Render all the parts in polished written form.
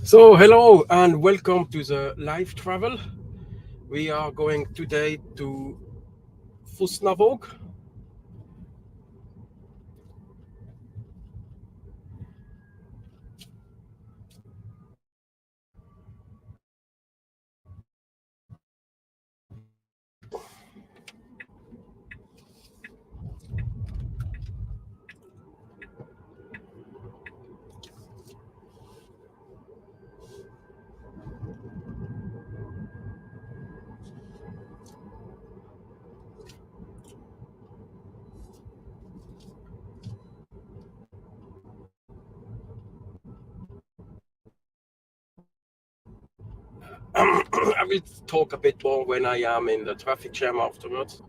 So, hello and welcome to the live travel. We are going today to Fosnavåg. I will talk a bit more when I am in the traffic jam afterwards.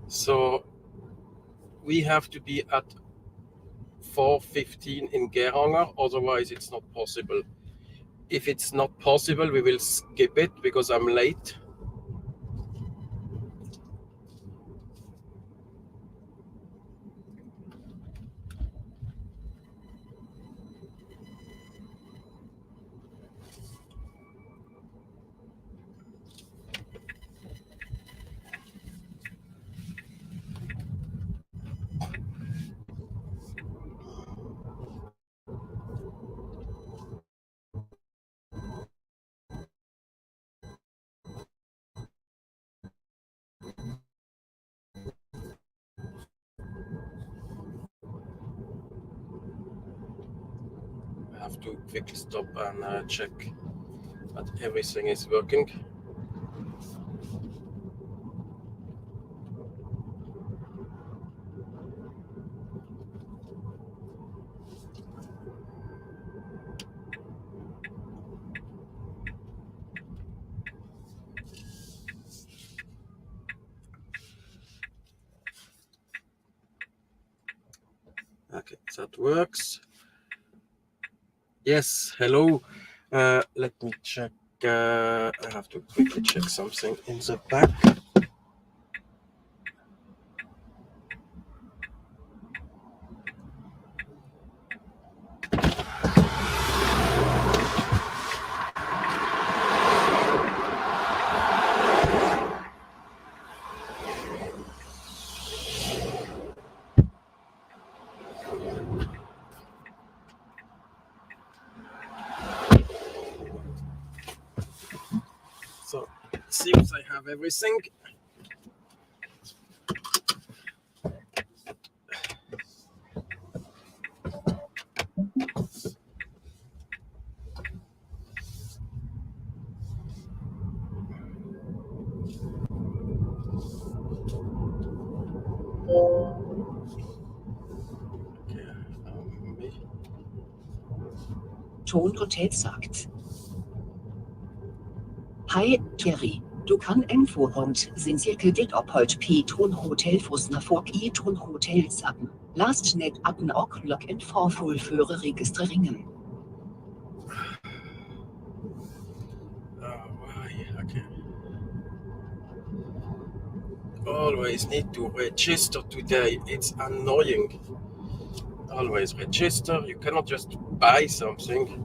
So, we have to be at 4:15 in Geiranger, otherwise, it's not possible. If it's not possible, we will skip it because I'm late. I have to quickly stop and check that everything is working. Okay, that works. Yes, hello. Let me check. I have to quickly check something in the back. So it seems I have everything. Okay, me. Tonhotel sagt. Hej, Thierry. Du kan info rundt sin cirkel dit opphold på Tonhotel Fosnavåg i Tonhotels-appen. Last net 18 og login for fullføre registreringen. Okay. Always need to register today. It's annoying. Always register. You cannot just buy something.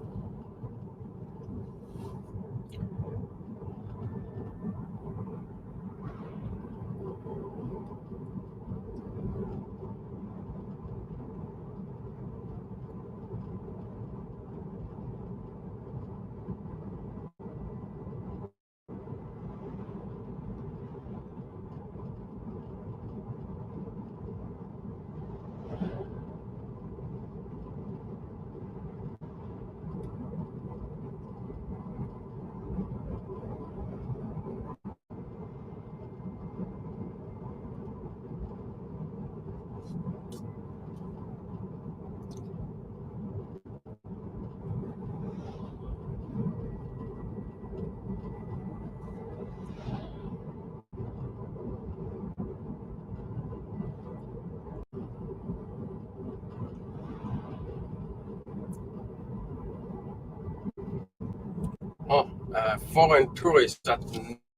foreign tourists. That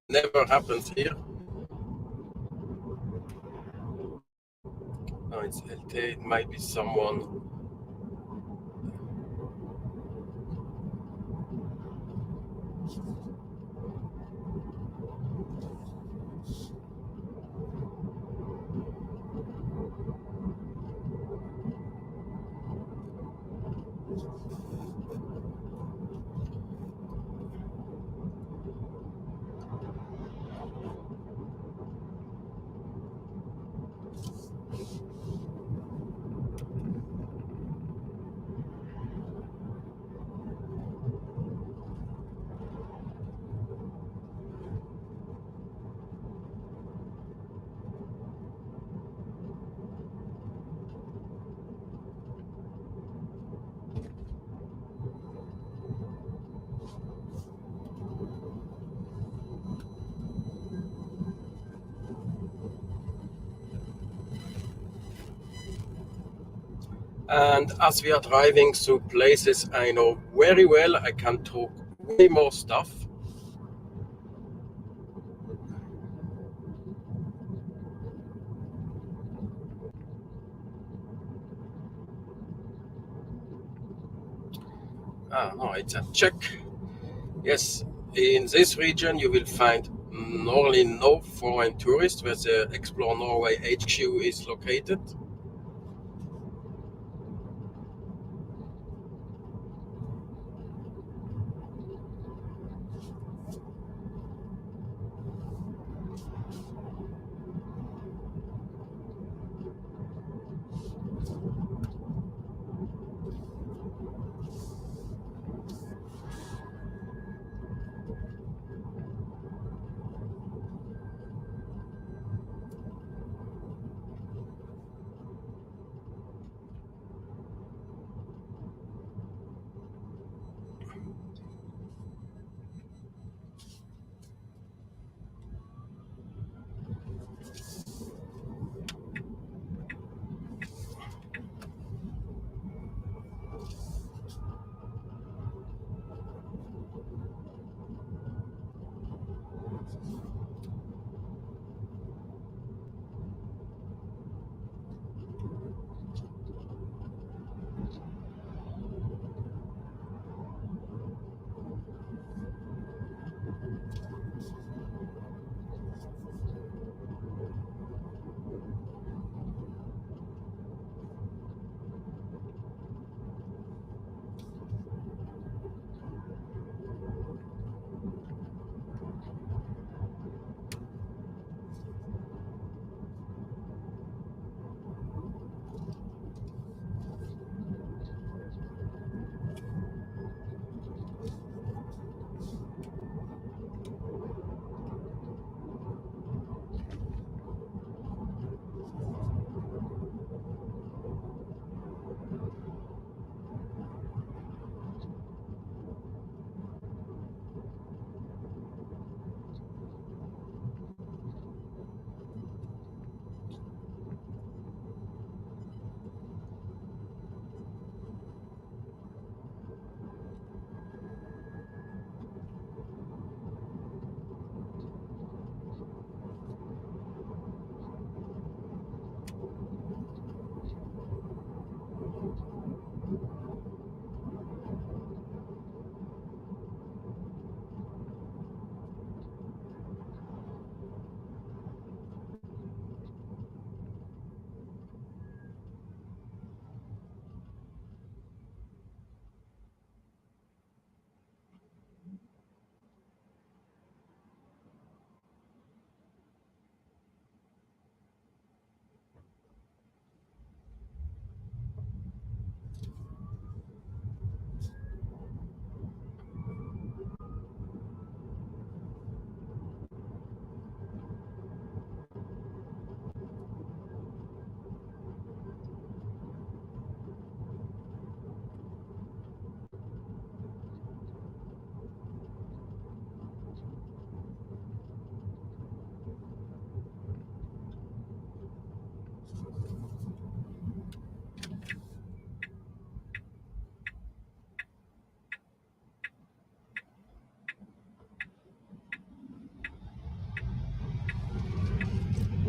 never happens here. No, it's LT. It might be someone. And as we are driving through places I know very well, I can talk way more stuff. No, it's a Czech. Yes, in this region you will find normally no foreign tourists where the Explore Norway HQ is located.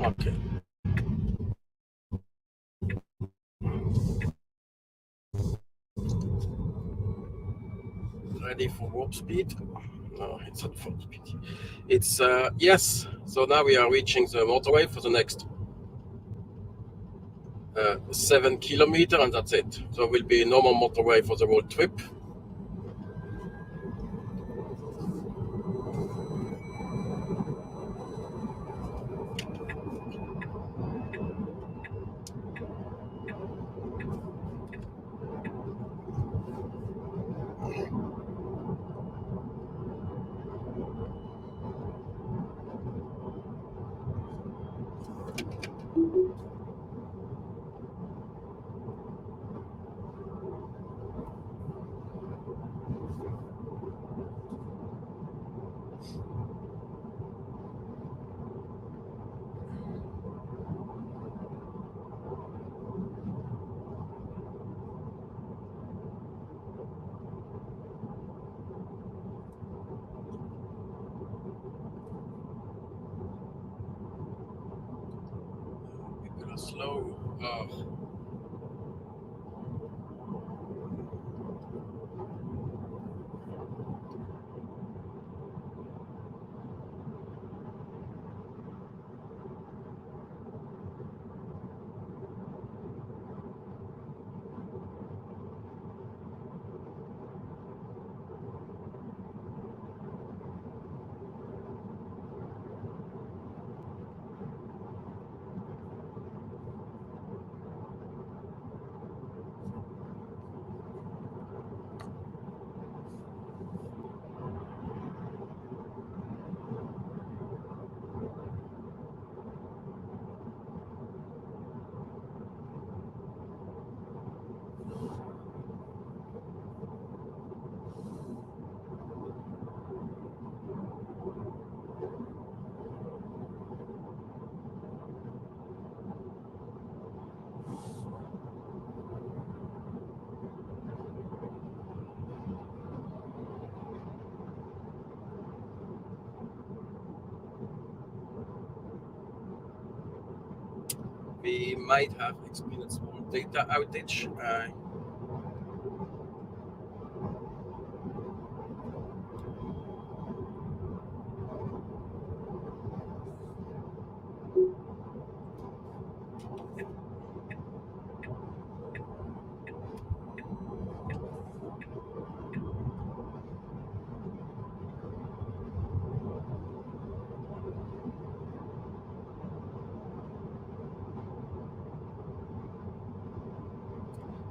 Okay. Ready for warp speed? No, it's not warp speed. It's yes. So now we are reaching the motorway for the next 7 kilometers, and that's it. So it will be no more motorway for the whole trip. People are slow. We might have experienced small data outage.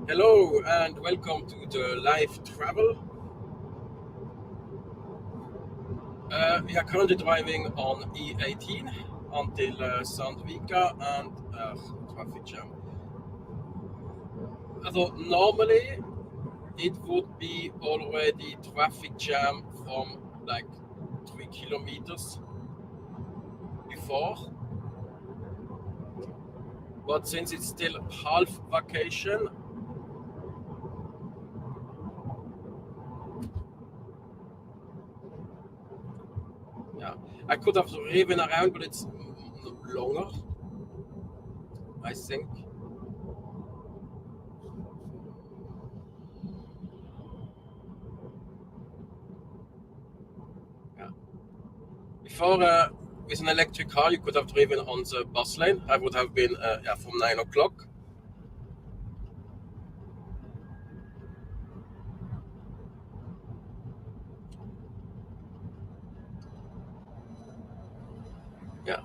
Hello and welcome to the live travel. We are currently driving on E18 until Sandvika and traffic jam. So normally it would be already traffic jam from like 3 kilometers before, but since it's still half vacation, yeah, I could have driven around, but it's longer, I think. Yeah. Before, with an electric car, you could have driven on the bus lane. I would have been from 9 o'clock. Yeah.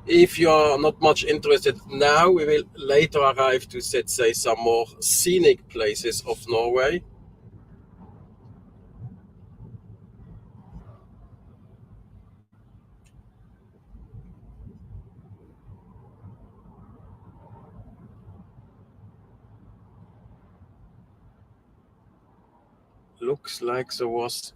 If you are not much interested now, we will later arrive to, let's say, some more scenic places of Norway. Looks like there was.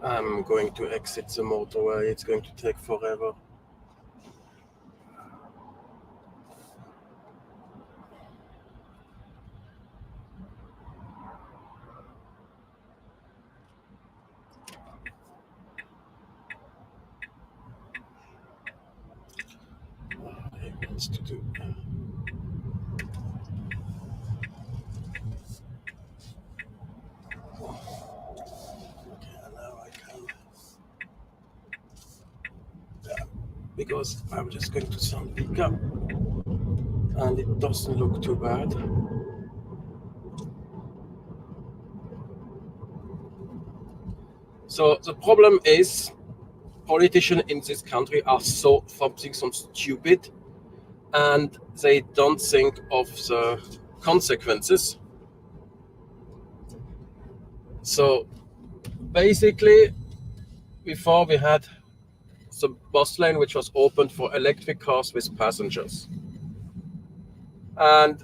I'm going to exit the motorway. It's going to take forever. It wants to do. Okay, now I can. Yeah, because I'm just going to Sandvika, and it doesn't look too bad. So the problem is, politicians in this country are so stupid, and they don't think of the consequences. So basically, before we had the bus lane which was opened for electric cars with passengers, and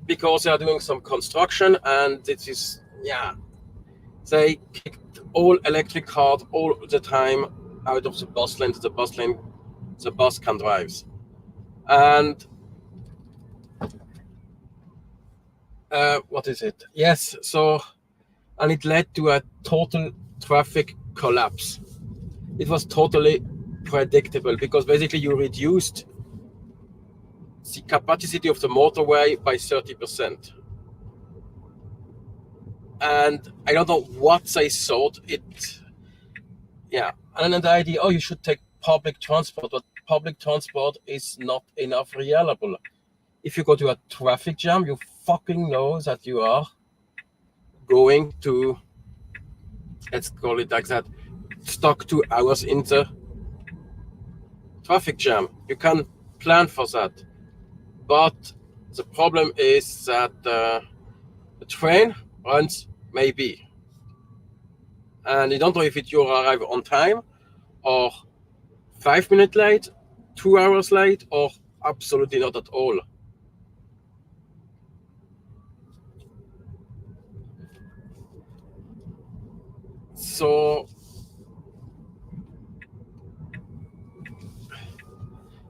because they are doing some construction, and it is, yeah, they kicked all electric cars all the time out of the bus lane to the bus lane the bus can drive. And what is it? Yes, so, and it led to a total traffic collapse. It was totally predictable because basically you reduced the capacity of the motorway by 30%. And I don't know what they thought it, yeah. And then the idea, oh, you should take public transport, but public transport is not enough reliable. If you go to a traffic jam, you fucking know that you are going to, let's call it like that, stuck 2 hours in the traffic jam. You can plan for that. But the problem is that the train runs maybe. And you don't know if you arrive on time or 5 minutes late, 2 hours late, or absolutely not at all. So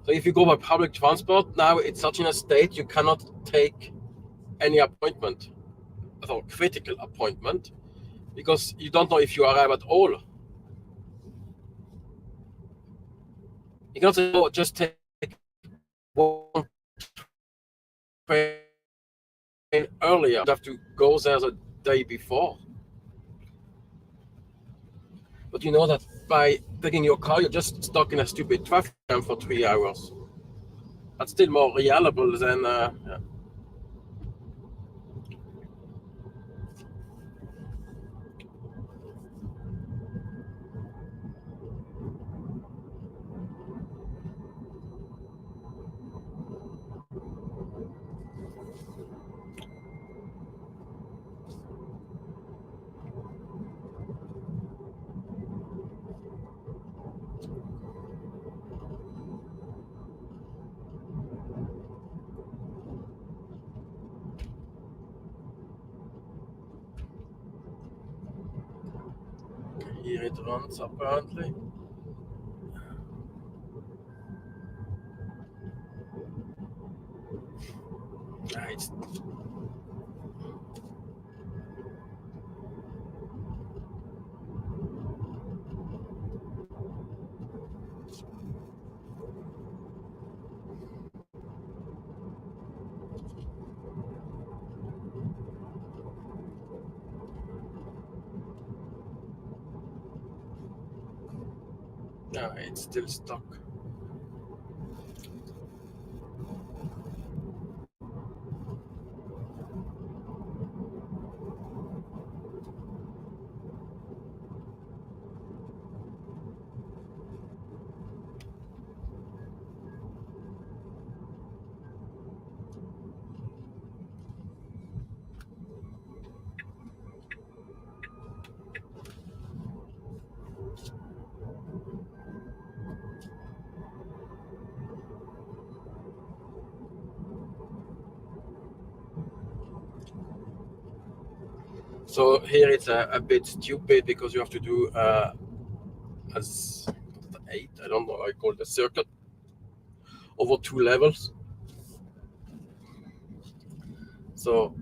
if you go by public transport, now it's such in a state you cannot take any appointment, or critical appointment, because you don't know if you arrive at all. You cannot say, oh, just take one train earlier. You have to go there the day before. But you know that by taking your car, you're just stuck in a stupid traffic jam for 3 hours. That's still more reliable than, yeah. Here it runs apparently. It's it's still stuck. So here it's a bit stupid because you have to do as 8, I don't know, I call it a circuit over 2 levels. So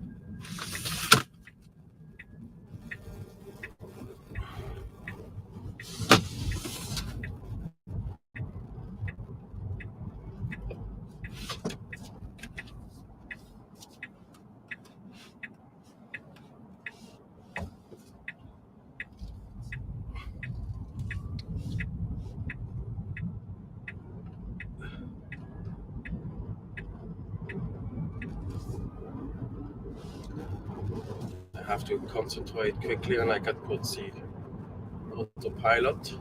I have to concentrate quickly and I can put the autopilot.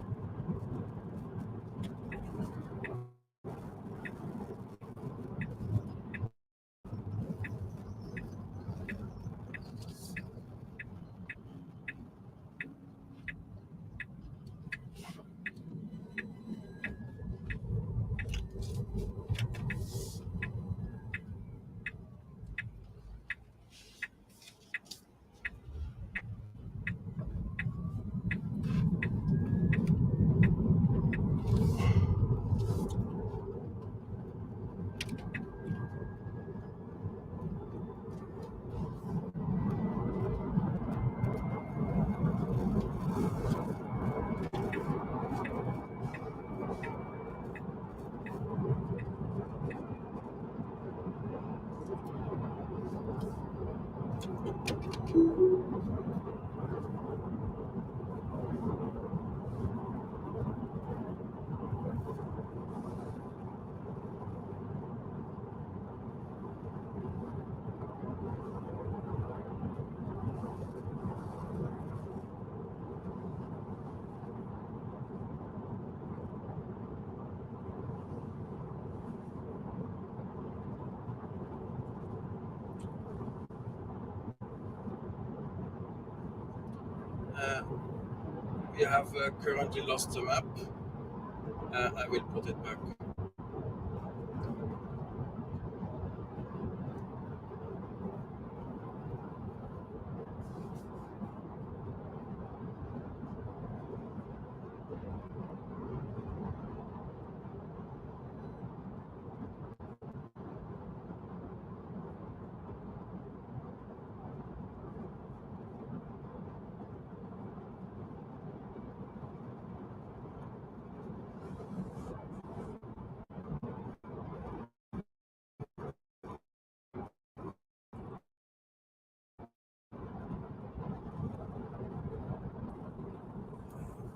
We have currently lost the map. I will put it back.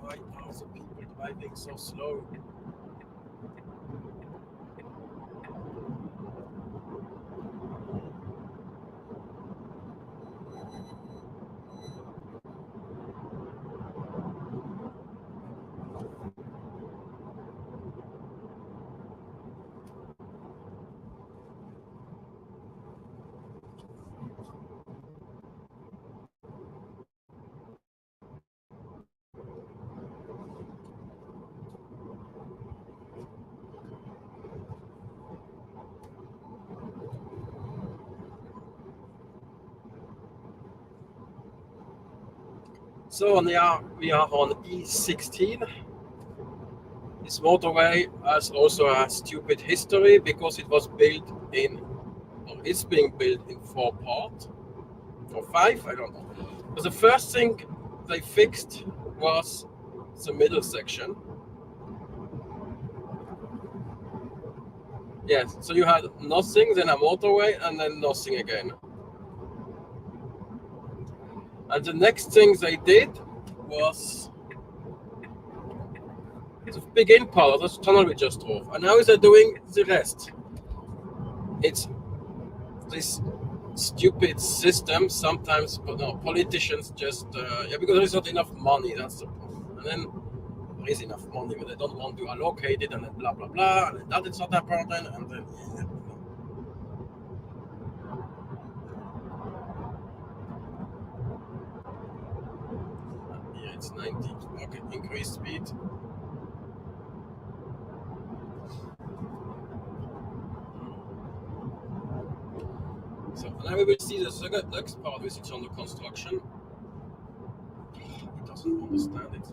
Why are the people driving so slow? So now we are on E16. This motorway has also a stupid history because it was built in, or is being built in 4 parts, or 5, I don't know. But the first thing they fixed was the middle section. Yes, so you had nothing, then a motorway, and then nothing again. And the next thing they did was the begin part of this tunnel we just drove. And now they're doing the rest. It's this stupid system sometimes, but no, politicians just, because there is not enough money, that's the problem. And then there is enough money, but they don't want to allocate it, and then blah, blah, blah, and then that is not important, and then, yeah, it's 90. Okay, increase speed. So now we will see the next part which is under construction. It doesn't understand it.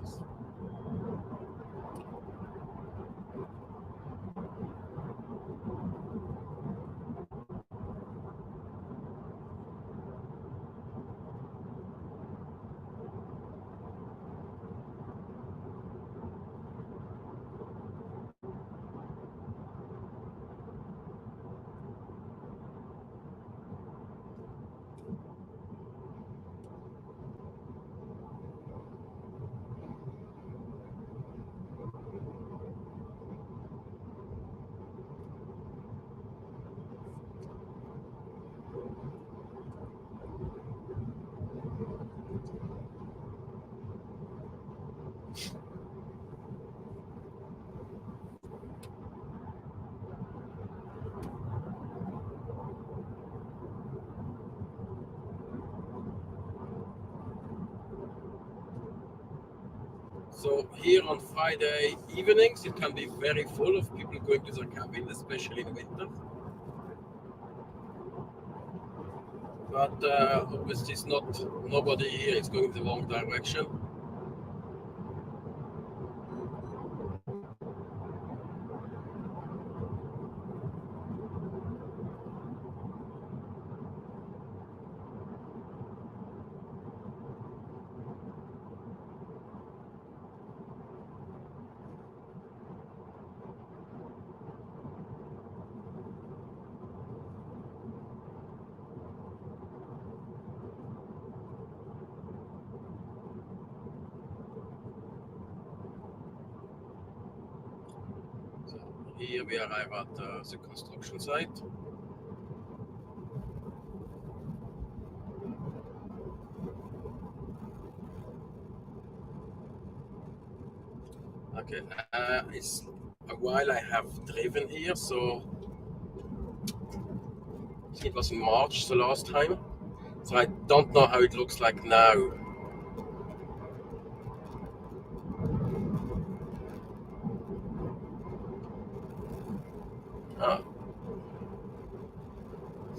So here on Friday evenings, it can be very full of people going to their cabin, especially in winter. But obviously, it's not nobody here is going the wrong direction. Here we arrive at the construction site. Okay, it's a while I have driven here, so it was in March the last time. So I don't know how it looks like now. Ah,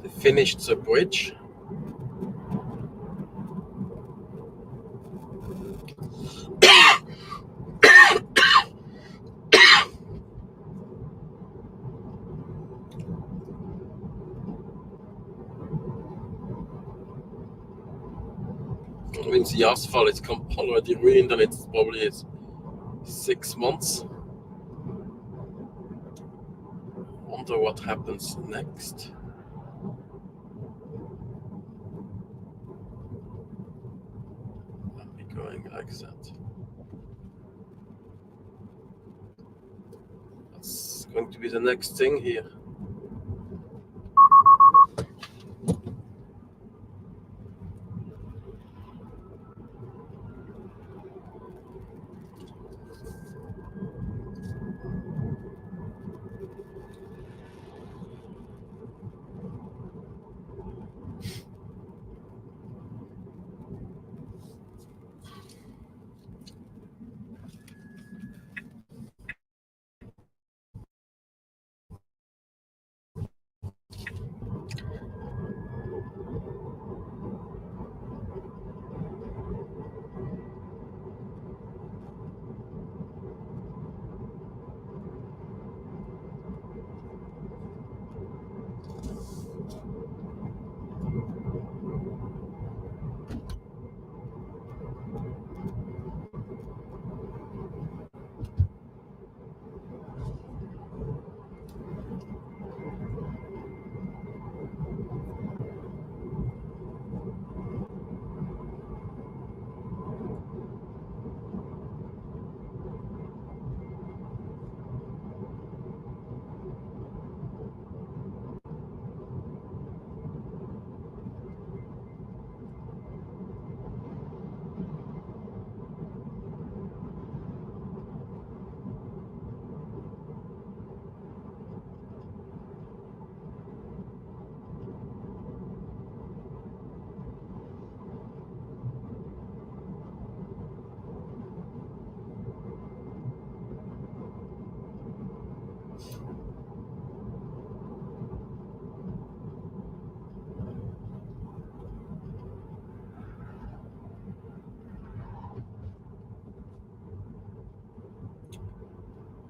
they finished the bridge. I mean, the asphalt is already ruined, and it's probably 6 months. Wonder what happens next. Are we going like that? That's going to be the next thing here.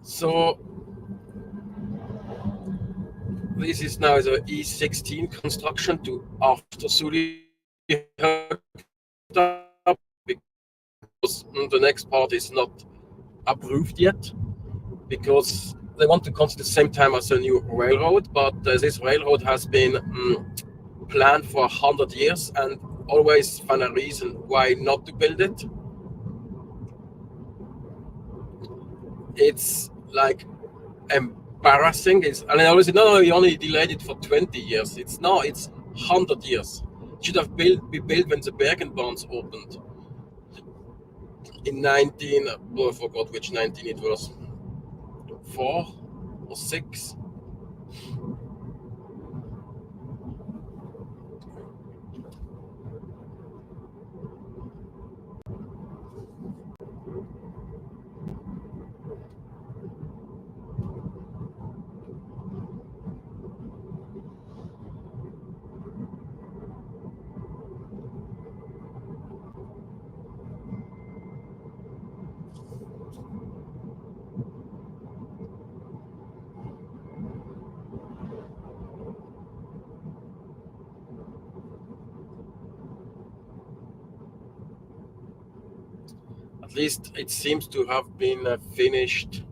So this is now the E16 construction to after Suli because the next part is not approved yet because they want to construct at the same time as a new railroad, but this railroad has been planned for 100 years and always find a reason why not to build it. It's like embarrassing. And I always say, no, you only delayed it for 20 years. It's 100 years. It should have been built when the Bergenbahns opened in 19, I forgot which 19 it was, 4 or 6. At least it seems to have been finished.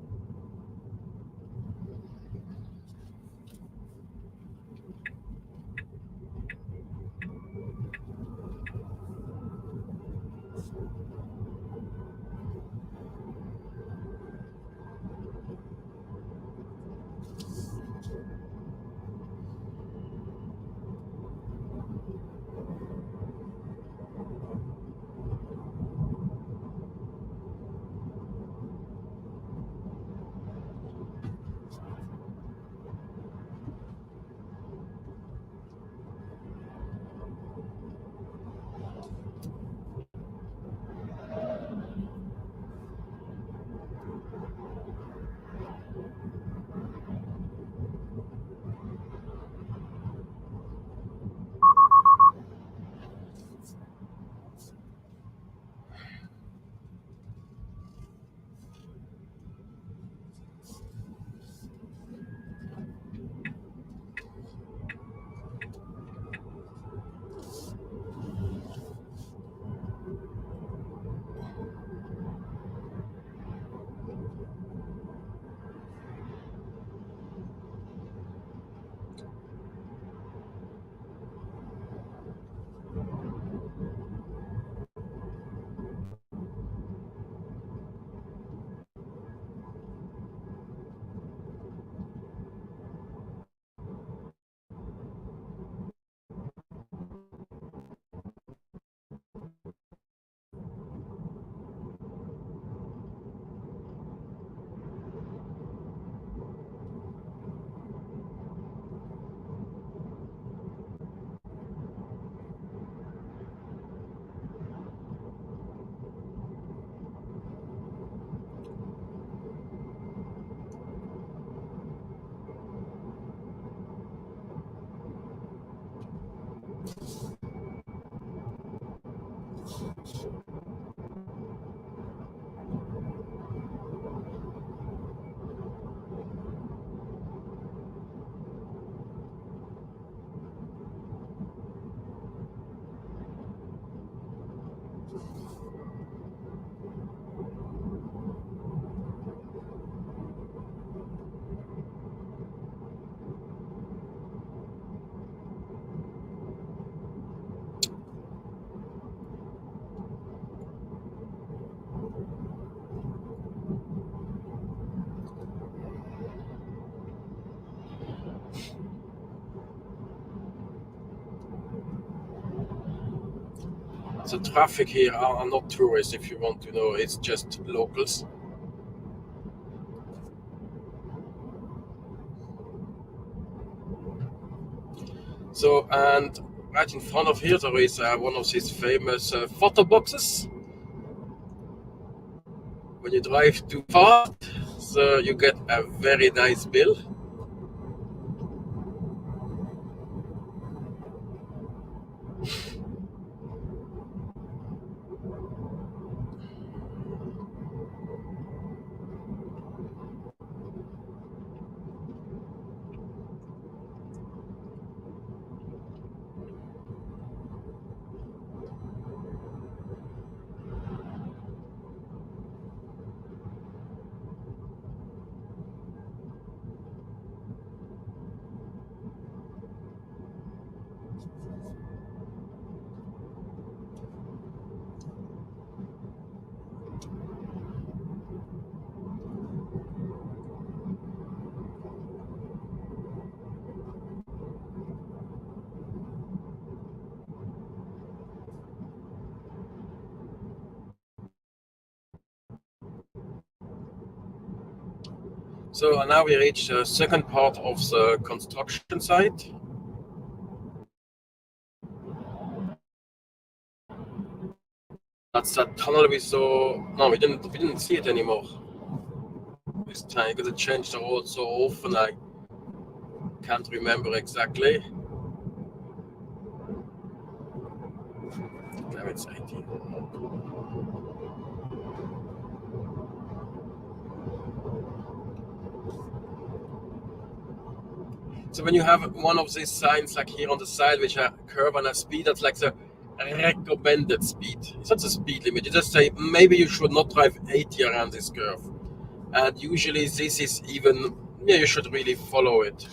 The traffic here are not tourists, if you want to know, it's just locals. So, and right in front of here there is one of these famous photo boxes. When you drive too fast, so you get a very nice bill. So now we reach the second part of the construction site. That's that tunnel we saw. No, we didn't see it anymore this time because it changed the road so often. I can't remember exactly. Now it's 18. So when you have one of these signs like here on the side which are curve and a speed, that's like the recommended speed. It's not a speed limit. You just say maybe you should not drive 80 around this curve. And usually this is even, yeah, you should really follow it.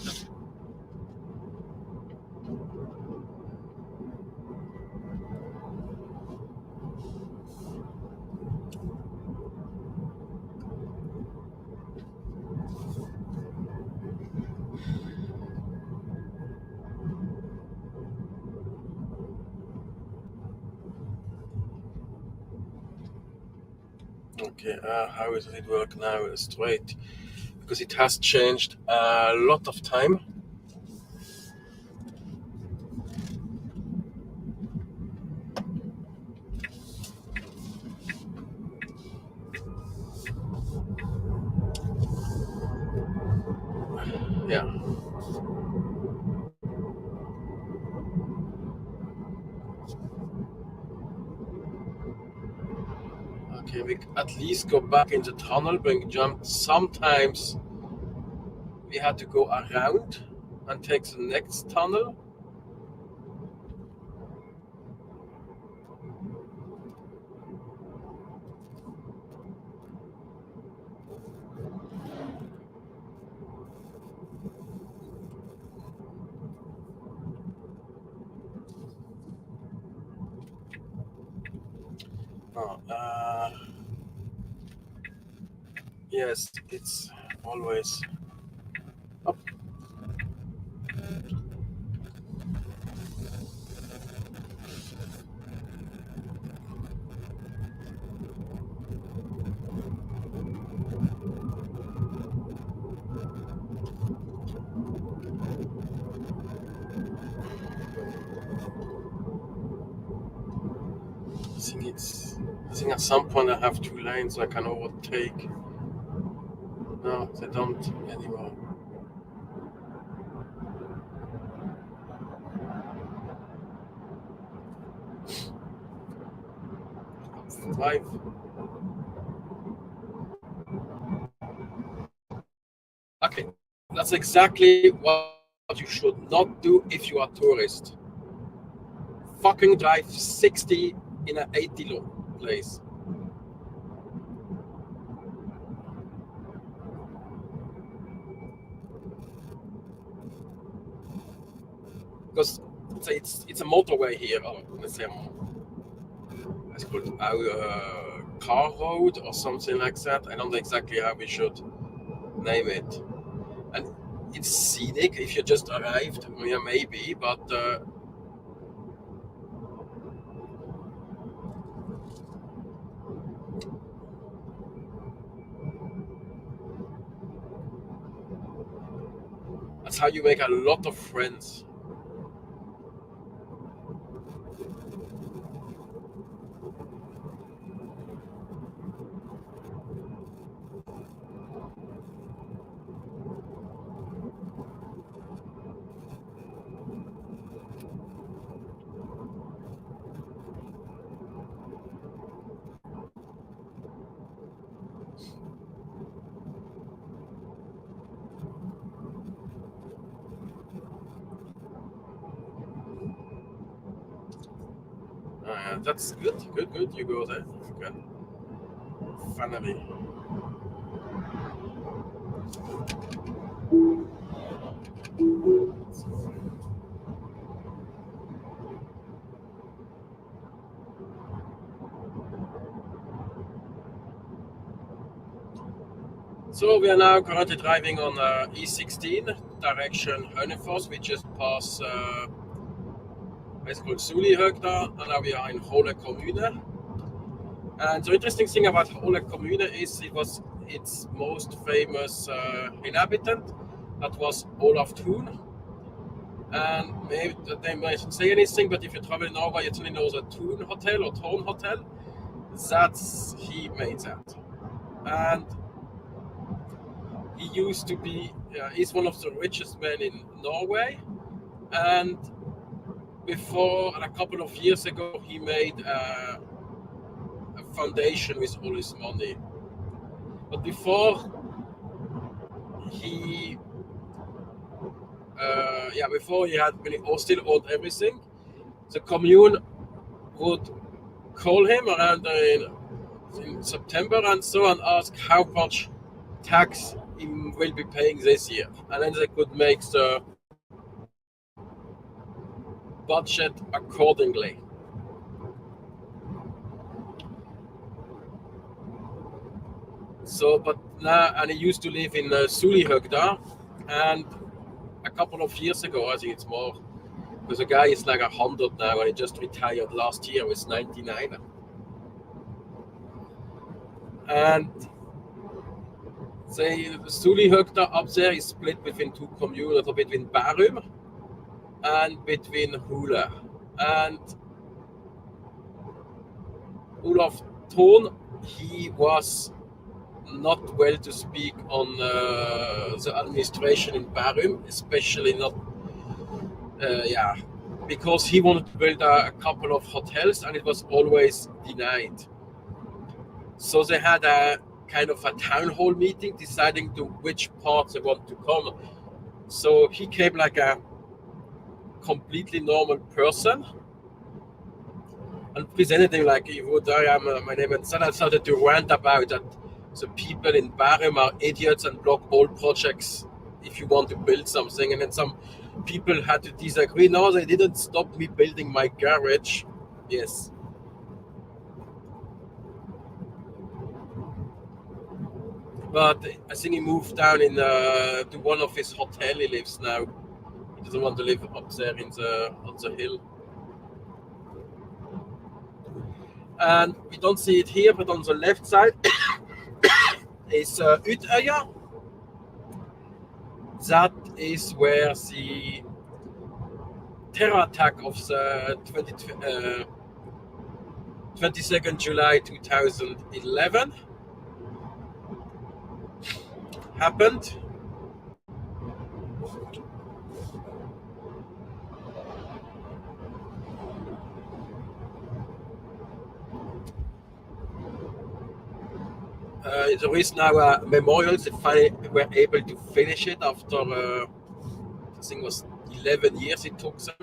Okay, how does it work now straight? Because it has changed a lot of time. Yeah. Okay, we at least go back in the tunnel, bring jump. Sometimes we had to go around and take the next tunnel. Oh, yes, it's always up. I think at some point I have 2 lanes so I can overtake. No, they don't anymore. Five. Okay, that's exactly what you should not do if you are a tourist. Fucking drive 60 in an 80 low place. Because it's a motorway here, or let's say it's called a car road or something like that. I don't know exactly how we should name it. And it's scenic if you just arrived, yeah, maybe, but that's how you make a lot of friends. That's good. You go there. Good. Finally. So we are now currently driving on E16 direction Hönefoss. We just passed it's called Sulihögda, and now we are in Hohle Kommune. And the interesting thing about Hohle Kommune is it was its most famous inhabitant. That was Olaf Thun. And maybe they might say anything, but if you travel in Norway, you only know the Thun Hotel or Thon Hotel. He made that. And he used to be, he's one of the richest men in Norway. And before, a couple of years ago, he made a foundation with all his money. But before he had really still owned everything, the commune would call him around in September and so and ask how much tax he will be paying this year, and then they could make the budget accordingly. So, but now, and he used to live in Sulihögda, and a couple of years ago, I think it's more, because the guy is like 100 now, and he just retired last year with 99. And the Sulihögda up there is split between two communes, between Bærum and between Hule. And Olaf Thon, he was not well to speak on the administration in Bærum, especially not, because he wanted to build a couple of hotels and it was always denied. So they had a kind of a town hall meeting deciding to which parts they want to come. So he came like a completely normal person and presented him like he would. I am my name, and then I started to rant about that the people in Bærum are idiots and block all projects if you want to build something. And then some people had to disagree. No, they didn't stop me building my garage. Yes. But I think he moved down in to one of his hotel he lives now. He doesn't want to live up there on the hill. And we don't see it here, but on the left side is Utøya. That is where the terror attack of the 22nd July 2011 happened. There is now a memorial. They finally were able to finish it after, I think it was 11 years it took them.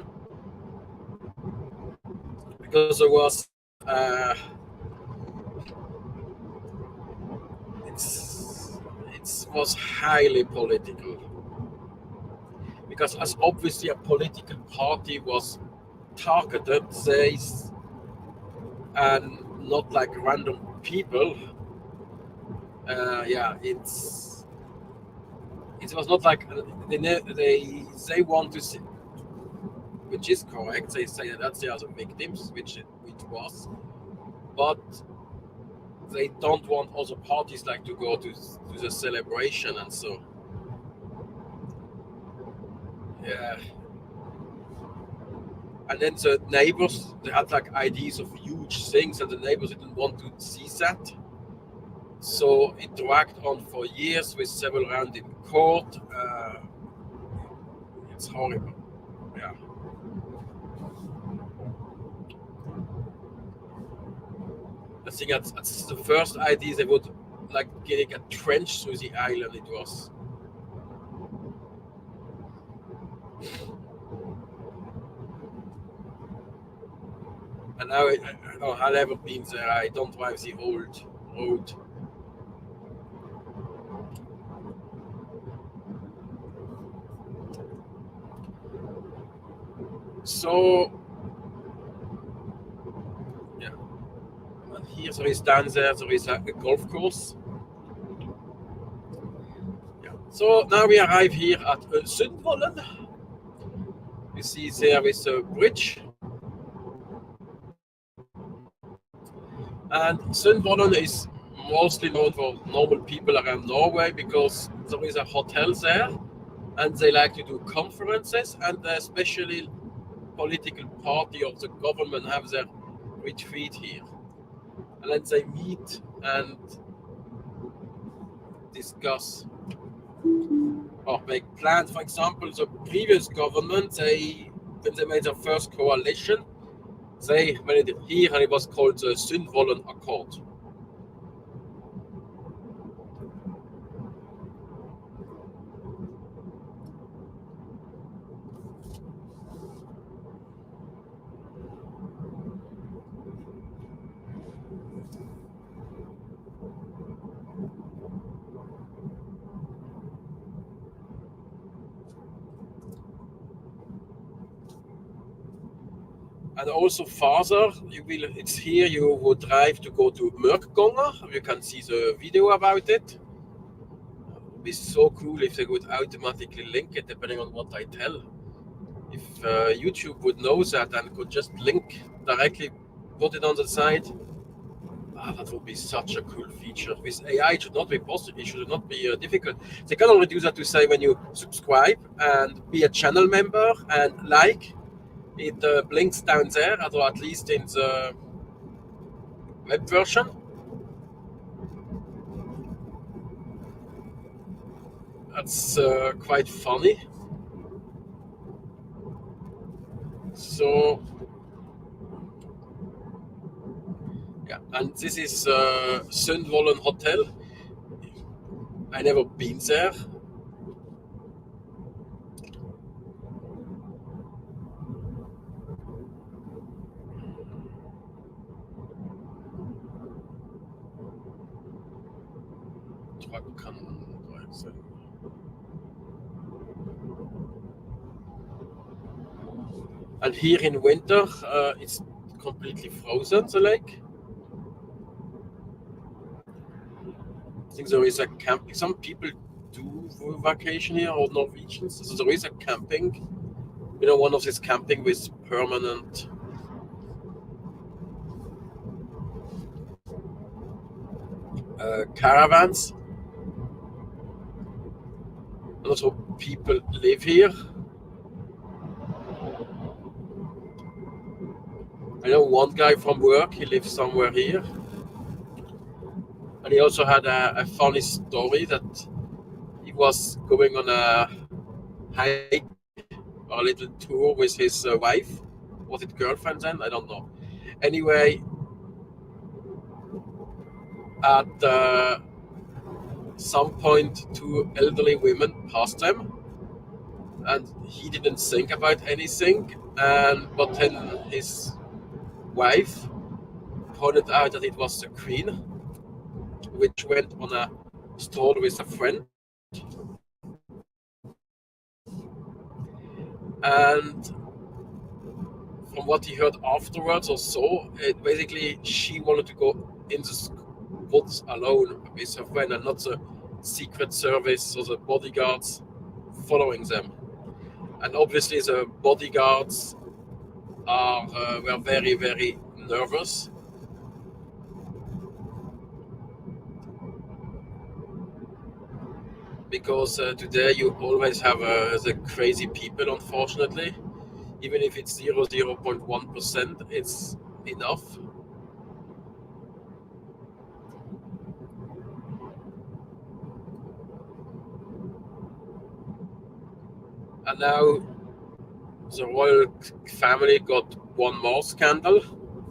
Because there was, it was highly political. Because as obviously a political party was targeted, and not like random people. It was not like they want to see, which is correct. They say that they are the victims, which was, but they don't want other parties like to go to the celebration and so. Yeah. And then the neighbors, they had like ideas of huge things, and the neighbors didn't want to see that. So it dragged on for years with several rounds in court. It's horrible. Yeah. I think that's the first idea. They would like getting a trench through the island. It was. And now I've never been there. I don't drive the old road. So, yeah. And here there is down there is a golf course. Yeah. So now we arrive here at Sundvolden. You see there is a bridge. And Sundvolden is mostly known for normal people around Norway because there is a hotel there and they like to do conferences, and especially political party of the government have their retreat here. And then they meet and discuss or make plans. For example, the previous government, when they made their first coalition, they made it here and it was called the Sundvolden Accord. And also farther, it's here you would drive to go to Mørkganger. You can see the video about it. It would be so cool if they would automatically link it depending on what I tell. If YouTube would know that and could just link directly, put it on the side, that would be such a cool feature. With AI, it should not be possible. It should not be difficult. They can already do that to say when you subscribe and be a channel member and like, it blinks down there, or at least in the web version. That's quite funny. So yeah, and this is Unfortunatelly Hotel. I never been there. And here in winter, it's completely frozen, the lake. I think there is a camping. Some people do vacation here, or Norwegians. So there is a camping. You know, one of these camping with permanent caravans. And also people live here. I know one guy from work, he lives somewhere here. And he also had a funny story that he was going on a hike or a little tour with his wife. Was it girlfriend then? I don't know. Anyway, at some point, two elderly women passed them, and he didn't think about anything. But then his wife pointed out that it was the Queen, which went on a stroll with a friend. And from what he heard afterwards or so, basically she wanted to go in the woods alone with her friend, and not the Secret Service or the bodyguards following them. And obviously the bodyguards were very, very nervous. Because today you always have the crazy people, unfortunately. Even if it's 0.1%, it's enough. And now the royal family got one more scandal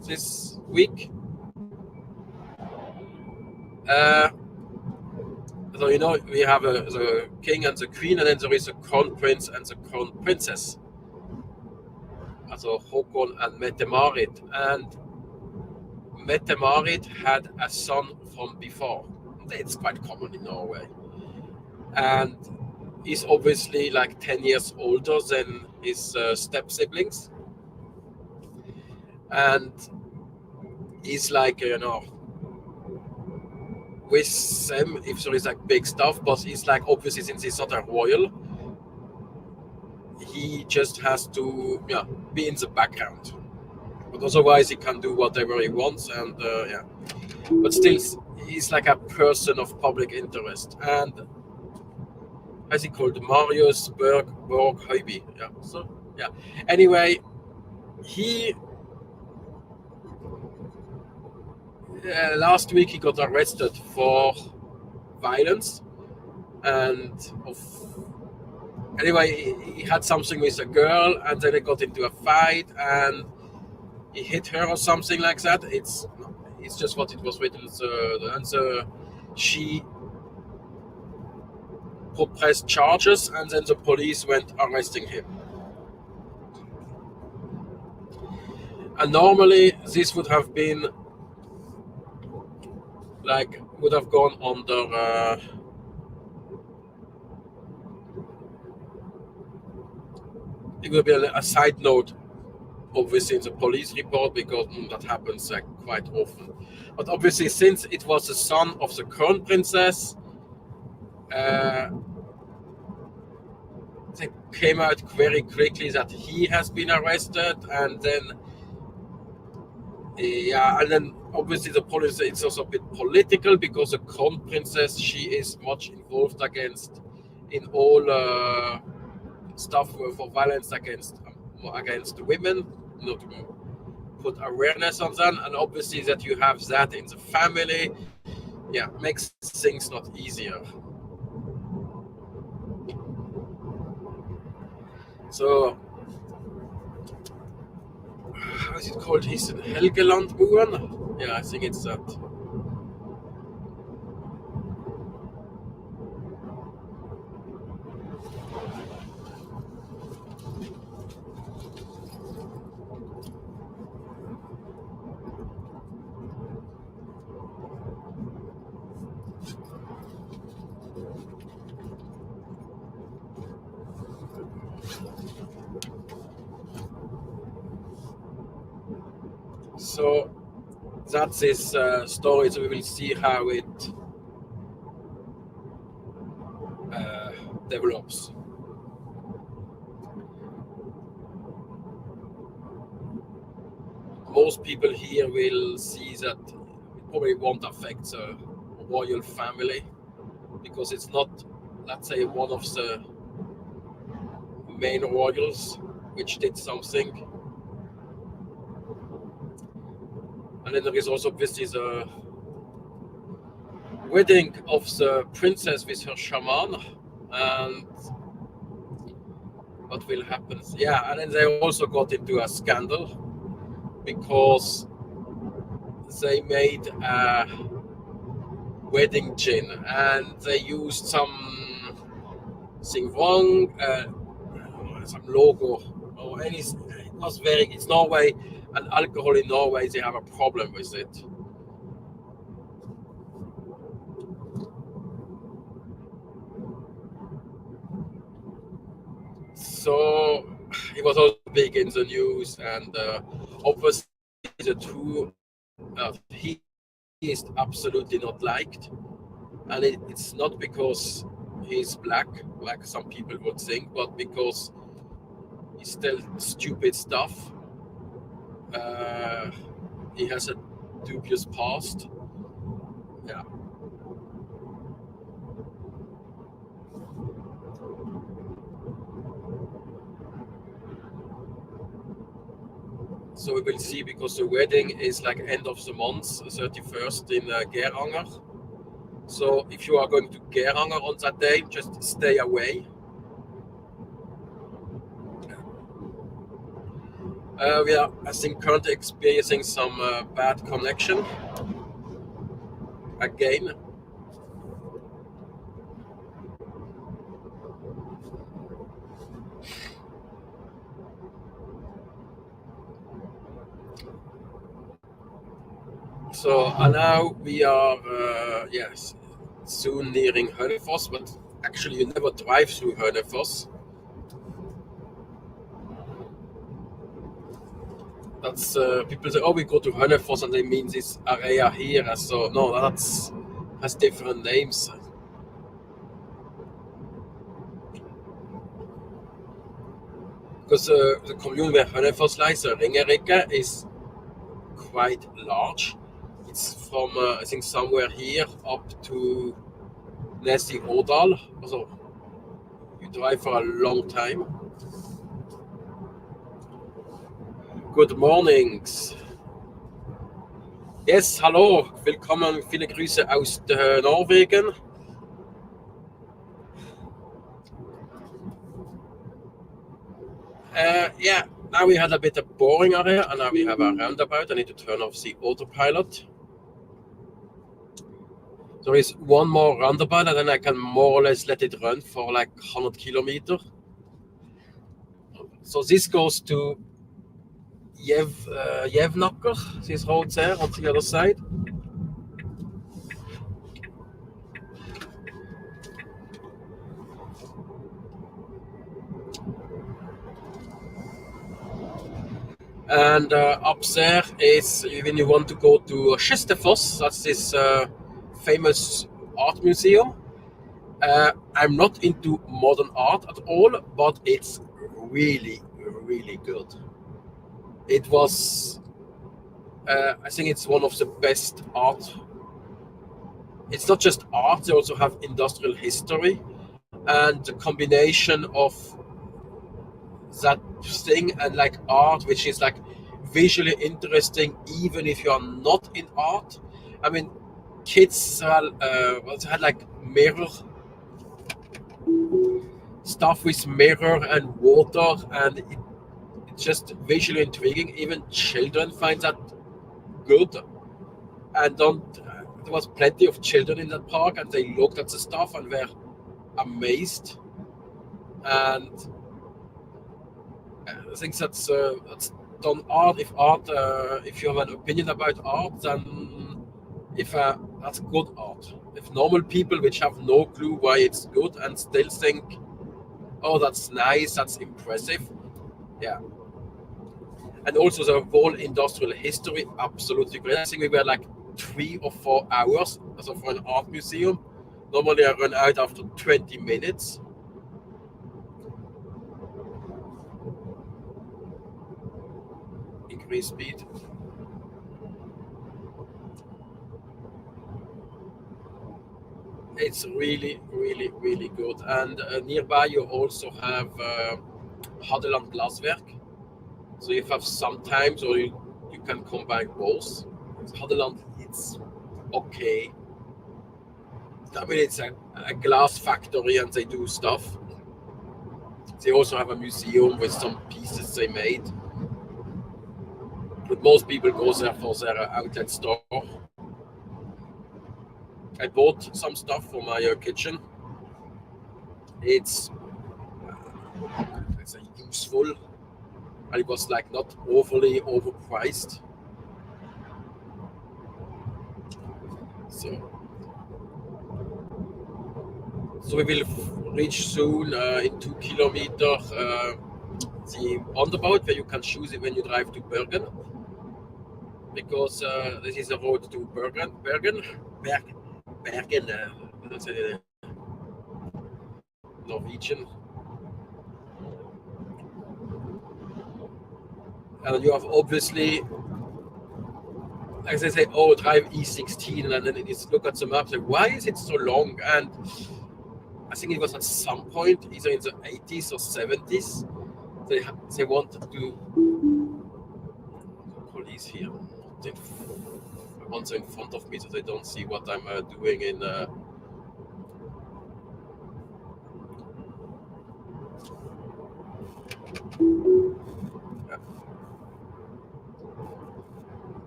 this week. So you know, we have the king and the queen, and then there is the crown prince and the crown princess. Also Håkon and Mette-Marit. And Mette-Marit had a son from before. It's quite common in Norway. And he's obviously like 10 years older than his step siblings. And he's like, you know, with them, if there is like big stuff, but he's like, obviously, since he's not a royal, he just has to be in the background. But otherwise, he can do whatever he wants, and but still, he's like a person of public interest. And as he called Marius Berg Høiby. Yeah. So yeah. Anyway, he last week he got arrested for violence, and anyway he had something with a girl, and then they got into a fight, and he hit her or something like that. It's just what it was written. So she pressed charges, and then the police went arresting him. And normally this would have been would have gone under it would be a side note obviously in the police report, because that happens quite often. But obviously, since it was the son of the crown princess, they came out very quickly that he has been arrested, and then obviously the police, it's also a bit political, because the crown princess, she is much involved in all stuff for violence against women, to put awareness on that, and obviously that you have that in the family, makes things not easier. So, how is it called? He's in Helgelandmoen? Yeah, I think it's that. So that's his story. So we will see how it develops. Most people here will see that it probably won't affect the royal family, because it's not, let's say, one of the main royals which did something. And then there is also obviously the wedding of the princess with her shaman, and what will happen. And then they also got into a scandal, because they made a wedding gin and they used something wrong, some logo or any. It was it's Norway, and alcohol in Norway, they have a problem with it. So it was also big in the news, and obviously the two, he is absolutely not liked, and it's not because he's black, like some people would think, but because he still stupid stuff. He has a dubious past. Yeah. So we will see, because the wedding is like end of the month, 31st in Geiranger. So if you are going to Geiranger on that day, just stay away. We are, I think, currently experiencing some bad connection again. So now we are, soon nearing Hønefoss, but actually you never drive through Hønefoss. That's people say, oh, we go to Hønefoss, and they mean this area here. So no, has different names. Because the commune where Hønefoss lies, Ringerike, is quite large. It's from I think somewhere here up to Nesi Årdal. So you drive for a long time. Good mornings. Yes, hallo, willkommen, viele Grüße aus Norwegen. Now we had a bit of boring area, and now we have a roundabout. I need to turn off the autopilot. There is one more roundabout, and then I can more or less let it run for like 100 kilometers. So this goes to Jevnaker, this road there on the other side. And up there is when you want to go to Kistefos, that's this famous art museum. I'm not into modern art at all, but it's really, really good. It was, I think it's one of the best art. It's not just art, they also have industrial history, and the combination of that thing and like art, which is like visually interesting, even if you are not in art. I mean, kids had like mirror stuff with mirror and water, and it's just visually intriguing. Even children find that good. And don't there was plenty of children in that park, and they looked at the stuff and were amazed. And I think that's done art. If you have an opinion about art, then if that's good art. If normal people which have no clue why it's good and still think, oh, that's nice, that's impressive, yeah. And also the whole industrial history, absolutely great. I think we were like 3 or 4 hours also for an art museum. Normally I run out after 20 minutes. Increase speed. It's really, really, really good. And nearby you also have Hadeland Glaswerk. So if you have sometimes, or you can combine both. Hadeland, it's okay. I mean, it's a glass factory and they do stuff. They also have a museum with some pieces they made. But most people go there for their outlet store. I bought some stuff for my kitchen. It's useful, and it was like not overly overpriced. So we will reach soon in 2 kilometers the roundabout where you can choose it when you drive to Bergen, because this is a road to Bergen. That's it, Norwegian. And you have obviously, like they say, oh, drive E16, and then it is look at the map, like, why is it so long? And I think it was at some point, either in the 80s or 70s, they wanted to. Police here. One's in front of me, so they don't see what I'm doing in.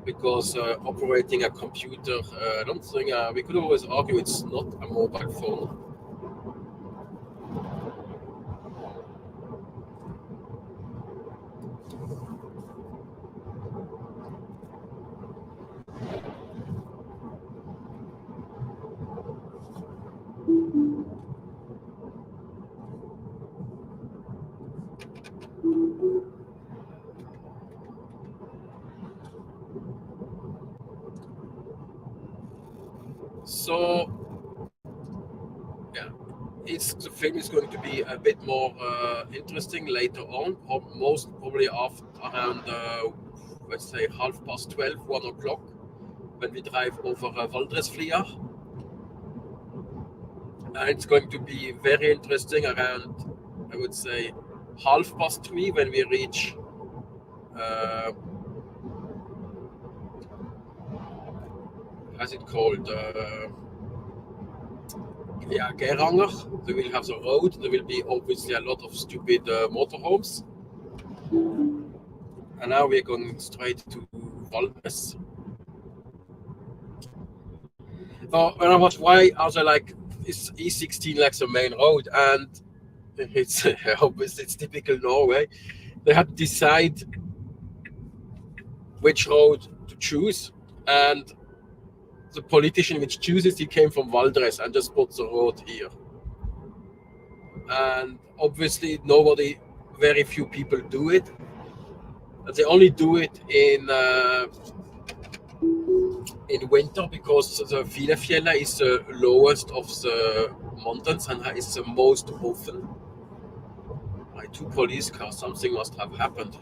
Because operating a computer, I don't think we could always argue it's not a mobile phone. So, yeah, the film is going to be a bit more interesting later on, or most probably after around, let's say 12:30, 1 o'clock, when we drive over Valdresflia. And it's going to be very interesting around, I would say, 3:30 when we reach how's it called? Geiranger. They will have the road. There will be obviously a lot of stupid motorhomes. And now we're going straight to Valdres. Now, when I watch, why are they like, is E16 like the main road? And it's obviously it's typical Norway. They had to decide which road to choose, and the politician which chooses, he came from Valdres and just put the road here. And obviously very few people do it. They only do it in winter because the Filefjella is the lowest of the mountains and is the most open. By 2 police cars, something must have happened.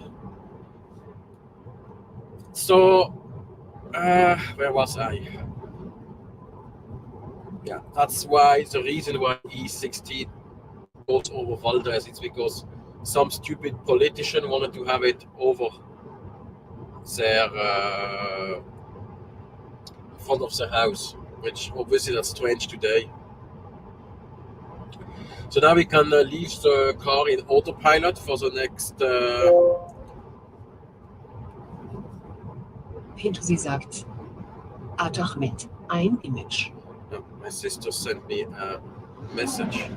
So, where was I? Yeah, that's why the reason why E16 goes over Valdres is because some stupid politician wanted to have it over their front of the house, which obviously that's strange today. So now we can leave the car in autopilot for the next. Sie sagt. Ahmed, ein Image. Oh, my sister sent me a message.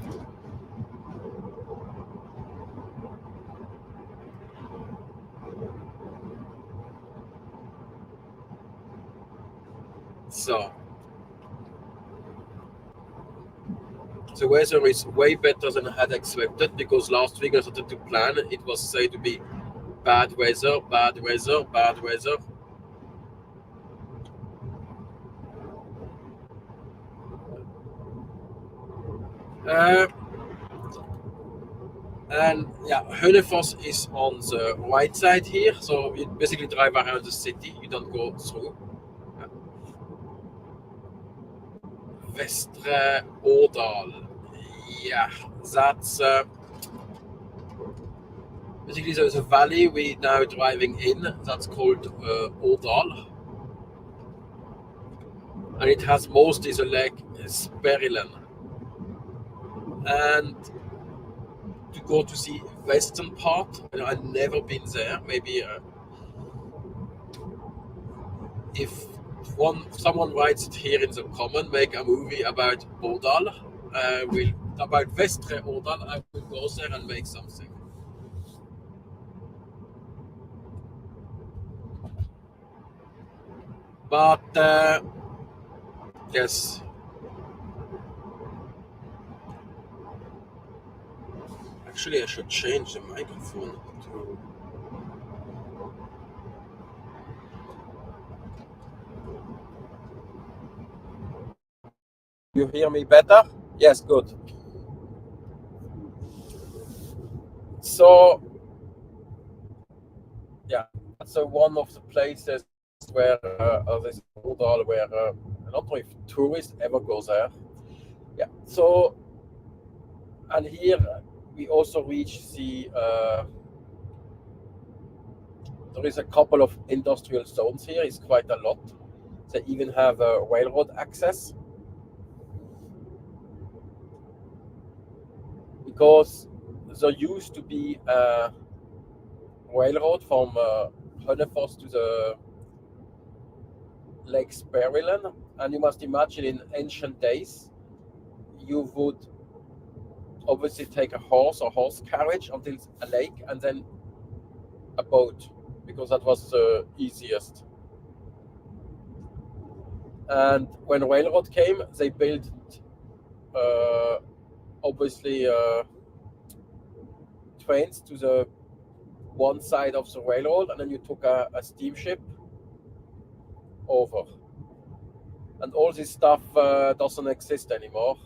So the weather is way better than I had expected because last week I started to plan. It was said to be bad weather, bad weather, bad weather. And yeah, Hønefoss is on the right side here, so you basically drive around the city. You don't go through. Vestre Årdal. Yeah, that's basically there's a valley we're now driving in. That's called Årdal, and it has mostly the lake Sperrilen. And to go to see western part, I've never been there. Maybe if someone writes it here in the comment, make a movie about Årdal, about Vestre Årdal, I will go there and make something. But yes, actually I should change the microphone to. You hear me better? Yes, good. So yeah, that's one of the places where this Årdal, where I don't know if tourists ever go there. Yeah. So, and here we also reach the. There is a couple of industrial zones here. It's quite a lot. They even have railroad access because there used to be a railroad from Hønefoss to the Lake Sperrilen, and you must imagine in ancient days you would obviously take a horse or horse carriage until a lake and then a boat, because that was the easiest. And when railroad came, they built obviously trains to the one side of the railroad, and then you took a steamship over. And all this stuff doesn't exist anymore.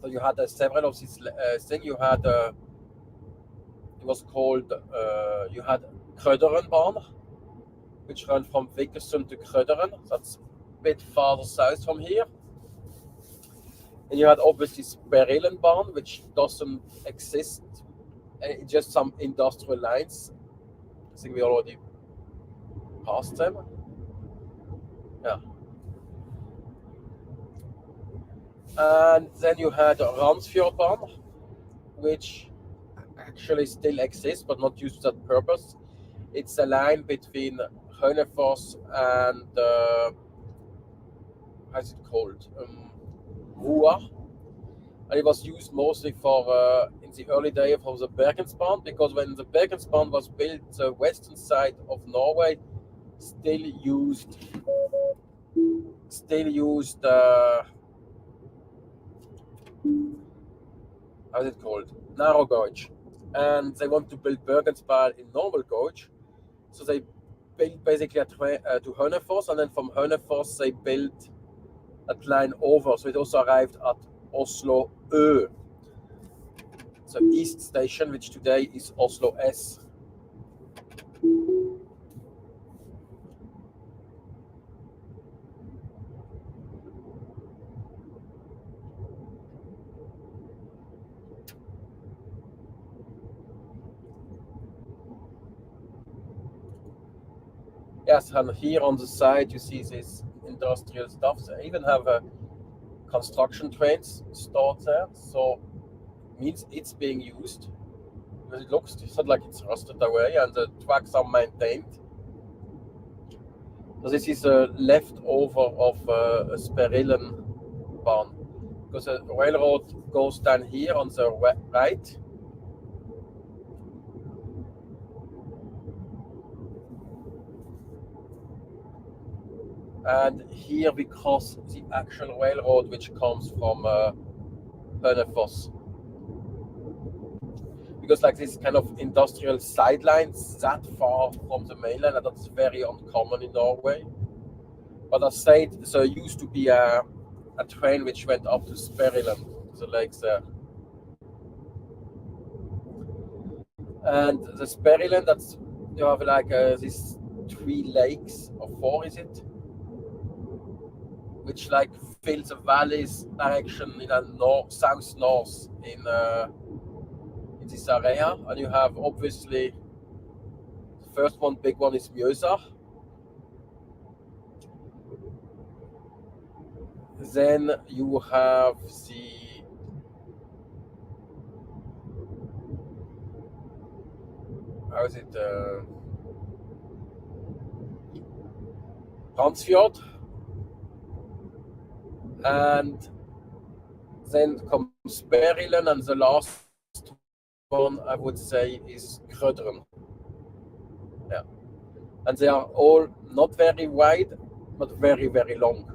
So you had several of these things. You had it was called you had Krøderenbanen, which ran from Beitostølen to Krøderen. That's a bit farther south from here. And you had obviously Sperrilenbanen, which doesn't exist. It's just some industrial lines. I think we already passed them. Yeah. And then you had Randsfjordbanen, which actually still exists but not used for that purpose. It's a line between Hønefoss and how's it called? Roa. And it was used mostly for in the early days of the Bergensbanen, because when the Bergensbanen was built, the western side of Norway still used how's it called? Narrow gauge. And they want to build Bergensbanen in normal gauge. So they built basically a train to Hønefoss, and then from Hønefoss they built a line over. So it also arrived at Oslo Ø, so East Station, which today is Oslo S. Yes, and here on the side you see this industrial stuff. They even have construction trains stored there, so it means it's being used. Because it's not like it's rusted away, and the tracks are maintained. So this is a leftover of a Sperrillen barn, because the railroad goes down here on the right. And here we cross the actual railroad which comes from Hønefoss. Because like this kind of industrial sidelines that far from the mainland, and that's very uncommon in Norway. But I said, so it used to be a train which went up to Sperrillen, the lakes there. And the Sperrillen, that's, you have like these 3 lakes, or 4 is it? Which like fills the valleys direction in a south-north in this area. And you have obviously, the first one, big one is Mjøsa. Then you have the how is it? Fjord. And then comes Sperrillen, and the last one I would say is Krøderen. Yeah. And they are all not very wide, but very, very long.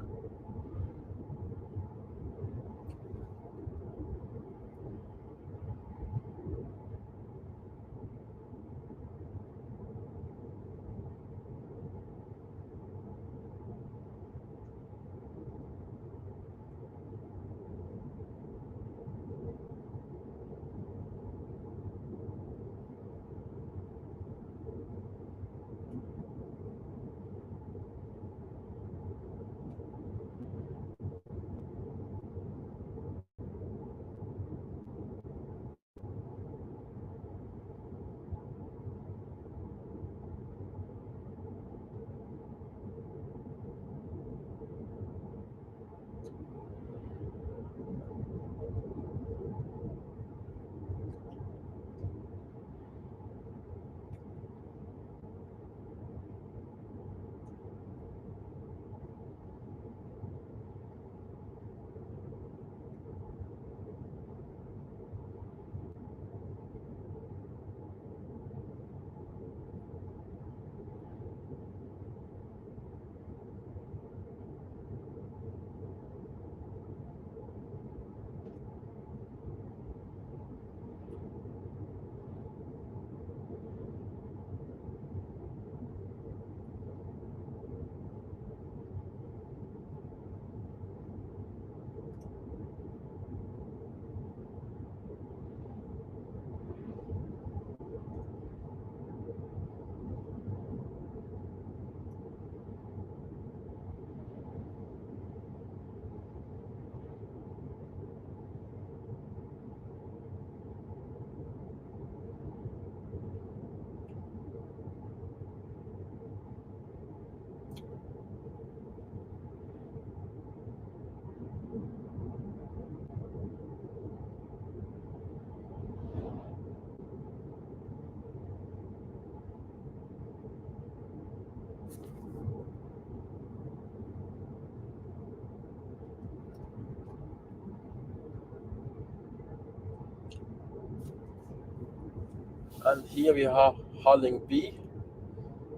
And here we have Hallingby.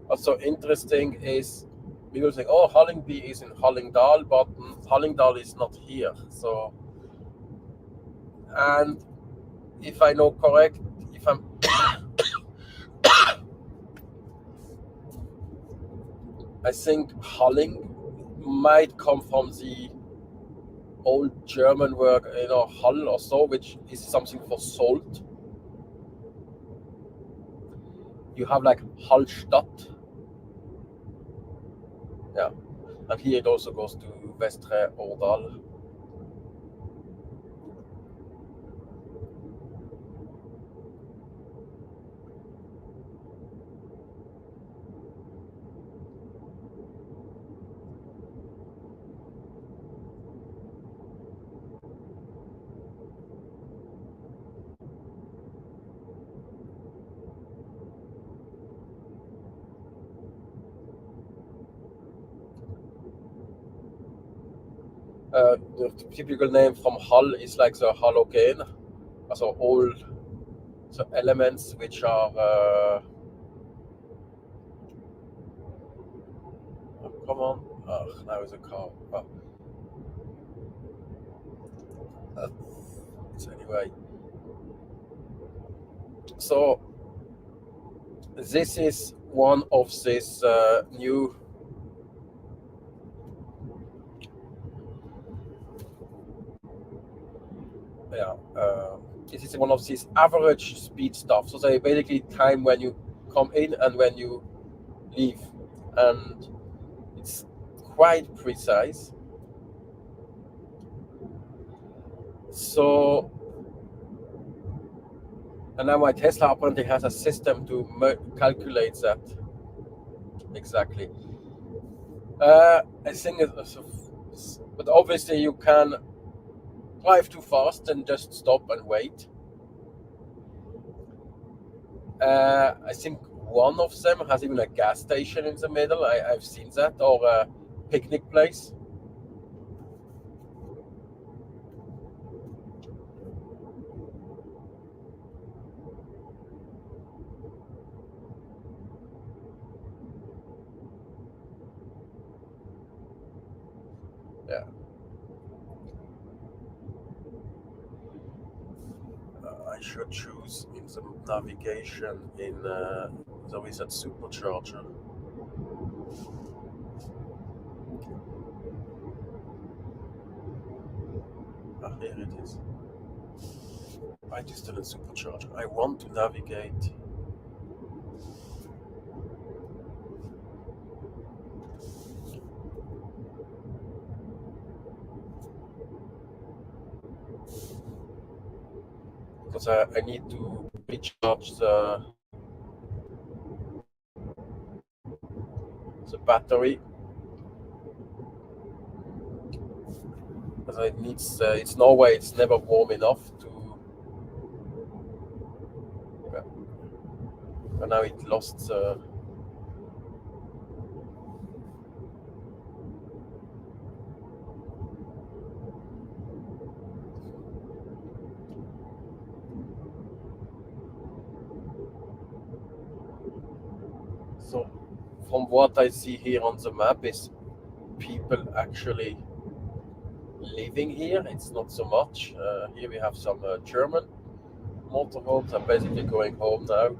Also interesting is people think, oh, Hallingby is in Hallingdal, but Hallingdal is not here. So, and if I know correct, if I'm I think hulling might come from the old German word, hull or so, which is something for salt. You have like Hallstatt. Yeah, and here it also goes to Vestre Årdal. The typical name from Hull is like the halogen, so all the elements which are oh, come on, now is a car. So anyway, so this is one of these new this is one of these average speed stuff. So they basically time when you come in and when you leave, and it's quite precise. So, and now my Tesla apparently has a system to calculate that exactly. I think but obviously you can drive too fast and just stop and wait. I think one of them has even a gas station in the middle. I've seen that, or a picnic place. Yeah. I should choose in the navigation in there is that supercharger. Here it is. Beitostølen supercharger. I want to navigate. Because I need to recharge the battery. Because it needs. It's Norway. It's never warm enough to. And now it lost. So, from what I see here on the map, is people actually living here. It's not so much. Here we have some German motorhomes. I'm basically going home now.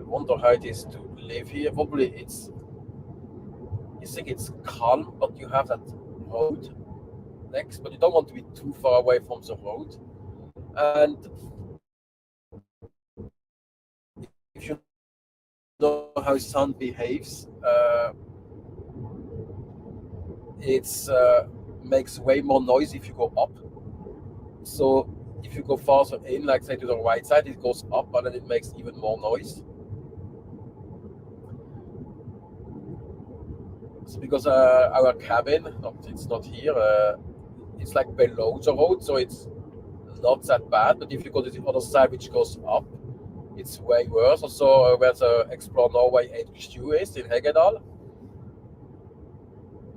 I wonder how it is to live here. Probably you think it's calm, but you have that road next, but you don't want to be too far away from the road. And if you know how sun behaves, it's makes way more noise if you go up. So if you go farther in, like say to the right side, it goes up and then it makes even more noise. It's because our cabin, it's not here, it's like below the road, so it's not that bad. But if you go to the other side, which goes up, it's way worse. Also, where the Explore Norway HQ is in Heggedal,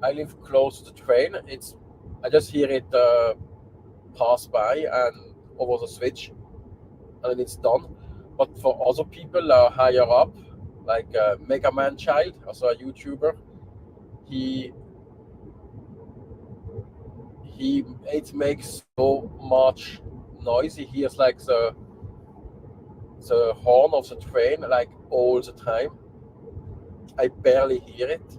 I live close to the train. I just hear it pass by and over the switch, and then it's done. But for other people higher up, like Mega Man Child, also a YouTuber, it makes so much noise. He hears like the horn of the train like all the time. I barely hear it.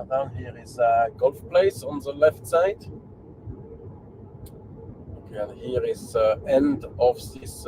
Down here is a golf place on the left side. Okay, and here is end of this.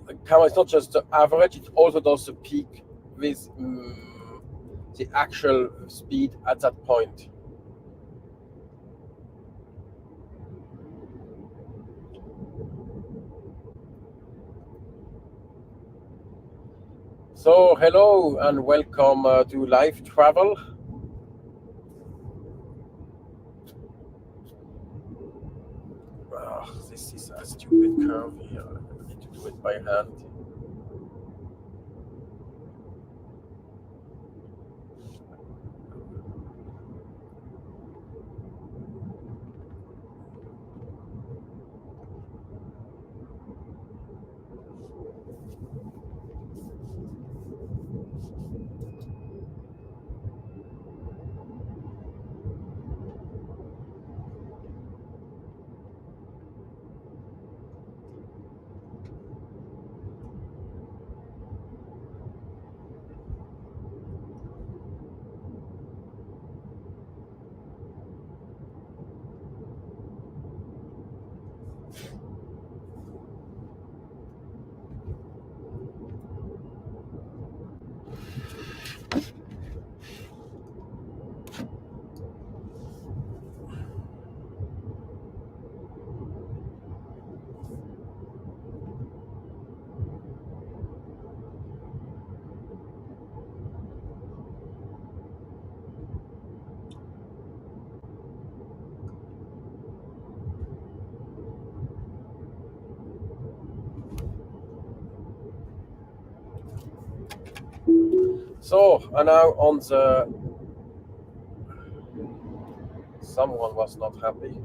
The camera is not just the average; it also does the peak with the actual speed at that point. So hello and welcome to Live Travel. This is a stupid curve here. I need to do it by hand. So, and now on the... Someone was not happy.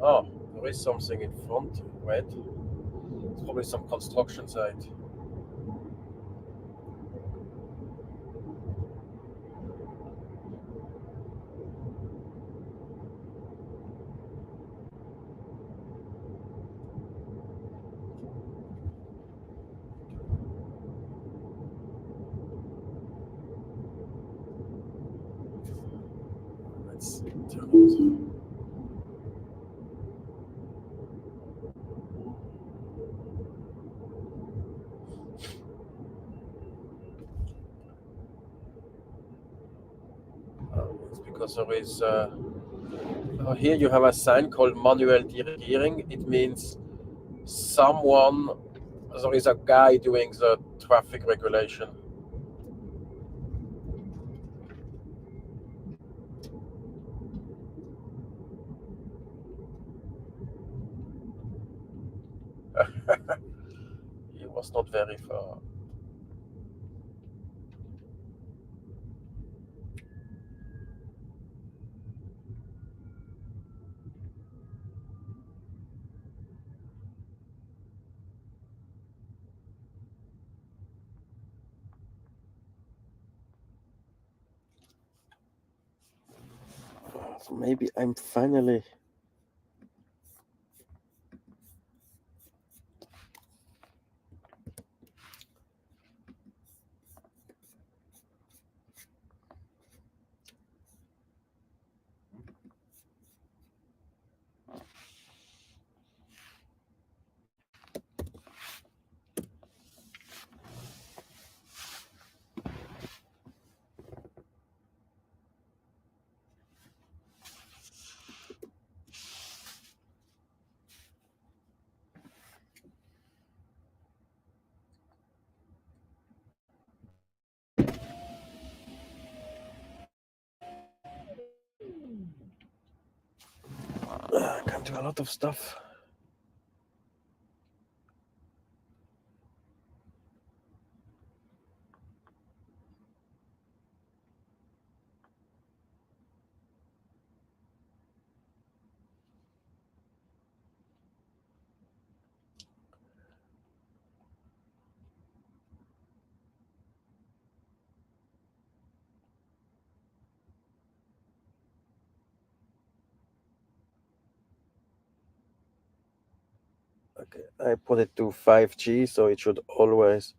Oh, there is something in front, red. It's probably some construction site. Let's turn on. It's because there is... here you have a sign called manual dirigering. It means someone... There is a guy doing the traffic regulation. He was not very far. So maybe I'm finally... I can do a lot of stuff. Okay, I put it to 5G, so it should always...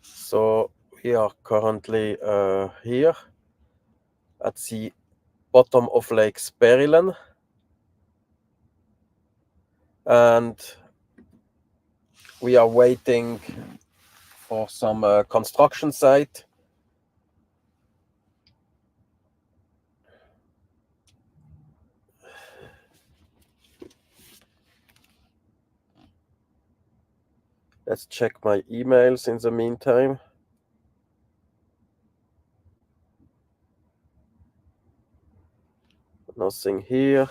So we are currently here at the bottom of Lake Sperrilen, and we are waiting for some construction site. Let's check my emails in the meantime. Nothing here.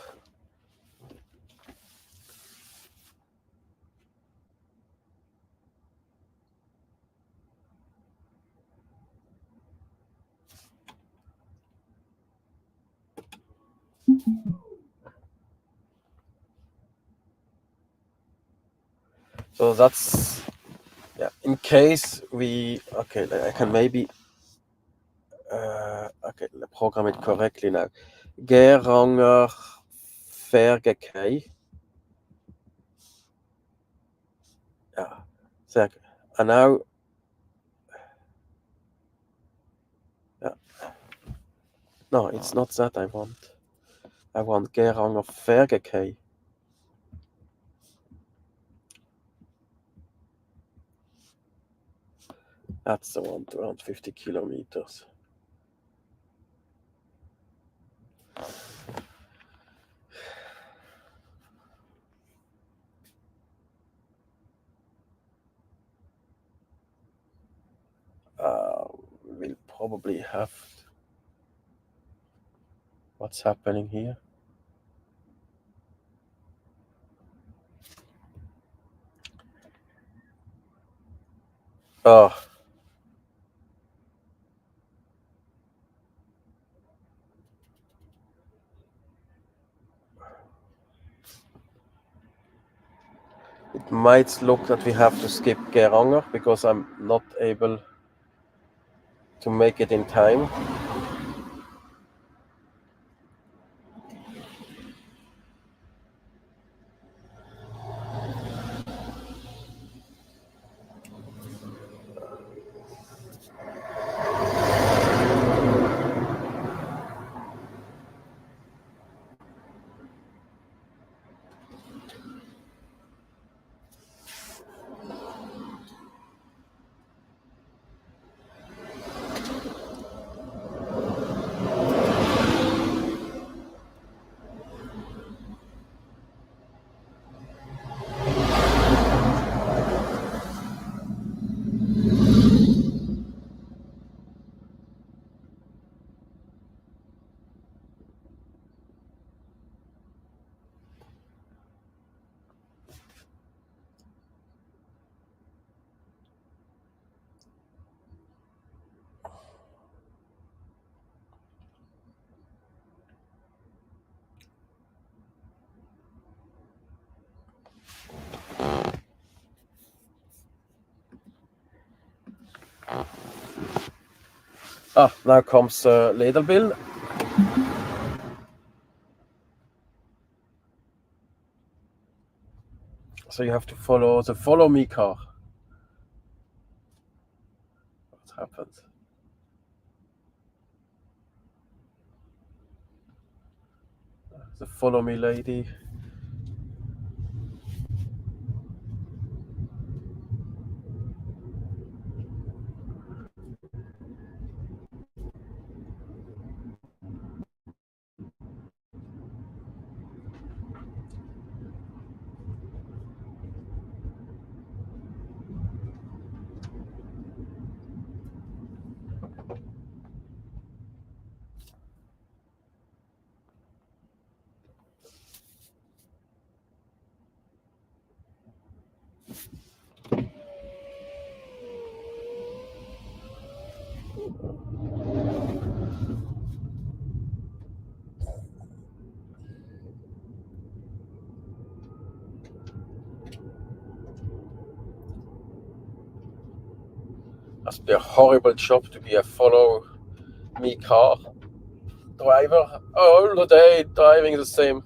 So that's... yeah, in case we... okay, I can maybe... okay, program it correctly now. Geirangerfjord. Yeah, sehr good. And now... yeah. No, it's not that I want. I want Geirangerfjord. That's the one, around 50 kilometers. We'll probably have. What's happening here? Oh. It might look that we have to skip Geiranger because I'm not able to make it in time. Now comes Ladlebill. So you have to follow the follow me car. What happened? The follow me lady. Must be a horrible job to be a follow me car driver all the day driving the same.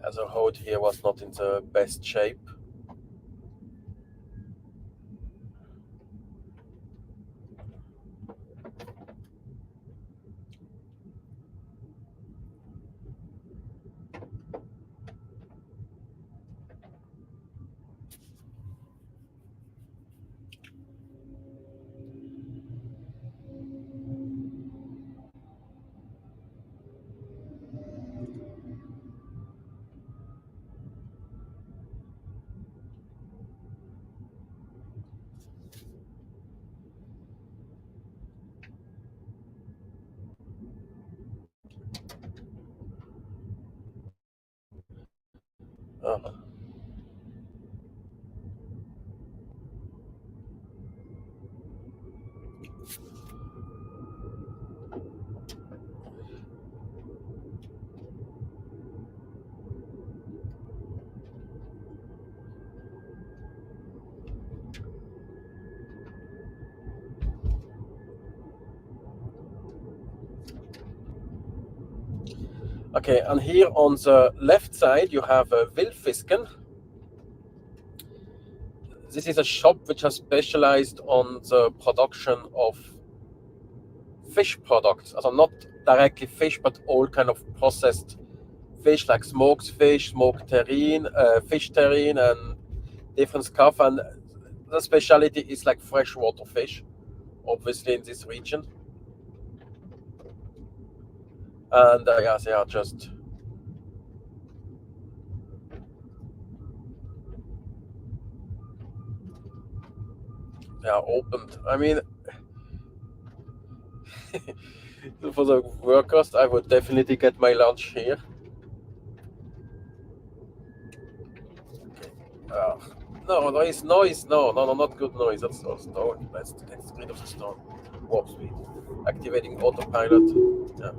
As a road here was not in the best shape. Oh. Okay, and here on the left side you have a Wildfisken. This is a shop which has specialized on the production of fish products. Also not directly fish, but all kind of processed fish like smoked fish, smoked terrine, fish terrine, and different stuff. And the specialty is like freshwater fish, obviously in this region. And yeah, they are just they are opened. I mean, for the workers, I would definitely get my lunch here. Uh, no, there is noise. No, not good noise. That's a stone. Let's get rid of the stone. Warp speed. Activating autopilot. Yeah.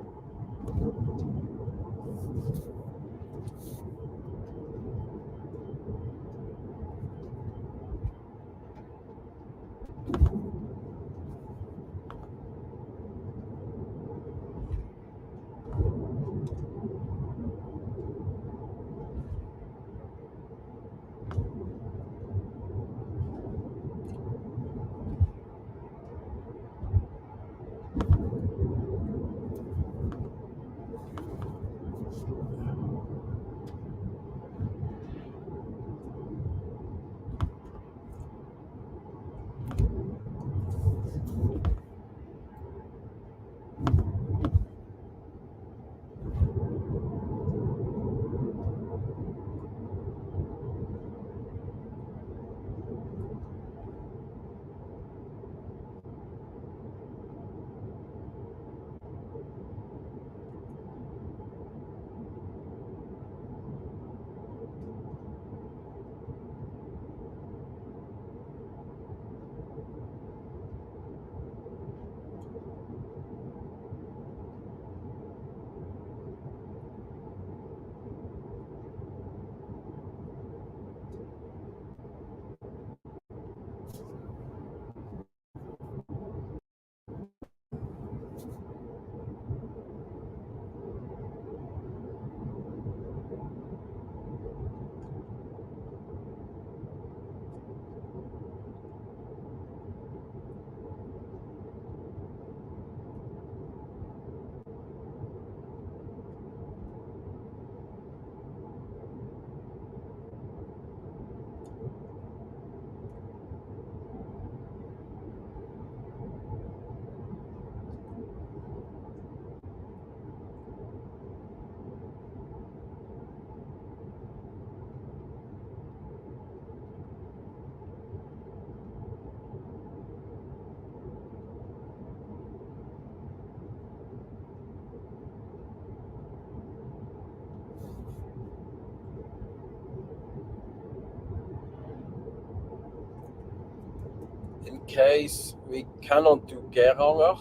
In case we cannot do Geiranger,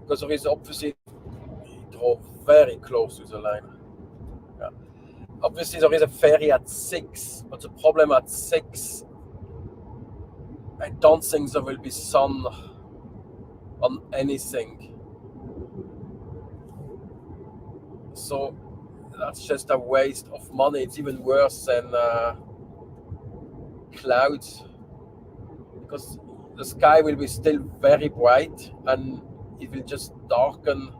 because there is obviously very close to the line. Yeah. Obviously there is a ferry at 6, but the problem at 6, I don't think there will be sun on anything. So that's just a waste of money. It's even worse than clouds, because the sky will be still very bright and it will just darken.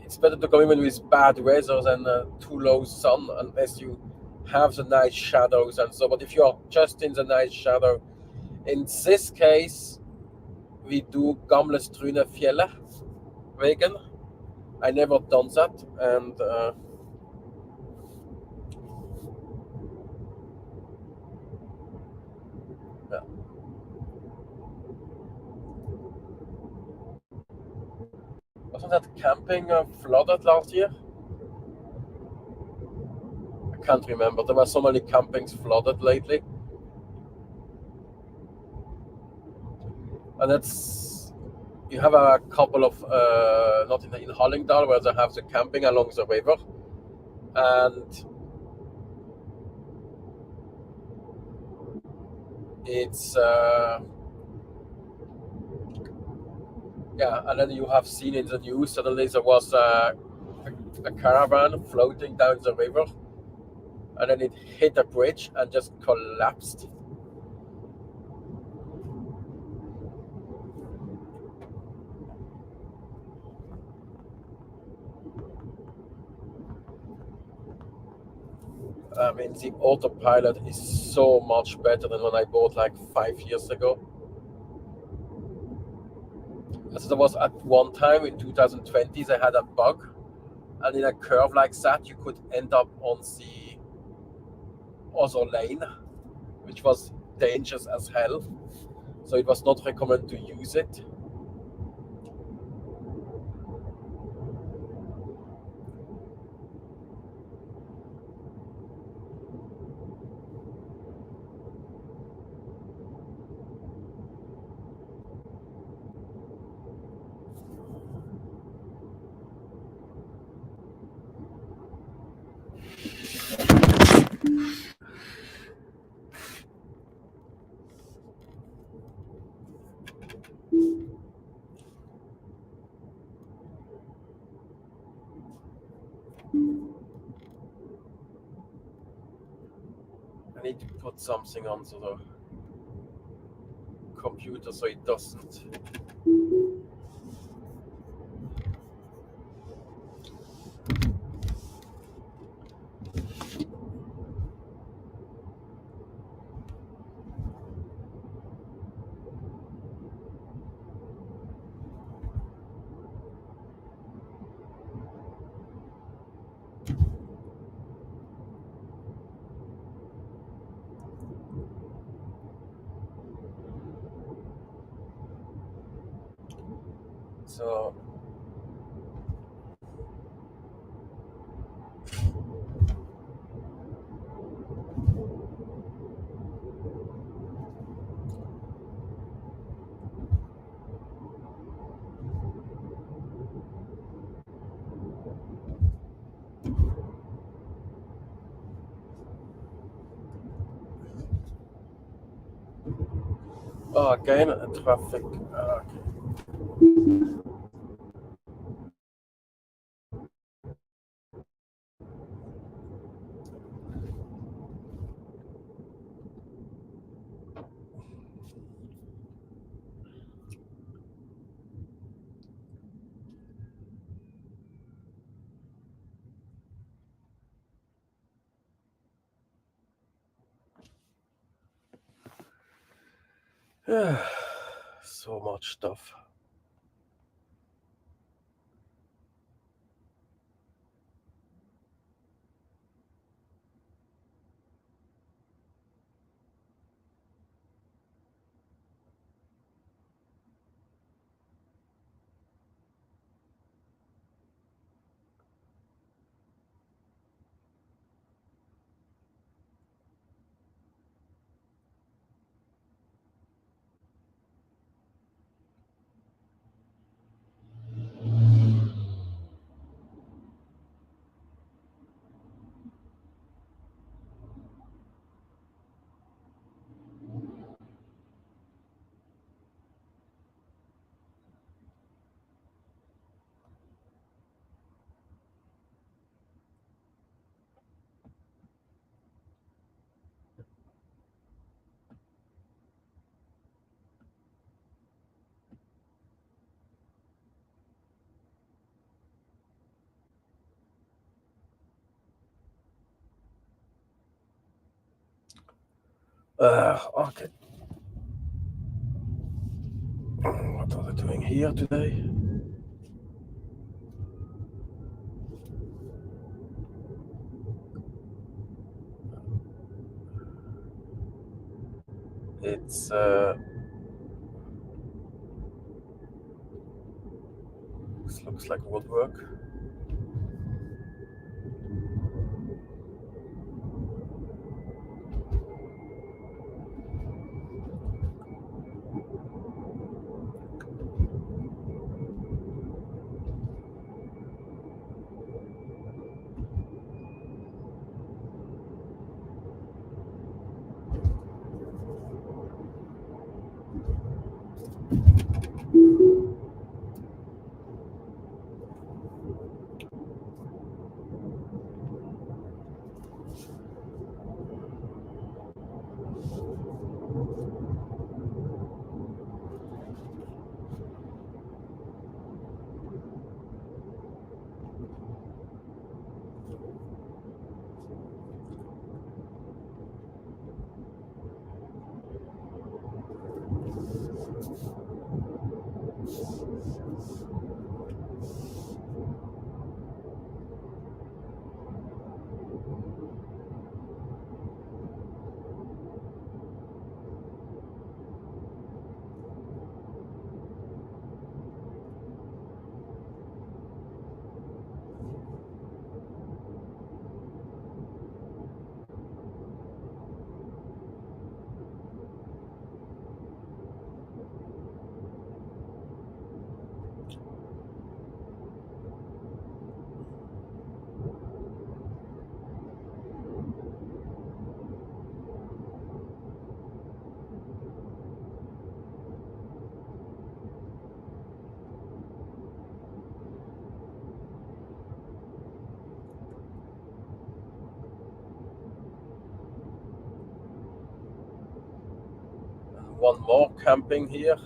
It's better to go even with bad weather than too low sun, unless you have the nice shadows and so. But if you are just in the nice shadow, in this case, we do Gamle Strune Fjelle vegan. I never done that, and yeah. Wasn't that camping flooded last year? I can't remember. There were so many campings flooded lately. And that's, you have a couple of, not in Hallingdal, where they have the camping along the river. And Yeah, and then you have seen in the news suddenly there was a caravan floating down the river, and then it hit a bridge and just collapsed. I mean, the autopilot is so much better than when I bought like 5 years ago. So there was at one time in 2020 they had a bug, and in a curve like that you could end up on the other lane, which was dangerous as hell. So it was not recommended to use it. I need to put something onto the computer so it doesn't. So again traffic. Okay. So much stuff. Okay. What are they doing here today? It's this looks like woodwork. one more camping here.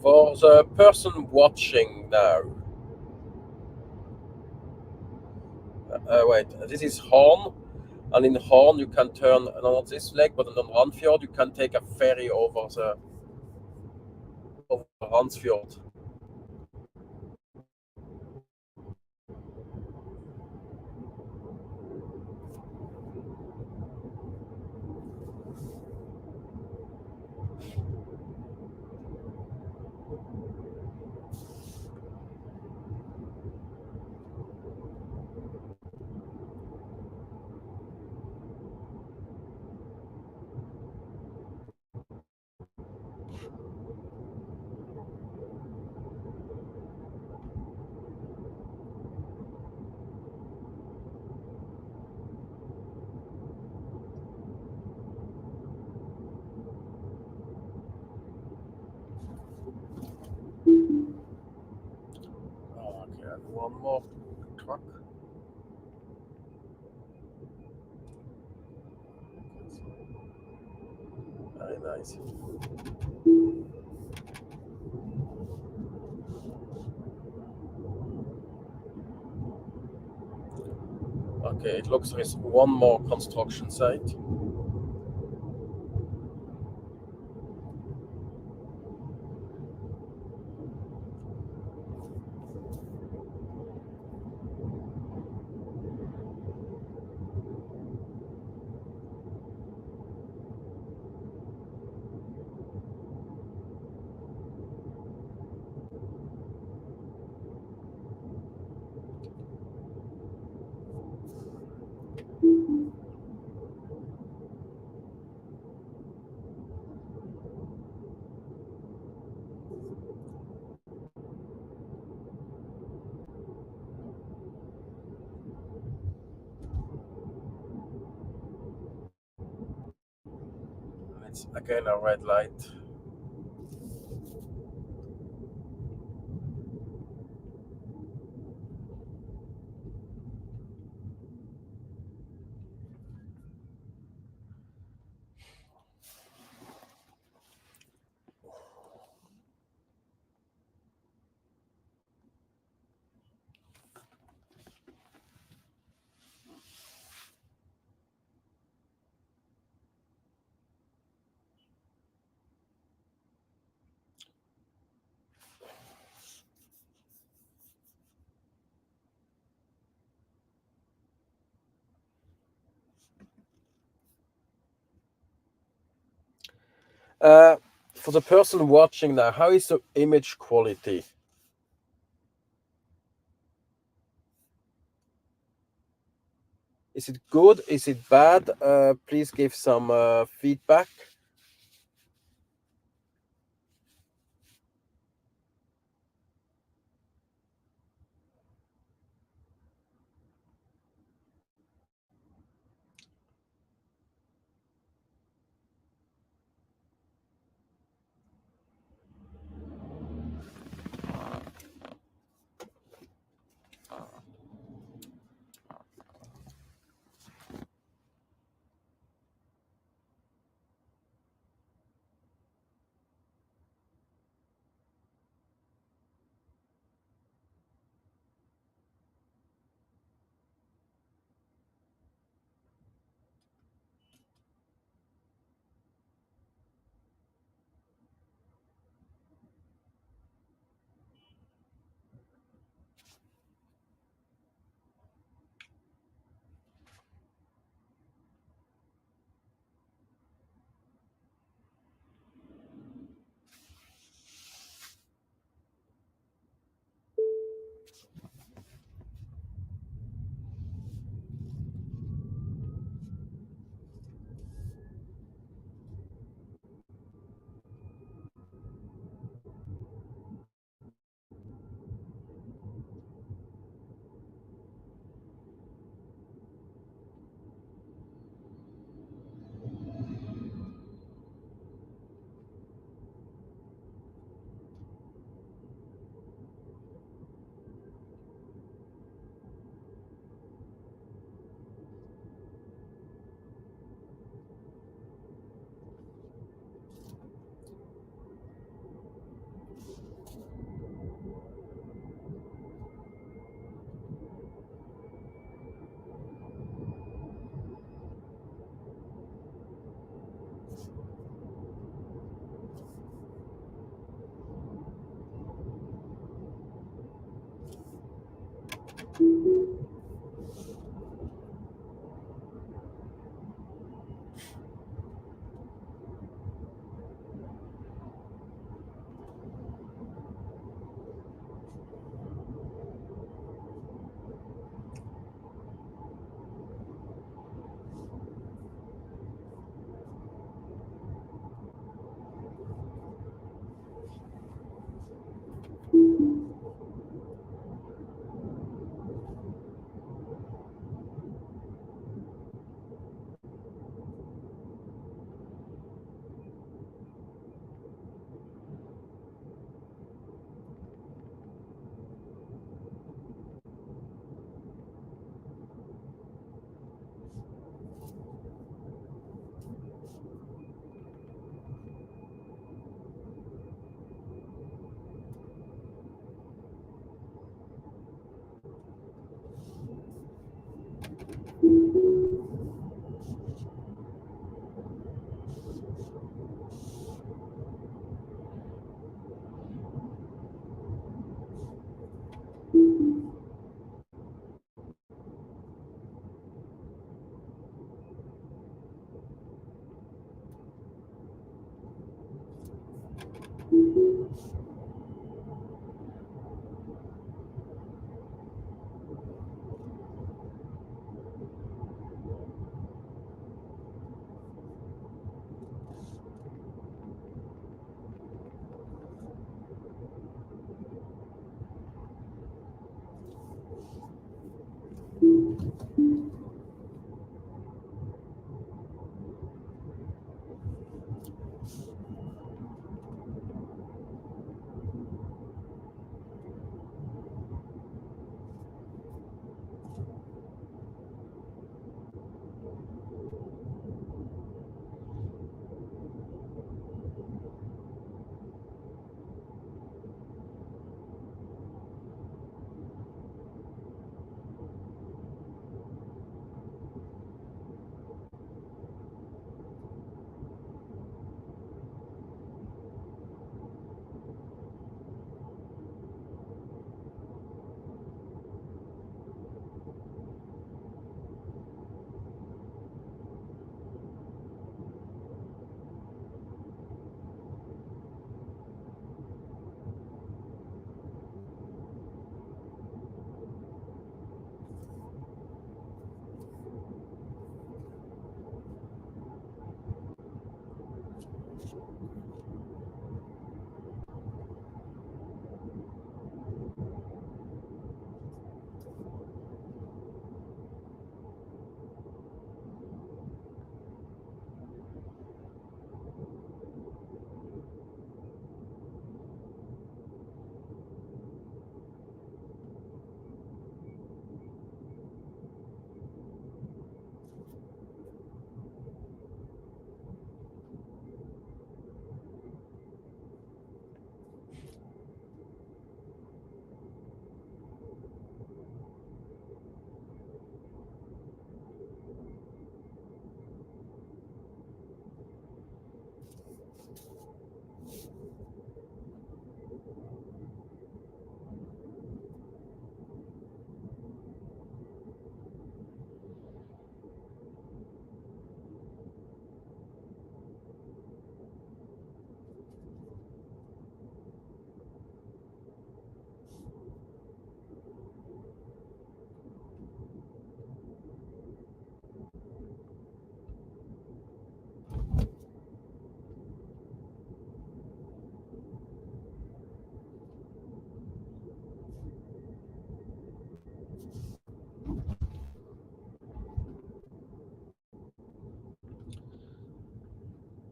For the person watching now, wait, this is Horn, and in Horn you can turn not on this leg, but on Ranfjord you can take a ferry over Ranfjord. Okay, and one more truck. Very nice. Okay, it looks there is one more construction site. It's again a red light. For the person watching now, how is the image quality? Is it good? Is it bad? Please give some feedback.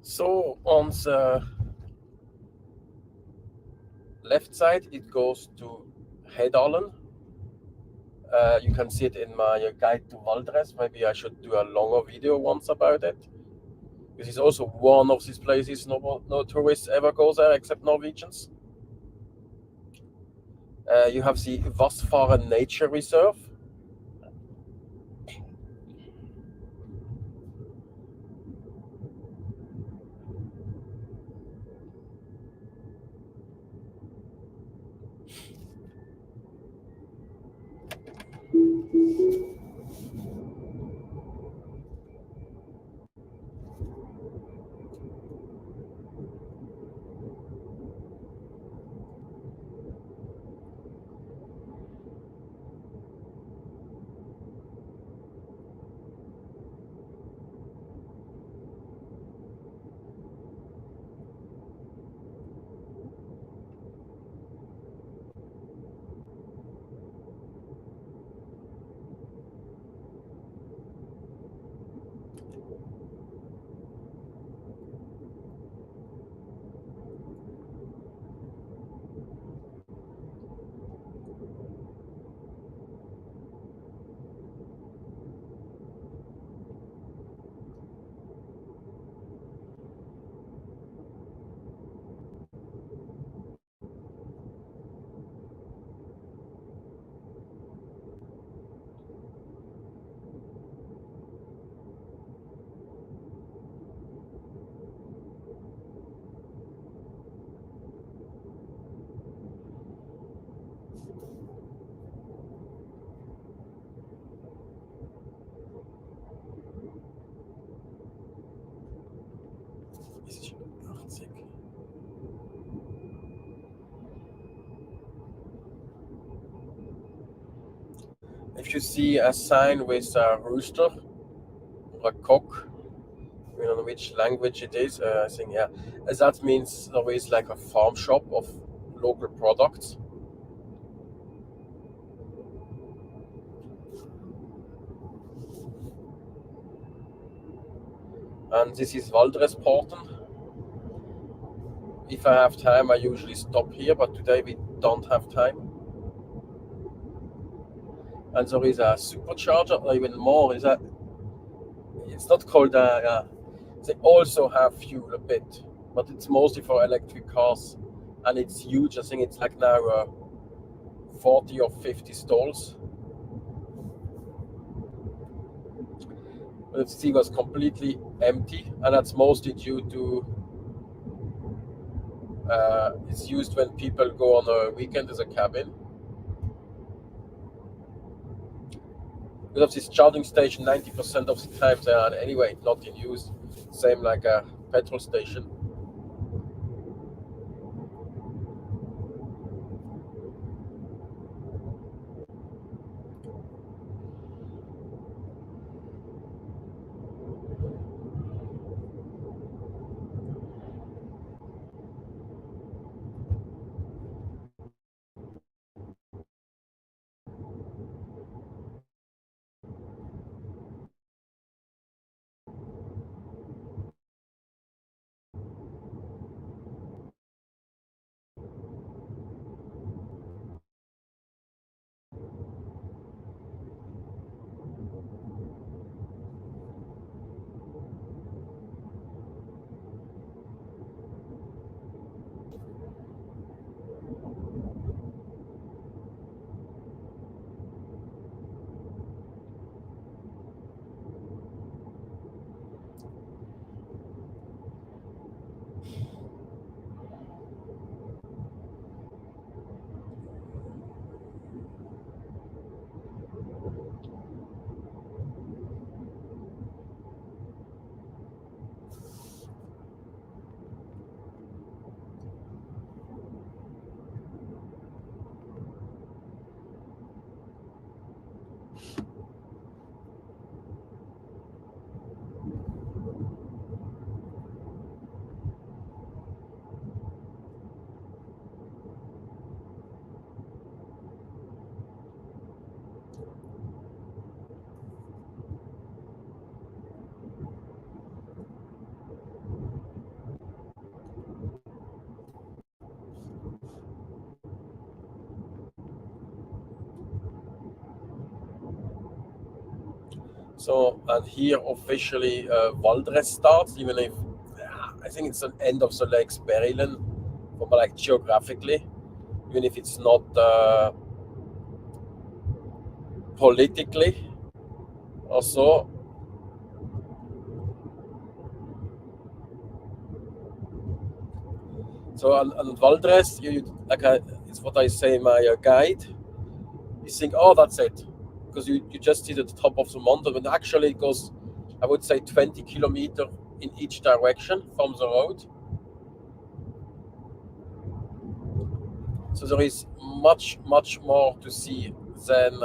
So on the left side, it goes to Hedalen. You can see it in my guide to Valdres. Maybe I should do a longer video once about it. This is also one of these places no tourists ever go there except Norwegians. You have the Vassfaren Nature Reserve. If you see a sign with a rooster or a cock, I don't know which language it is, I think, yeah, that means there is like a farm shop of local products. And this is Valdresporten. If I have time, I usually stop here, but today we don't have time. And there is a supercharger, or even more. It's not called they also have fuel a bit, but it's mostly for electric cars, and it's huge. I think it's like now 40 or 50 stalls. But the sea was completely empty, and that's mostly due to it's used when people go on a weekend as a cabin. Because of this charging station, 90% of the time they are anyway not in use. Same like a petrol station. So, and here officially Valdres starts, even if I think it's an end of the Lake Sperrilen, from like geographically, even if it's not politically also. So and Valdres, like it's what I say in my guide. You think, oh, that's it, because you just see the top of the mountain, but actually it goes, I would say, 20 kilometers in each direction from the road. So there is much more to see than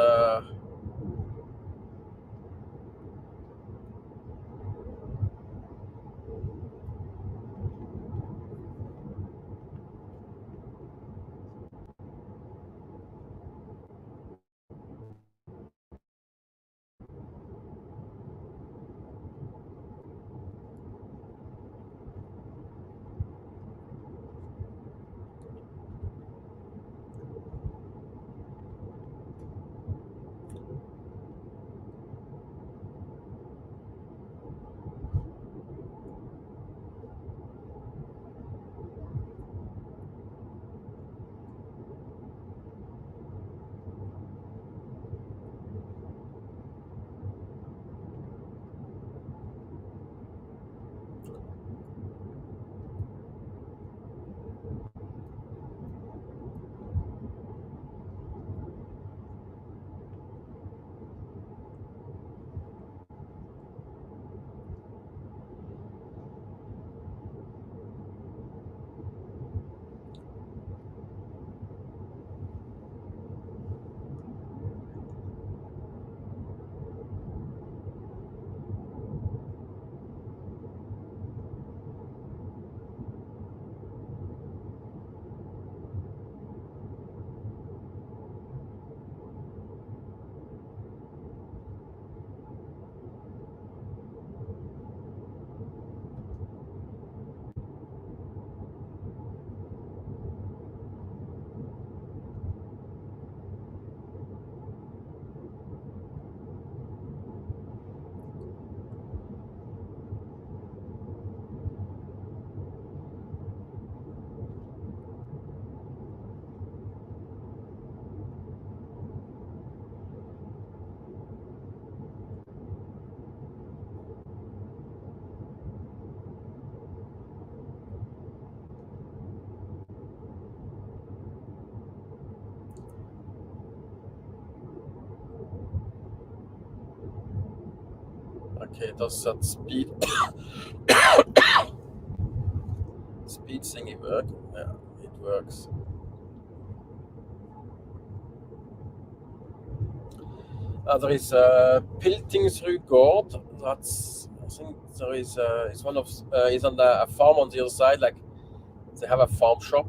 okay, does that speed thingy work? Yeah, it works. There is Piltingsrud. That's, I think there is it's one of is on a farm on the other side. Like they have a farm shop.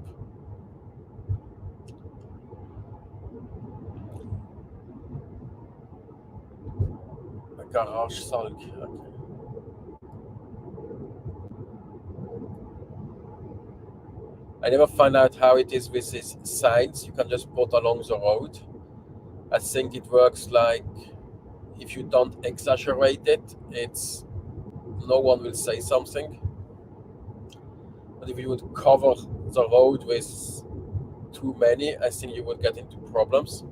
A garage salg. Okay. I never find out how it is with these signs you can just put along the road. I think it works like if you don't exaggerate it, it's no one will say something. But if you would cover the road with too many, I think you would get into problems.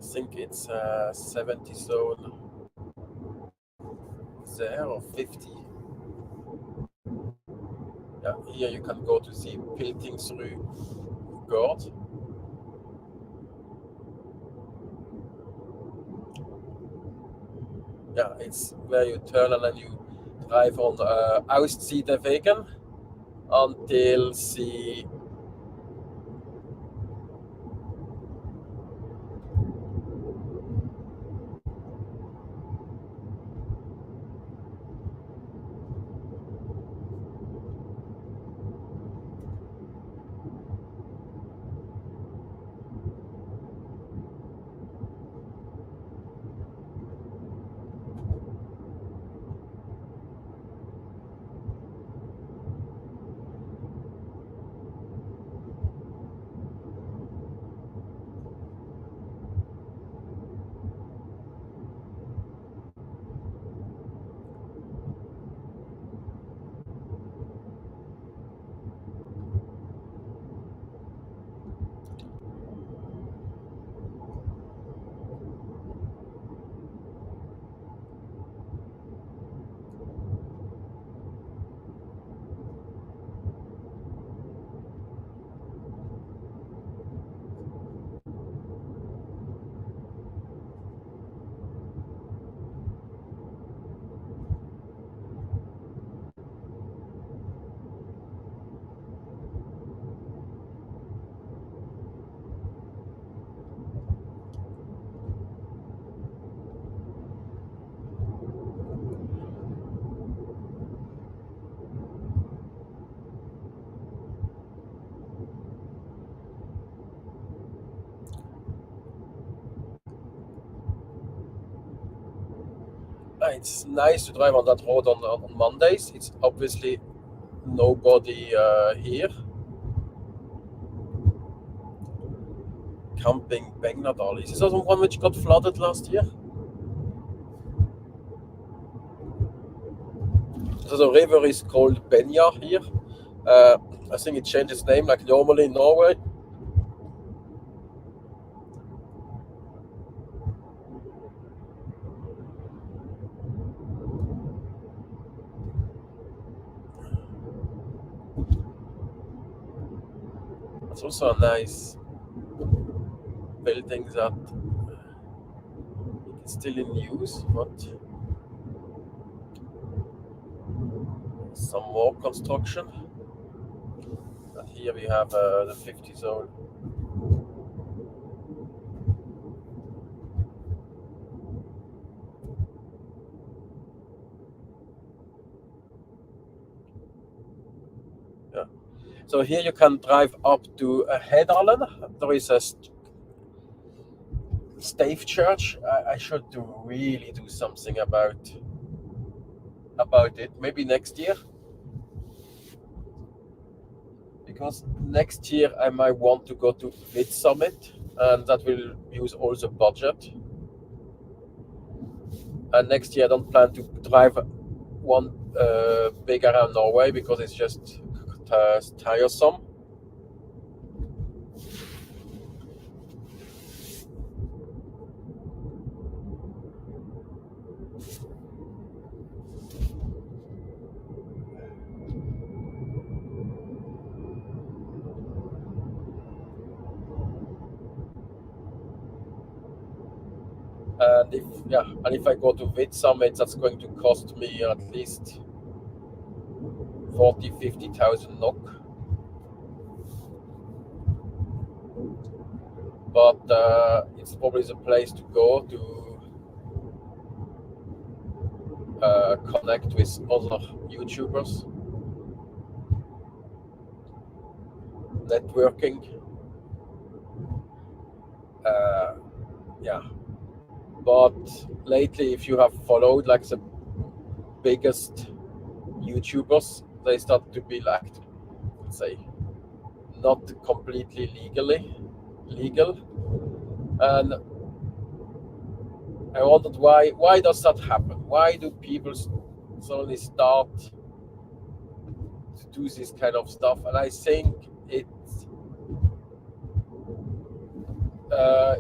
I think it's 70 zone there or 50. Yeah, here you can go to see Piltingsrud Gard. Yeah, it's where you turn and then you drive on Austsiedewegen until the it's nice to drive on that road on Mondays. It's obviously nobody here. Camping Bengnadal. Is this also one which got flooded last year? So the river is called Benja here. I think it changed its name like normally in Norway. It's also a nice building that it's still in use, but some more construction. And here we have the 50 zone. Yeah. So here you can drive up to Hedalen. There is a stave church. I should really do something about it. Maybe next year. Because next year I might want to go to Vid Summit, and that will use all the budget. And next year I don't plan to drive one big around Norway because it's just tiresome. And if I go to Vid Summit, that's going to cost me at least 40,000-50,000 NOK. But it's probably the place to go to connect with other YouTubers, networking. Yeah. But lately, if you have followed like the biggest YouTubers, they start to be like, let's say, not completely legal. And I wondered why does that happen? Why do people suddenly start to do this kind of stuff? And I think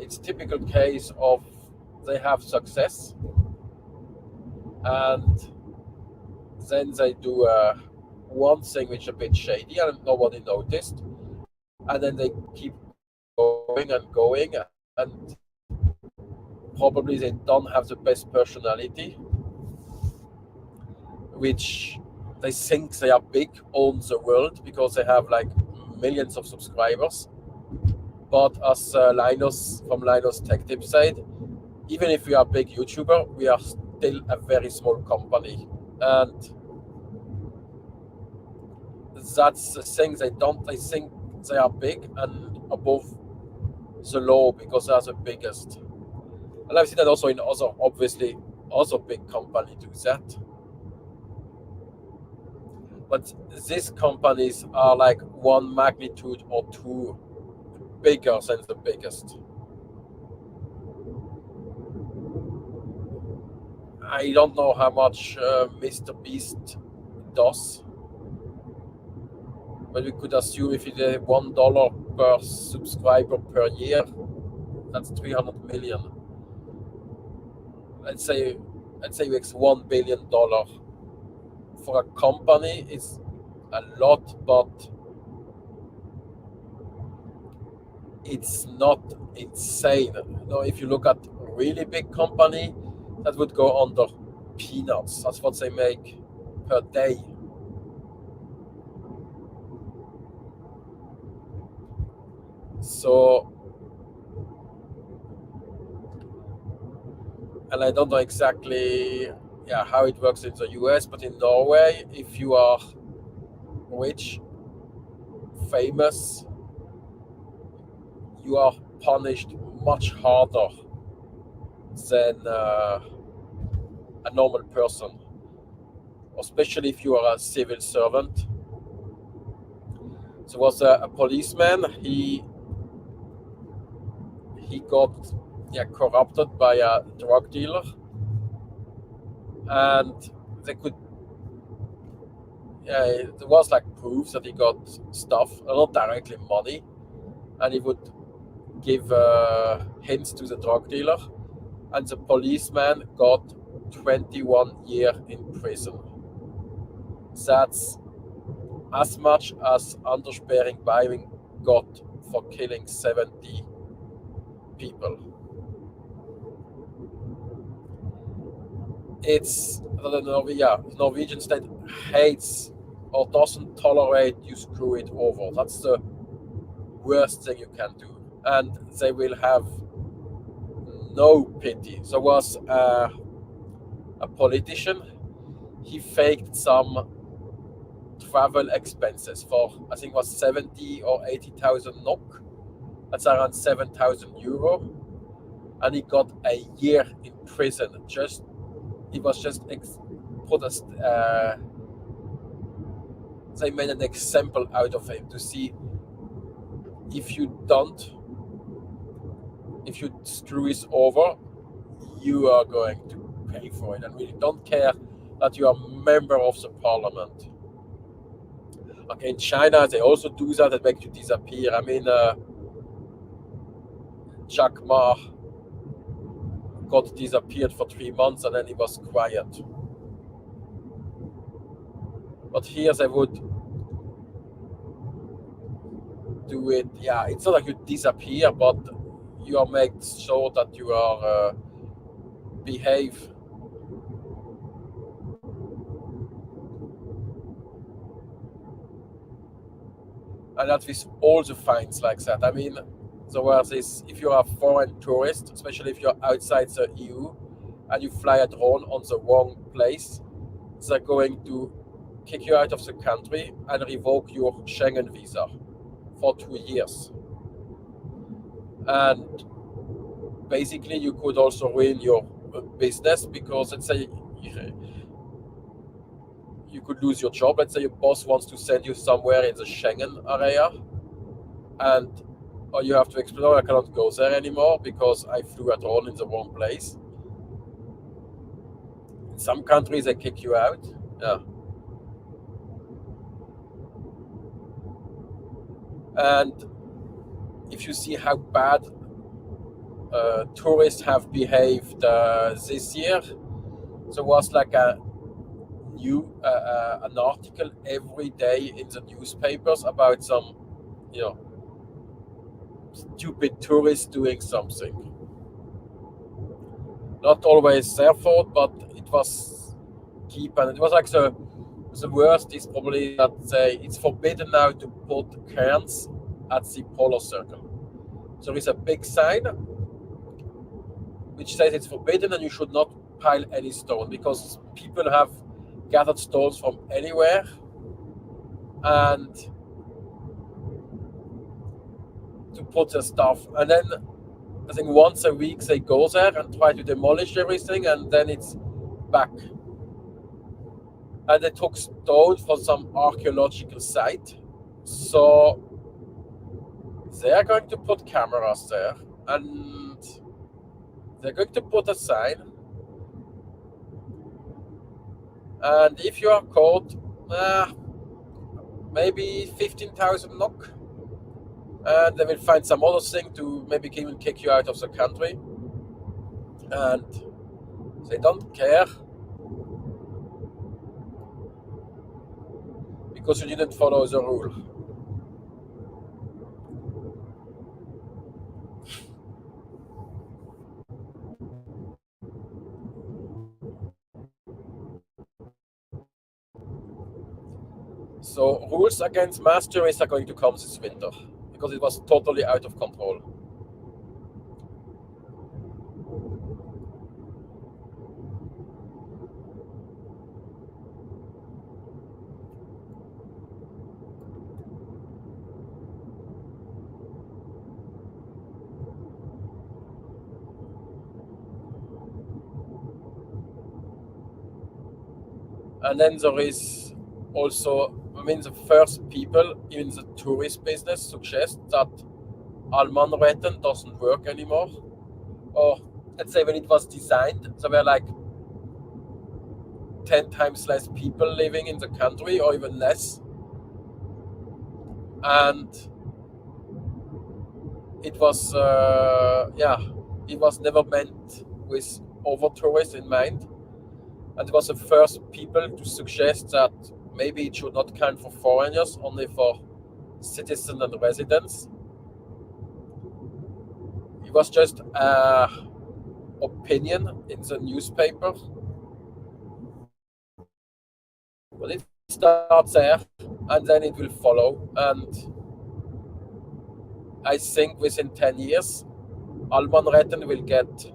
it's typical case of they have success and then they do one thing which is a bit shady and nobody noticed, and then they keep going, and probably they don't have the best personality, which they think they are big on the world because they have like millions of subscribers. But as Linus from Linus Tech Tip said, even if we are a big YouTuber, we are still a very small company, and that's the thing. They think they are big and above the law because they are the biggest. And I've seen that also in other, obviously, also big company do that. But these companies are like one magnitude or two bigger than the biggest. I don't know how much Mr. Beast does, but we could assume if it is $1 per subscriber per year, that's 300 million. Let's say it's $1 billion for a company. It's a lot, but it's not insane. You know, if you look at a really big company, that would go under peanuts. That's what they make per day. So, and I don't know exactly how it works in the US, but in Norway, if you are rich, famous, you are punished much harder than a normal person, especially if you are a civil servant. So there was a policeman. He got corrupted by a drug dealer, and they could there was like proof that he got stuff, not directly money, and he would give hints to the drug dealer, and the policeman got 21 years in prison. That's as much as Anders Behring Breivik got for killing 70 people. It's the Norwegian state hates or doesn't tolerate you screw it over. That's the worst thing you can do, and they will have no pity. There was a politician. He faked some travel expenses for, I think it was 70 or 80,000 NOK. That's around 7,000 euro, and he got a year in prison. He was just they made an example out of him to see if you screw this over, you are going to pay for it, and we don't care that you are a member of the parliament. Okay, in China they also do that. They make you disappear. I mean, Jack Ma got disappeared for 3 months and then he was quiet. But here they would do it. Yeah, it's not like you disappear, but you are made sure that you are behave. And that with all the fines like that. I mean, there was this, if you are a foreign tourist, especially if you're outside the EU and you fly a drone on the wrong place, they're going to kick you out of the country and revoke your Schengen visa for 2 years. And basically you could also ruin your business, because let's say you could lose your job. Let's say your boss wants to send you somewhere in the Schengen area, and you have to explain, I cannot go there anymore because I flew a drone in the wrong place. In some countries they kick you out. And if you see how bad tourists have behaved this year, there was like a an article every day in the newspapers about some, stupid tourists doing something. Not always their fault, but it was keep, and it was like the worst is probably that it's forbidden now to put cairns at the polar circle. So there is a big sign which says it's forbidden and you should not pile any stone, because people have gathered stones from anywhere, and to put their stuff, and then I think once a week they go there and try to demolish everything, and then it's back. And they took stone from some archaeological site, so they are going to put cameras there, and they're going to put a sign. And if you are caught, maybe 15,000 NOK, and they will find some other thing to maybe even kick you out of the country. And they don't care, because you didn't follow the rule. So rules against mass tourists are going to come this winter, because it was totally out of control. And then there is also, the first people in the tourist business suggest that Allmannretten doesn't work anymore. Or let's say when it was designed, there were like 10 times less people living in the country, or even less. And it was, it was never meant with over tourists in mind. And it was the first people to suggest that maybe it should not count for foreigners, only for citizens and residents. It was just an opinion in the newspaper. But it starts there, and then it will follow. And I think within 10 years, Allmannretten will get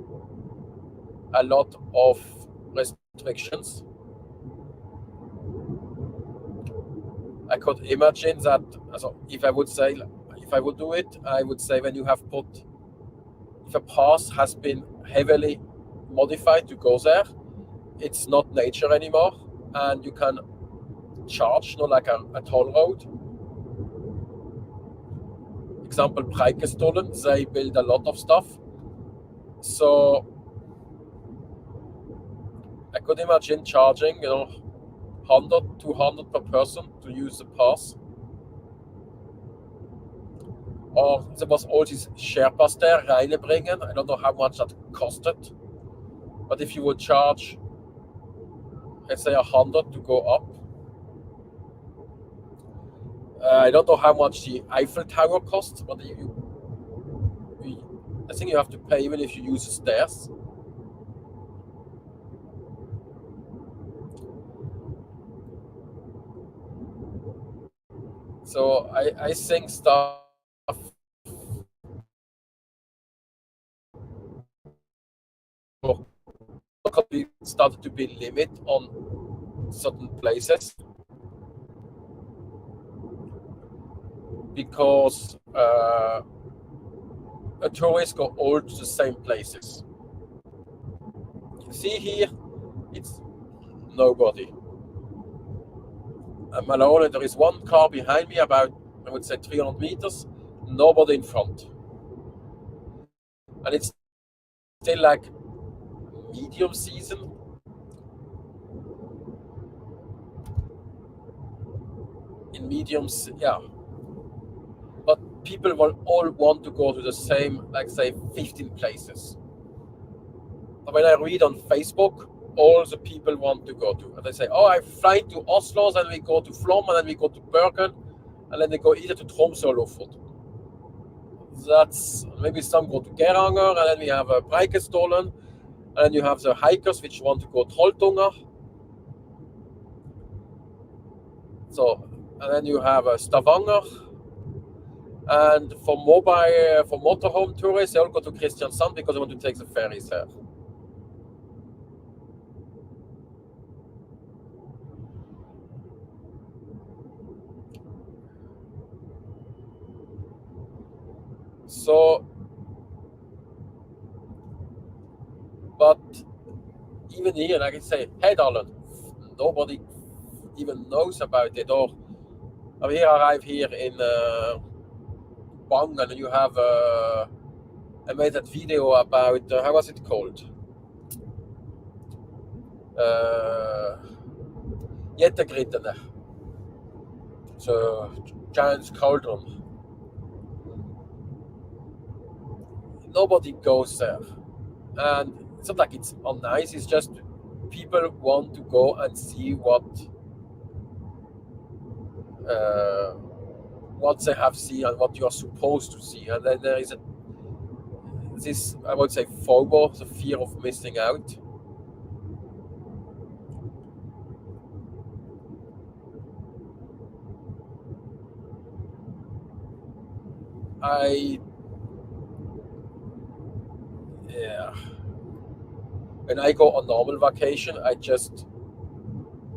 a lot of restrictions. I could imagine that, if I would do it, I would say when you have if a pass has been heavily modified to go there, it's not nature anymore, and you can charge, like a toll road. Example, Beitostølen, they build a lot of stuff. So I could imagine charging, 100, 200 per person to use the pass. Or there was all these Sherpas there, reinbringen. I don't know how much that costed. But if you would charge, let's say 100 to go up, I don't know how much the Eiffel Tower costs, but I think you have to pay even if you use the stairs. So I think stuff started to be limit on certain places, because tourists go all to the same places. You see here, it's nobody. I'm alone, and there is one car behind me about, I would say, 300 meters, nobody in front. And it's still like medium season. In mediums, yeah. But people will all want to go to the same, like say, 15 places. When I read on Facebook, all the people want to go to. And they say, oh, I fly to Oslo, then we go to Flom, and then we go to Bergen, and then they go either to Tromsø or Lofoten. That's, maybe some go to Geiranger, and then we have Beitostølen, and then you have the hikers which want to go Trolltunga. So, and then you have Stavanger, and for motorhome tourists, they all go to Kristiansand because they want to take the ferries there. So, but even here, like I say, hey darling, nobody even knows about it. Or I arrive here in Bang, and you have I made that video about how was it called? Jettegrittene, the giant's cauldron. Nobody goes there, and it's not like it's unnice. It's just people want to go and see what they have seen and what you are supposed to see. And then there is this, I would say, FOMO, the fear of missing out. When I go on normal vacation, I just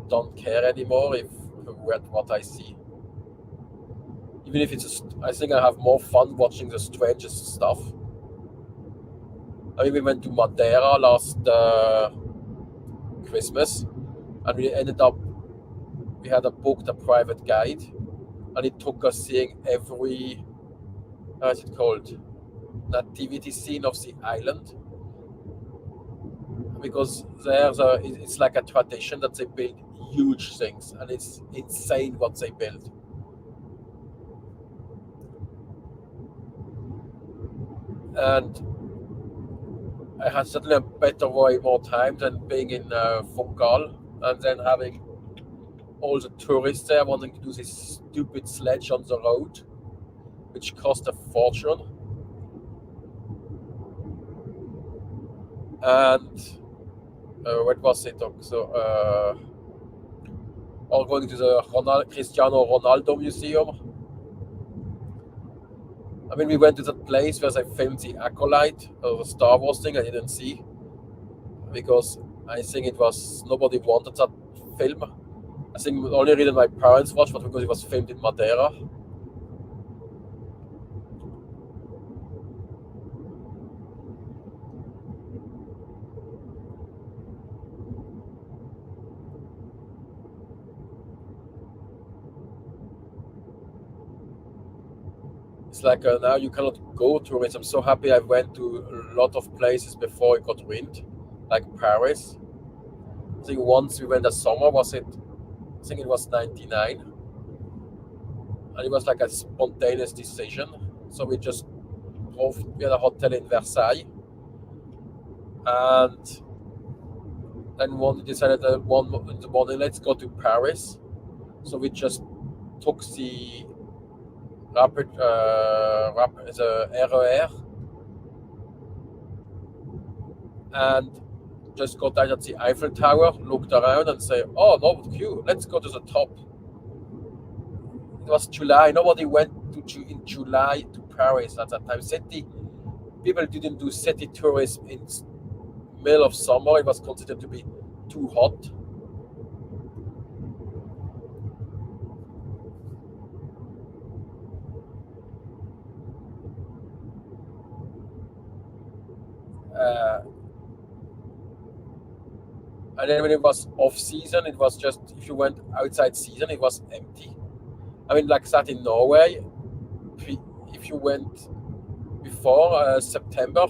don't care anymore what I see. Even if I think I have more fun watching the strangest stuff. I mean, we went to Madeira last Christmas, and we had booked a private guide, and it took us seeing every, how is it called, nativity scene of the island. Because it's like a tradition that they build huge things, and it's insane what they build. And I had certainly a better way more time than being in Funchal, and then having all the tourists there wanting to do this stupid sledge on the road, which cost a fortune. And what was it? So, or going to the Cristiano Ronaldo Museum. I mean, we went to that place where they filmed the Acolyte, or the Star Wars thing. I didn't see, because I think nobody wanted that film. I think the only reason my parents watched was because it was filmed in Madeira. It's like now you cannot go to it. I'm so happy I went to a lot of places before it got wind, like Paris. I think once we went a summer, I think it was 99. And it was like a spontaneous decision. So we just drove, we had a hotel in Versailles. And then one decided that in the morning, let's go to Paris. So we just took the the RER, and just got down at the Eiffel Tower, looked around and say, oh, no queue, let's go to the top. It was July, nobody went in July to Paris at that time. People didn't do city tourism in middle of summer. It was considered to be too hot. And then when it was off season, it was just, if you went outside season, it was empty. I mean, like that in Norway, if you went before September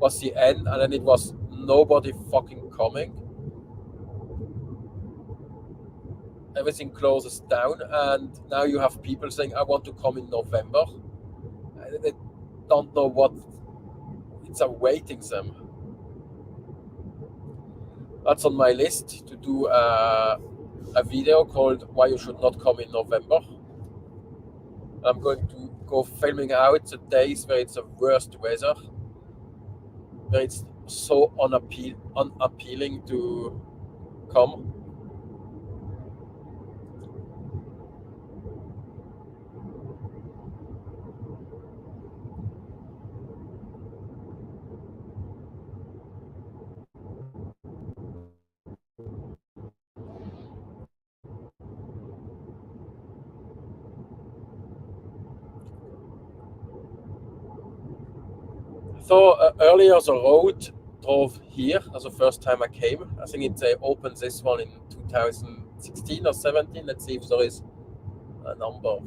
was the end, and then it was nobody fucking coming. Everything closes down, and now you have people saying, I want to come in November. They don't know what it's awaiting them. That's on my list to do a video called "Why You Should Not Come in November." I'm going to go filming out the days where it's the worst weather, where it's so unappealing to come. So earlier the road drove here. That's the first time I came. I think they opened this one in 2016 or 17. Let's see if there is a number.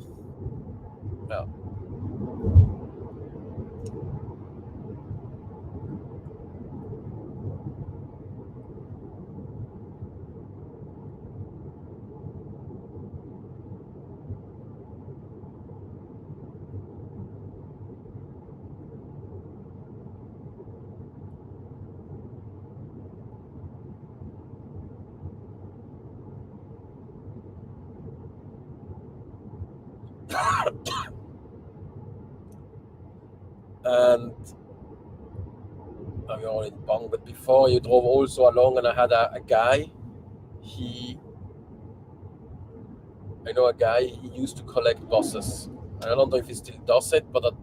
Yeah. And we are in Bang, but before you drove also along, and I had a guy. I know a guy. He used to collect buses. I don't know if he still does it, but at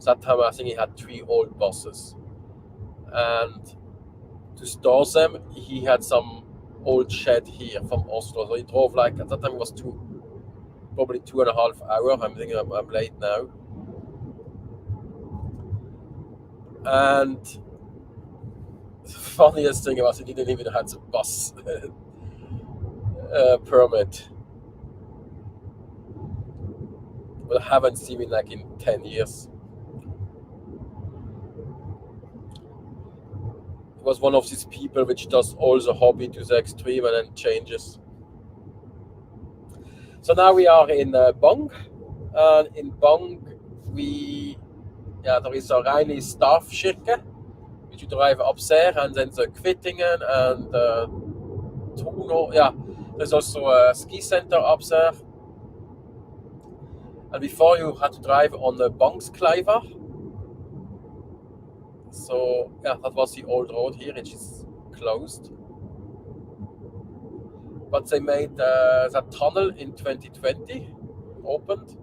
that time I think he had 3 old buses, and to store them, he had some old shed here from Oslo. So he drove like at that time it was probably 2.5 hours. I'm thinking I'm late now, and the funniest thing was he didn't even have the bus permit. But I haven't seen him like in 10 years. He was one of these people which does all the hobby to the extreme and then changes. So now we are in Bang, and in Bang there is a reine Stavkirke, which you drive up there, and then the Kvittingen and Tono. Yeah, there's also a ski center up there. And before you had to drive on the Bangskleiva. So yeah, that was the old road here, which is closed. But they made that tunnel in 2020, opened.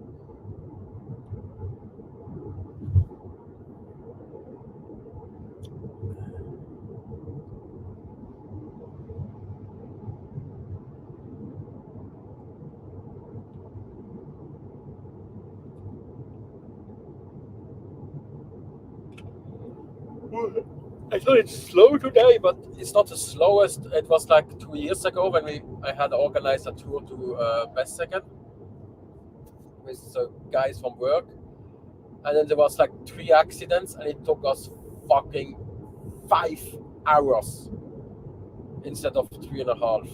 I thought it's slow today, but it's not the slowest. It was like 2 years ago when I had organized a tour to Vestsekken with guys from work, and then there was like 3 accidents, and it took us fucking 5 hours instead of 3.5.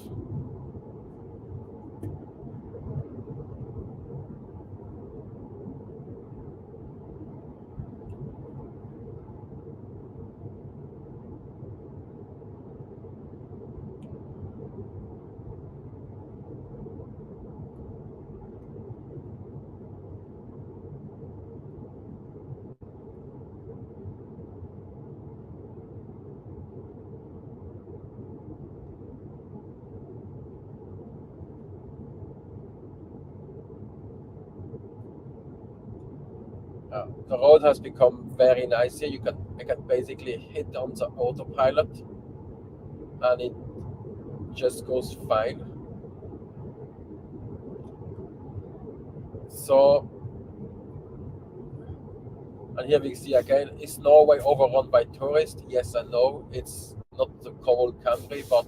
The road has become very nice here. I can basically hit on the autopilot, and it just goes fine. So, and here we see again, is Norway overrun by tourists? Yes and no. It's not the whole country, but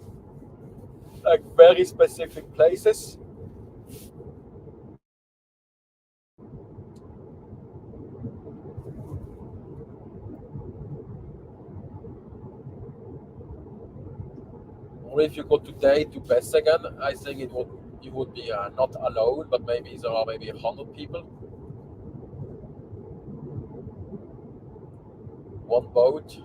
like very specific places. Or if you go today to Vestsekken, I think you would be not alone, but maybe there are maybe 100 people. One boat.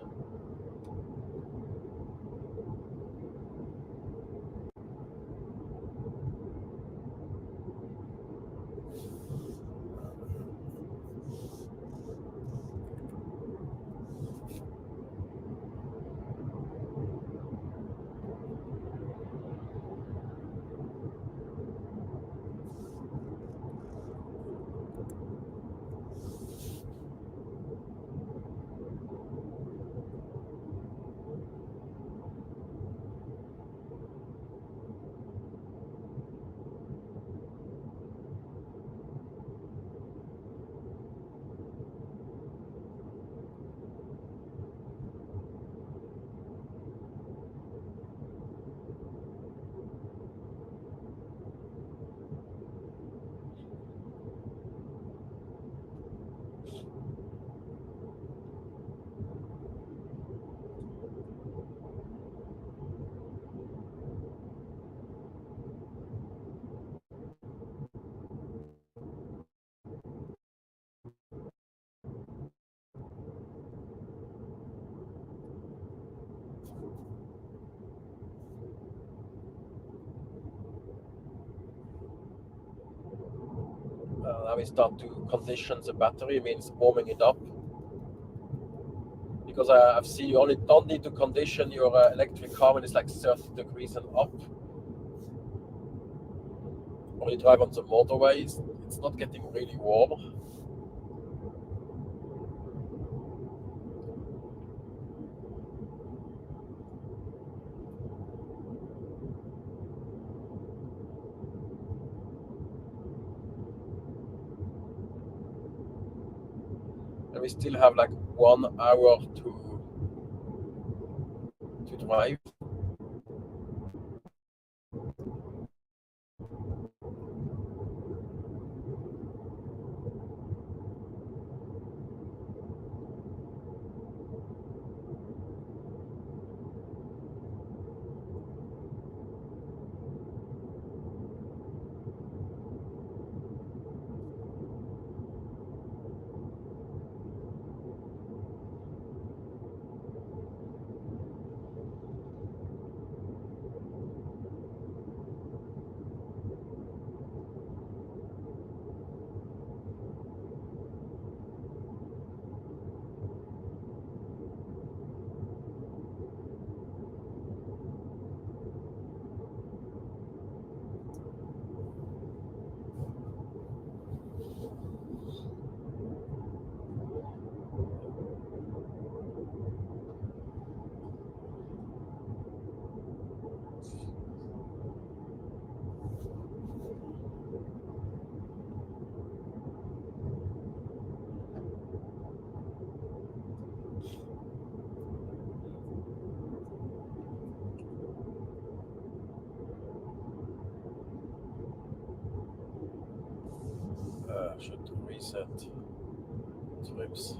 Now we start to condition the battery, means warming it up. Because I've seen you only don't need to condition your electric car when it's like 30 degrees and up. Or you drive on the motorways, it's not getting really warm. And we still have like 1 hour to drive. Should reset trips.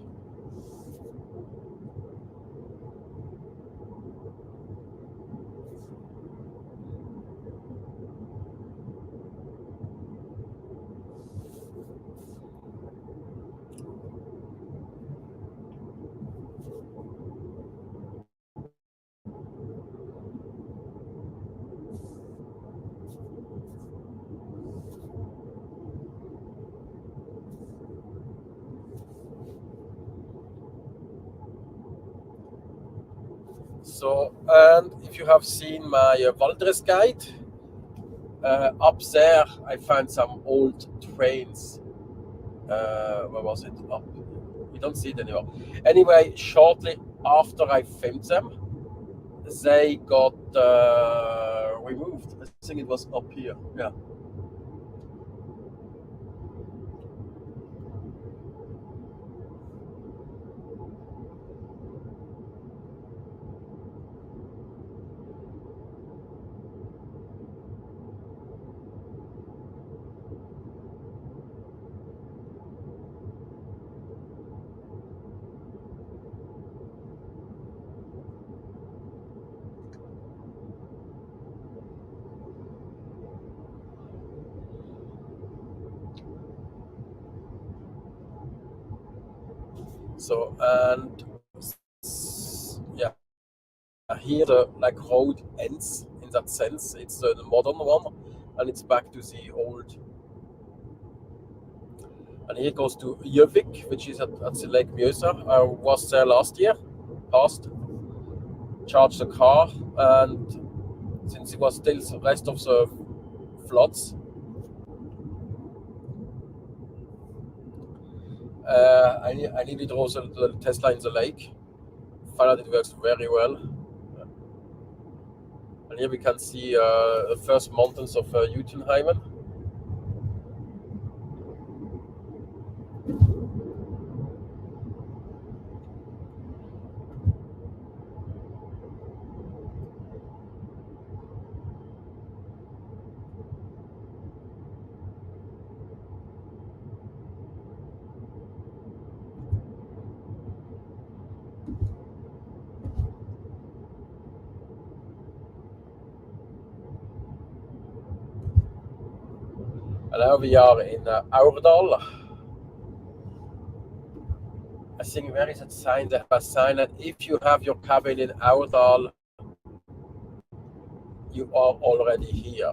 So, and if you have seen my Waldres guide, up there I found some old trains. Where was it? Up. You don't see it anymore. Anyway, shortly after I filmed them, they got removed. I think it was up here. Yeah. So, and yeah, here the like road ends in that sense. It's the modern one, and it's back to the old. And here goes to Gjøvik, which is at the Lake Mjøsa. I was there last year, passed, charged the car, and since it was still the rest of the floods, I nearly drove the Tesla in the lake. Found out it works very well. And here we can see the first mountains of Jotunheimen. And now we are in Aurdal. I think where is that sign? They have a sign that if you have your cabin in Aurdal, you are already here.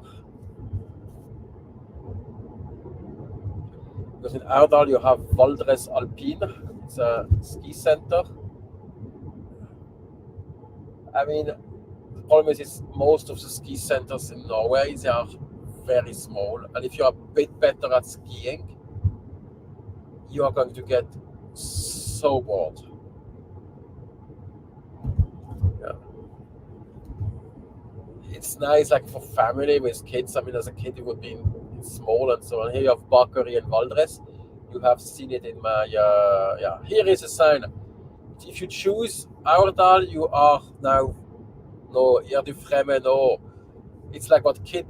Because in Aurdal you have Valdres Alpine, it's a ski center. I mean, the problem is most of the ski centers in Norway, they are very small, and if you are a bit better at skiing, you are going to get so bored. Yeah. It's nice, like for family with kids. I mean, as a kid, it would be small and so on. Here you have Bakeri and Valdres. You have seen it in my yeah. Here is a sign. If you choose Aurdal, you are now no. Er du fremme no. It's like what kid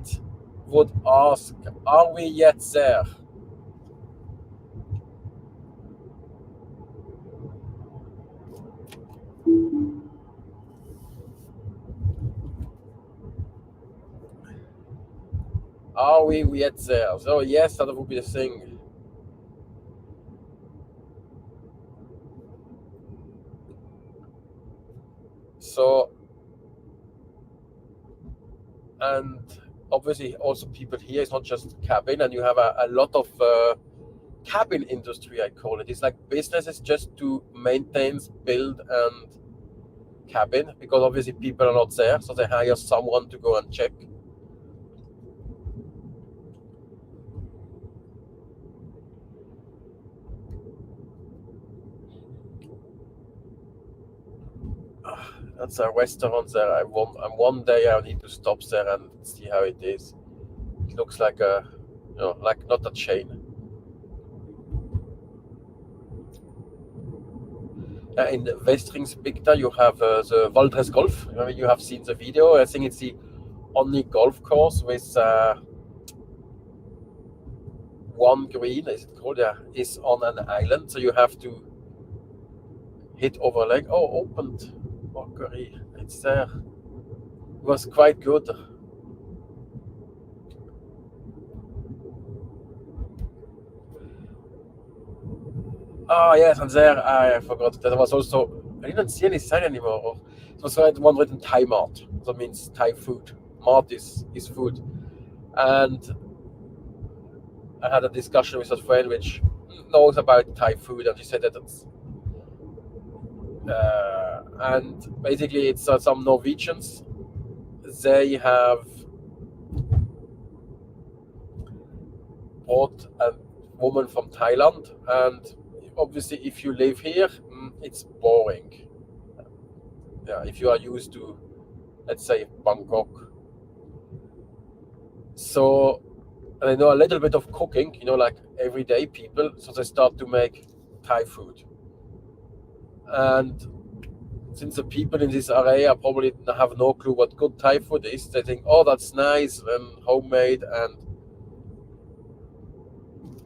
would ask. Are we yet there? Are we yet there? So yes, that would be the thing. So, and obviously also people here, it's not just cabin, and you have a lot of cabin industry, I call it. It's like businesses just to maintain, build, and cabin, because obviously people are not there, so they hire someone to go and check. That's a restaurant there. And one day I need to stop there and see how it is. It looks like a, like not a chain. In Vestringsbygda you have the Valdres Golf. You have seen the video. I think it's the only golf course with one green, is it called? Yeah, is on an island, so you have to hit over like, oh, opened. Mockery. It's there. It was quite good. Oh yes, and there I forgot. There was also, I didn't see any sign anymore. It was one written Thai Mart. That means Thai food. Mart is food. And I had a discussion with a friend which knows about Thai food, and she said that it's and basically it's some Norwegians. They have brought a woman from Thailand, and obviously if you live here, it's boring. Yeah, if you are used to, let's say, Bangkok. So, and I know a little bit of cooking, like everyday people, so they start to make Thai food. And since the people in this area probably have no clue what good Thai food is, they think, oh, that's nice and homemade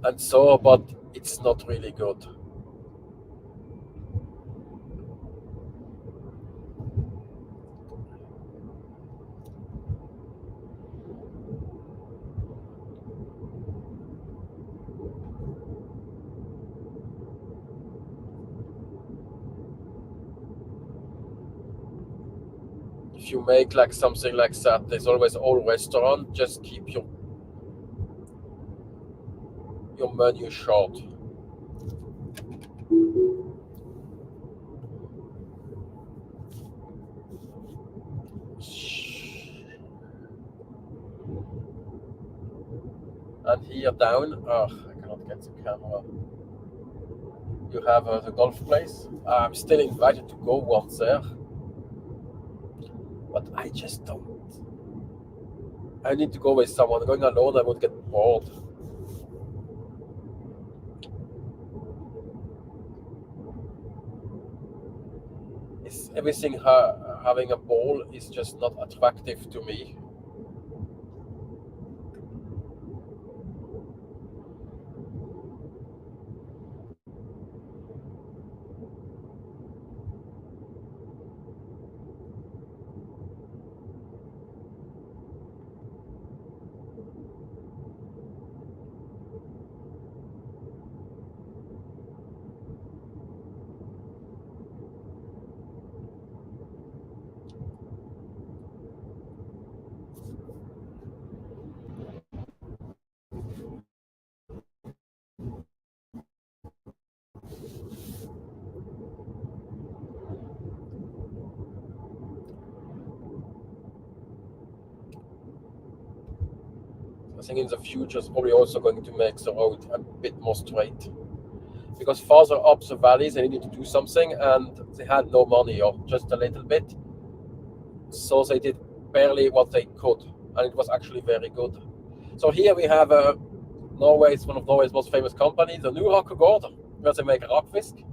and so, but it's not really good. If you make like something like that, there's always old restaurant. Just keep your menu short. And here down, I cannot get the camera. You have the golf place. I'm still invited to go once there, but I just don't. I need to go with someone. Going alone, I would get bored. Everything having a ball is just not attractive to me. think in the future it's probably also going to make the road a bit more straight. Because farther up the valleys they needed to do something and they had no money or just a little bit. So they did barely what they could, and it was actually very good. So here we have Norway is one of Norway's most famous companies, the Fjord, where they make rockfisk.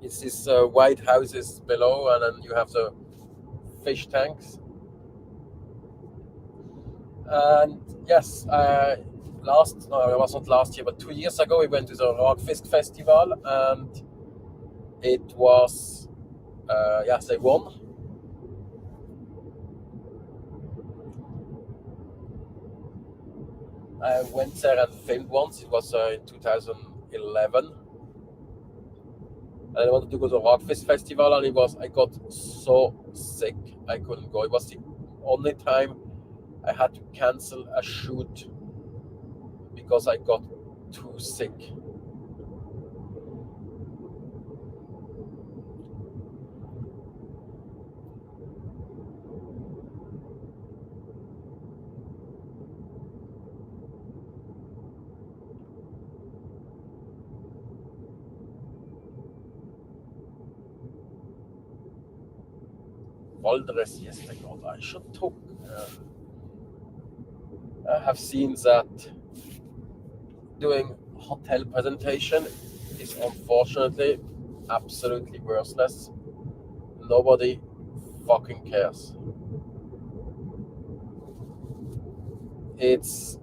It's these white houses below, and then you have the fish tanks. And yes, it was not last year, but 2 years ago we went to the Rockfisk Festival, and it was yes, they won. I went there and filmed once. It was in 2011. And I wanted to go to the Rockfisk Festival, and I got so sick I couldn't go. It was the only time I had to cancel a shoot because I got too sick. Valdres, yes, thank God. I should talk. I have seen that doing hotel presentation is unfortunately absolutely worthless. Nobody fucking cares. It's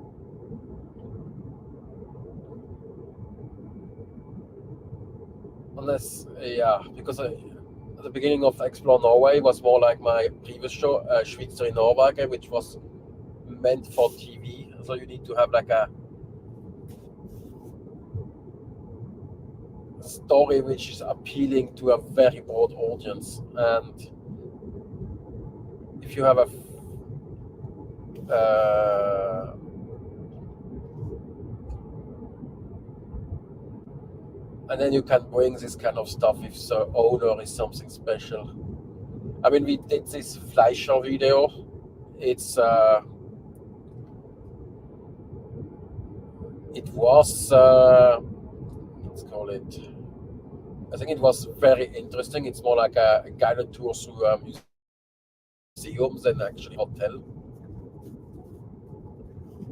unless because at the beginning of Explore Norway was more like my previous show, Schweizer in Norway, which was meant for TV. So you need to have like a story which is appealing to a very broad audience, and if you have and then you can bring this kind of stuff if the owner is something special. I mean, we did this Fleischer video. It was let's call it, I think it was very interesting. It's more like a guided tour through museums than actually hotel.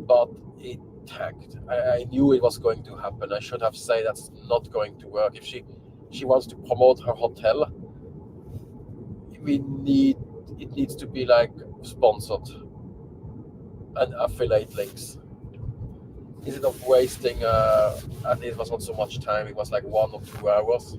But it tanked. I knew it was going to happen. I should have said that's not going to work. If she wants to promote her hotel, it needs to be like sponsored and affiliate links. Instead of wasting, and it was not so much time, it was like 1 or 2 hours.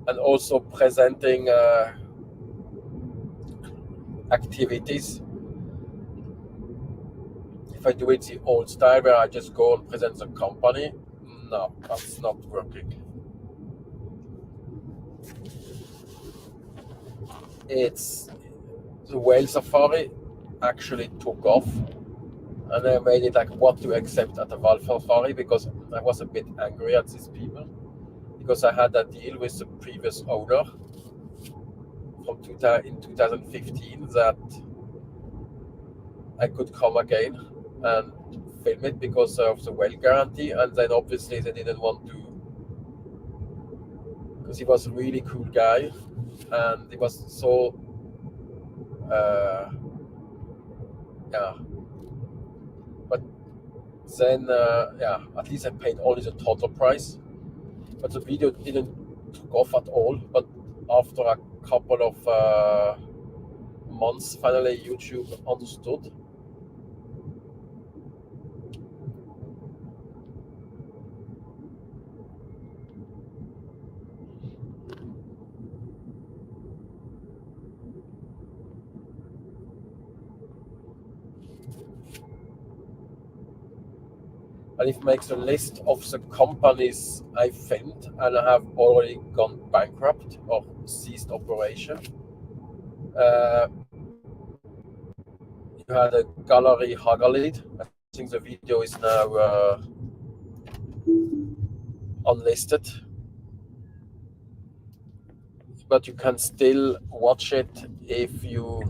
And also presenting activities. If I do it the old style where I just go and present the company, no, that's not working. It's the whale safari actually took off, and I made it like what to accept at the whale safari, because I was a bit angry at these people, because I had a deal with the previous owner from in 2015 that I could come again and film it because of the whale guarantee, and then obviously they didn't want to, because he was a really cool guy and he was so but then at least I paid only the total price, but the video didn't took off at all. But after a couple of months, finally YouTube understood. And it makes a list of the companies I filmed and I have already gone bankrupt or ceased operation. You had a Gallery Hagalid. I think the video is now unlisted, but you can still watch it if you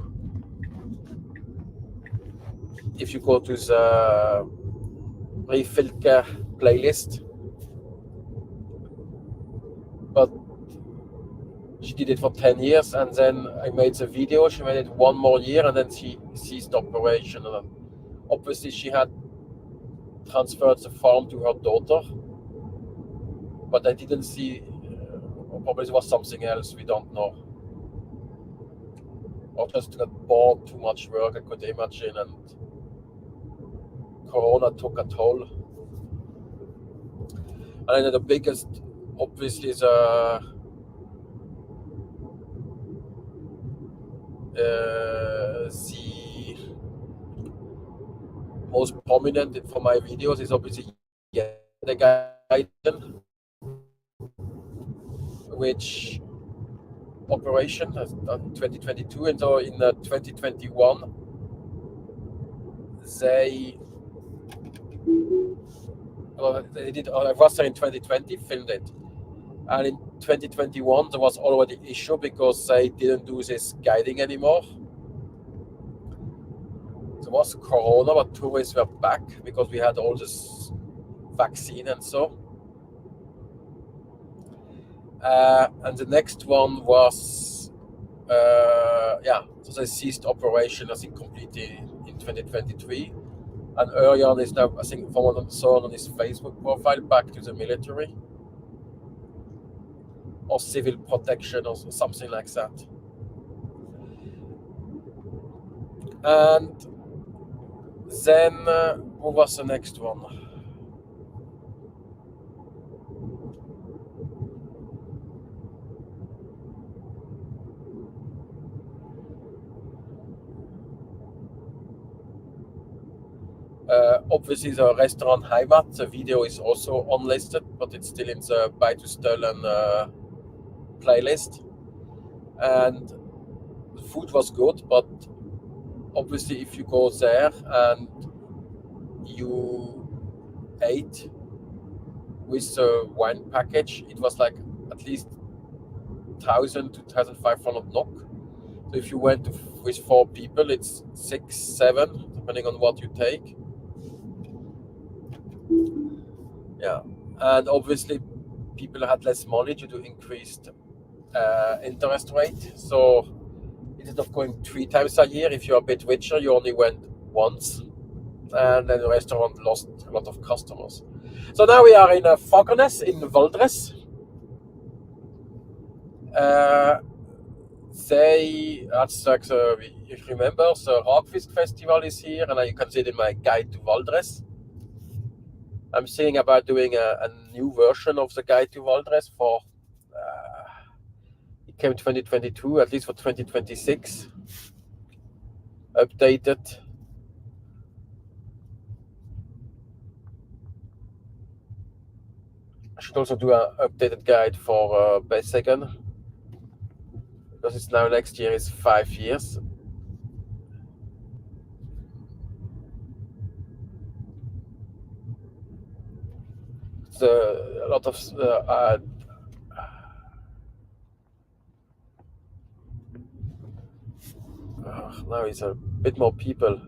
go to the Refilke playlist. But she did it for 10 years, and then I made the video. She made it 1 more year, and then she ceased operation. And obviously, she had transferred the farm to her daughter, but I didn't see. Probably it was something else. We don't know, or just got bored, too much work. I could imagine, and Corona took a toll. And then the biggest, obviously, is the most prominent for my videos is obviously the Geirangerfjord, which operation has done 2022, and so in 2021 they did. I was there in 2020, filmed it, and in 2021 there was already issue because they didn't do this guiding anymore. There was Corona, but tourists were back because we had all this vaccine and so. And the next one was, so they ceased operation, I think, completely in 2023. And Örjan is now, I think, from what I saw on his Facebook profile, back to the military or civil protection or something like that. And then, what was the next one? Obviously, the restaurant Heimat, the video is also unlisted, but it's still in the Beitostølen playlist. And the food was good, but obviously, if you go there and you ate with the wine package, it was like at least 1,000 to 1,500 NOK. So if you went with 4 people, it's 6, 7, depending on what you take. Yeah, and obviously people had less money due to increased interest rate. So instead of going 3 times a year, if you're a bit richer, you only went once, and then the restaurant lost a lot of customers. So now we are in Fagernes in Valdres. That's like if you remember, the Rakfisk Festival is here, and you can see it in my guide to Valdres. I'm thinking about doing a new version of the guide to Valdres for, it came 2022, at least for 2026, updated. I should also do an updated guide for Besegen, because it's now next year is 5 years. A lot of now it's a bit more people.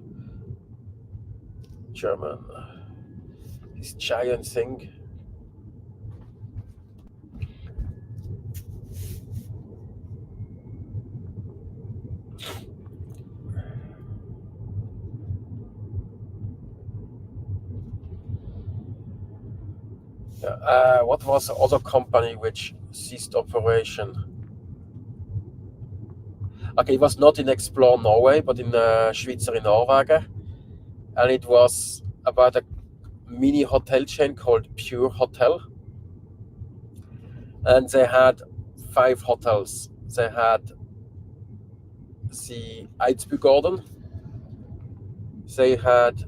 German, this giant thing. What was the other company which ceased operation? Okay, it was not in Explore Norway, but in Schweizer in Norway, and it was about a mini hotel chain called Pure Hotel, and they had 5 hotels. They had the Eidsbugården, they had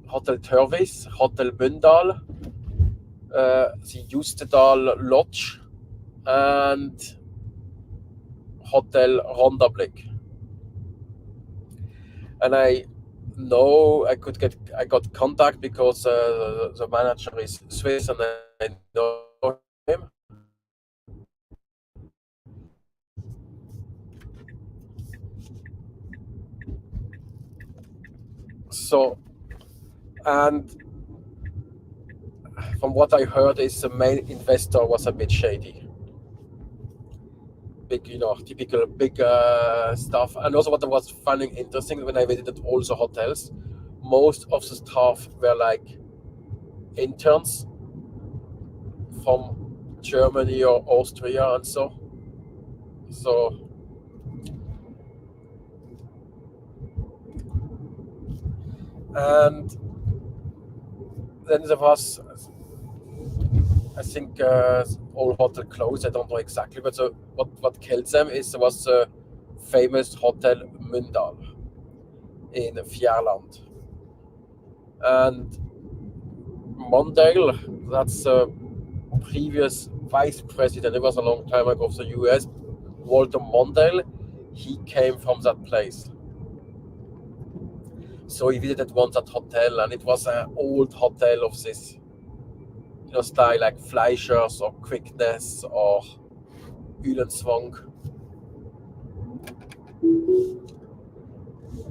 Hotel Tørvis, Hotel Mundal, the Justedal Lodge, and Hotel Rondablik. And I No, I got contact because the manager is Swiss and I know him. So, and from what I heard, is the main investor was a bit shady. Big, typical big stuff. And also, what I was finding interesting when I visited all the hotels, most of the staff were like interns from Germany or Austria and so. And then there was, I think, all hotel closed. I don't know exactly, but what killed them is there was a famous hotel Mundal in Fjærland, and Mondale, that's the previous vice president. It was a long time ago of the U.S. Walter Mondale. He came from that place. So he visited once that hotel, and it was an old hotel of this, style like Fleischers or Quickness or Ülenswang.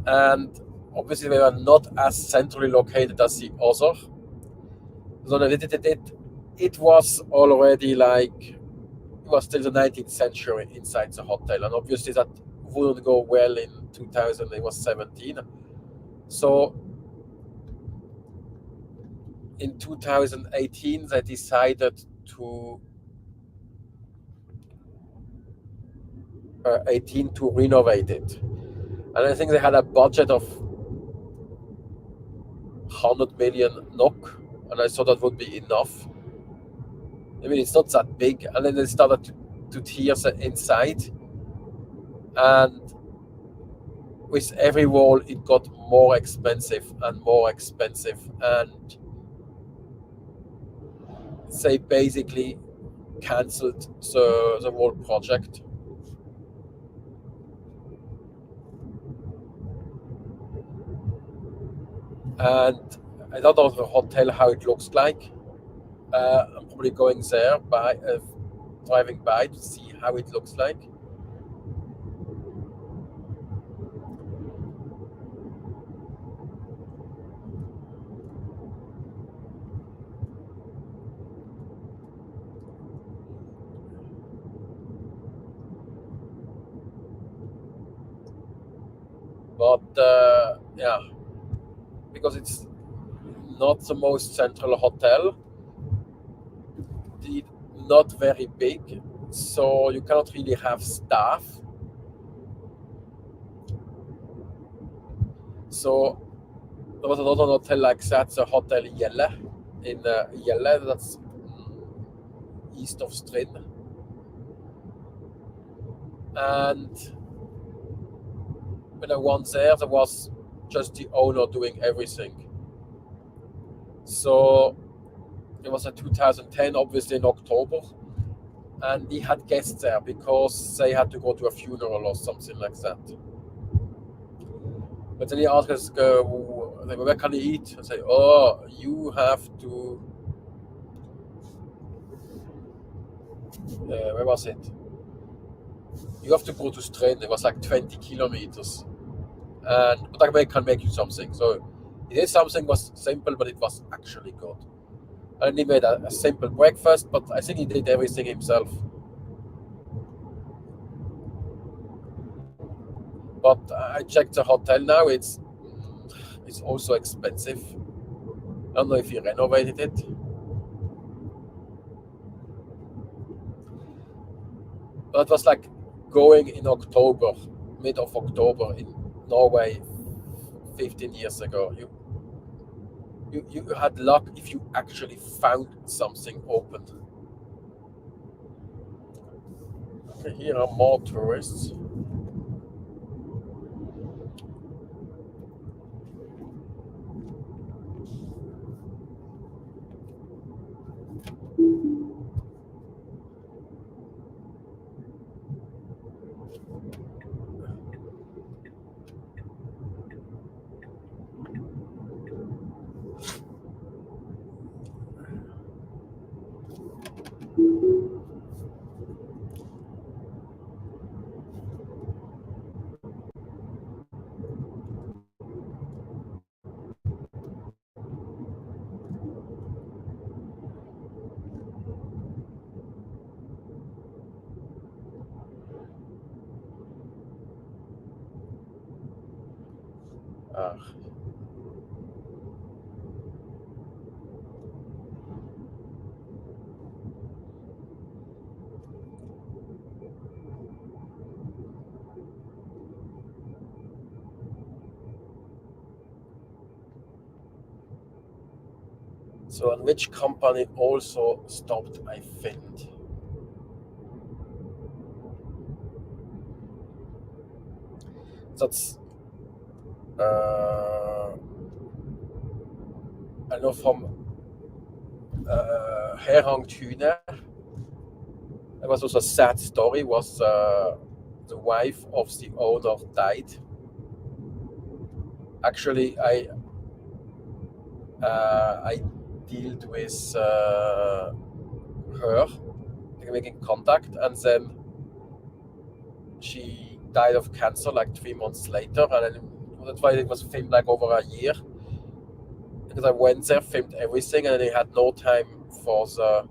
And obviously they were not as centrally located as the other. So when I visited it, it was already like, it was still the 19th century inside the hotel, and obviously that wouldn't go well in 2000. It was 17. So in 2018 they decided to renovate it, and I think they had a budget of 100 million NOK, and I thought that would be enough. I mean, it's not that big. And then they started to tear the inside, and with every wall it got more expensive and more expensive, and they basically cancelled the whole project. And I don't know the hotel how it looks like. I'm probably going there driving by to see how it looks like. But yeah, because it's not the most central hotel, not very big, so you cannot really have staff. So there was another hotel like that, the Hotel Gjelle in Gjelle, that's east of Stryn. And when I went there was just the owner doing everything. So it was in 2010, obviously in October, and he had guests there because they had to go to a funeral or something like that. But then he asked us, where can you eat? I say, oh, you have to, where was it? You have to go to Strand. It was like 20 kilometers. But I can make you something. So he did something, was simple, but it was actually good. And he made a simple breakfast, but I think he did everything himself. But I checked the hotel now, it's also expensive. I don't know if he renovated it. But it was like going in October, mid of October in Norway 15 years ago. You had luck if you actually found something open. Okay, here are more tourists. So, and which company also stopped, I think. That's I know from Geiranger. It was also a sad story. Was the wife of the owner died. Actually, I dealt with her, making contact, and then she died of cancer like 3 months later, and then, that's why it was filmed like over a year. Because I went there, filmed everything, and I had no time for the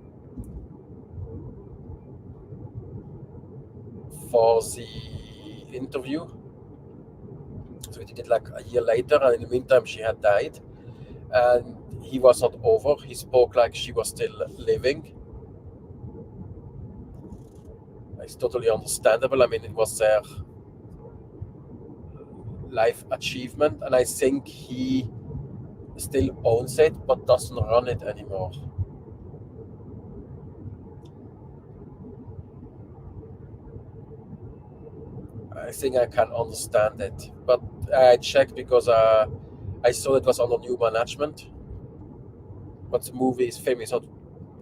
interview. So we did it like a year later, and in the meantime she had died, and he was not over. He spoke like she was still living. It's totally understandable. I mean, it was their life achievement, and I think he still owns it but doesn't run it anymore. I think I can understand it, but I checked because I saw it was under new management, but the movie is famous, not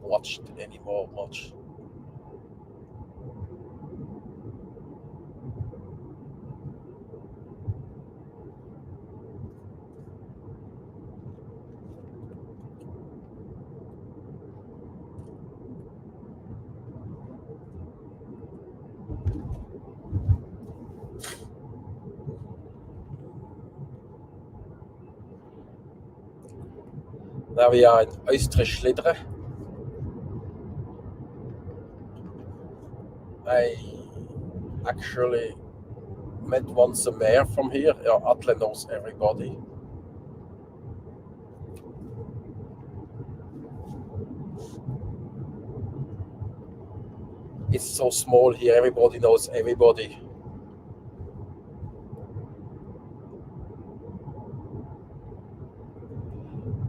watched anymore much. Now we are in Øystre. I actually met once a mayor from here. Atle knows everybody. It's so small here, everybody knows everybody.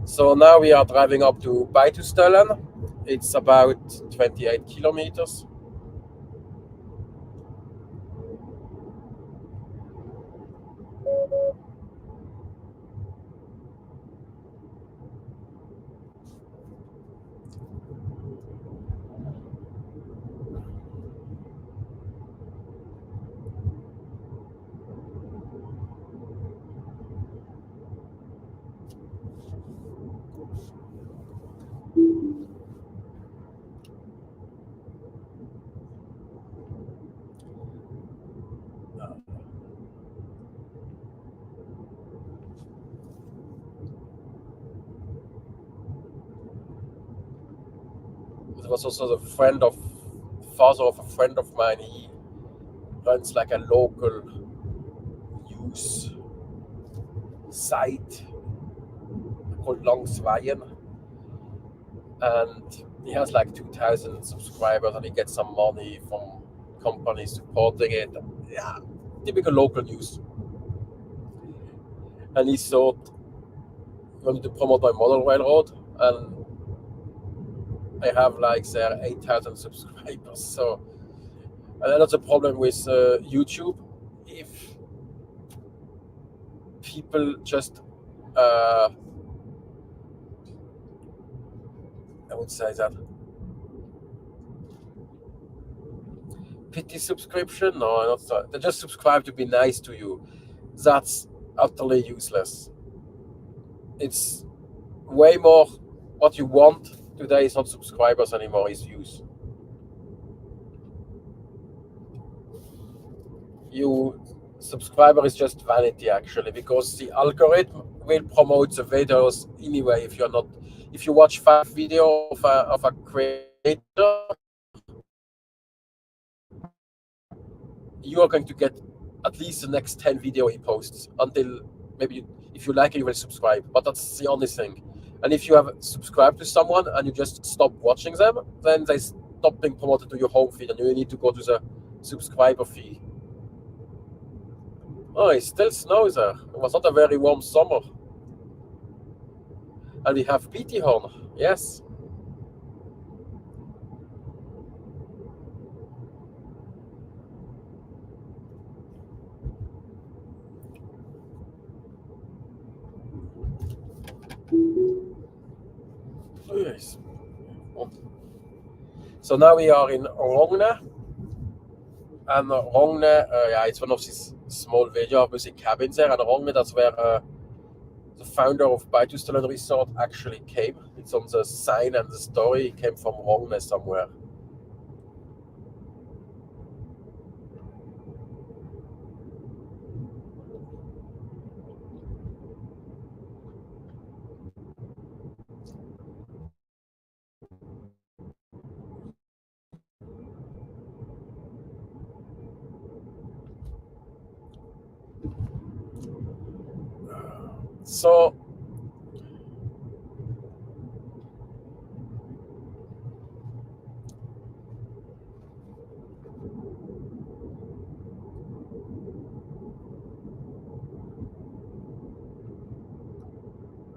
So now we are driving up to Beitostølen. It's about 28 kilometers. It was also the father of a friend of mine. He runs like a local news site called Langsveien, and he has like 2,000 subscribers, and he gets some money from companies supporting it. Yeah, typical local news. And he thought he wanted to promote my model railroad, and I have like there 8,000 subscribers. So, and that's a problem with YouTube. If people just I would say that pity subscription, no, not so. They just subscribe to be nice to you. That's utterly useless. It's way more what you want today is not subscribers anymore, is views. You subscriber is just vanity actually, because the algorithm will promote the videos anyway. If you watch 5 videos of a creator, you are going to get at least the next 10 video he posts until maybe If you like it, you will subscribe. But that's the only thing. And if you have subscribed to someone and you just stop watching them, then they stop being promoted to your home feed, and you need to go to the subscriber feed. Oh, it still snows there. It was not a very warm summer. And we have peaty horn. Yes. Yes. So now we are in Rogne. And Rogne, yeah, it's one of these small villa music cabins there. And Rogne, that's where the founder of Beitostølen Resort actually came. It's on the sign and the story. He came from Rogne somewhere. So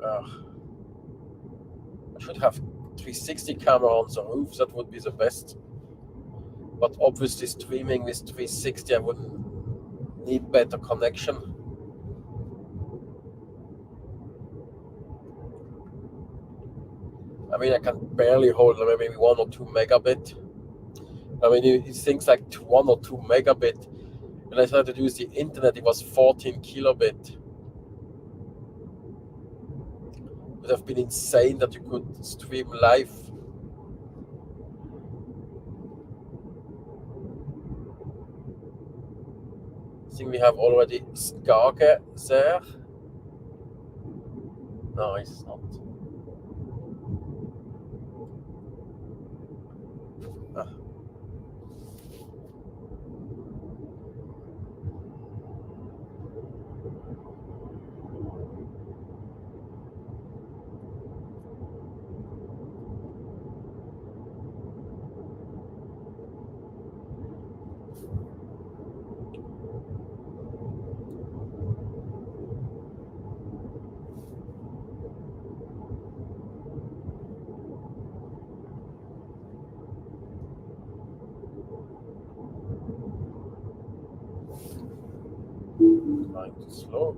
I should have 360 camera on the roof. That would be the best. But obviously streaming with 360, I wouldn't need better connection. I mean, I can barely hold maybe 1 or 2 megabit. I mean, it thinks like 1 or 2 megabit. When I started to use the internet, it was 14 kilobit. It would have been insane that you could stream live. I think we have already Skage there. No, it's not. Ah. Trying to slow.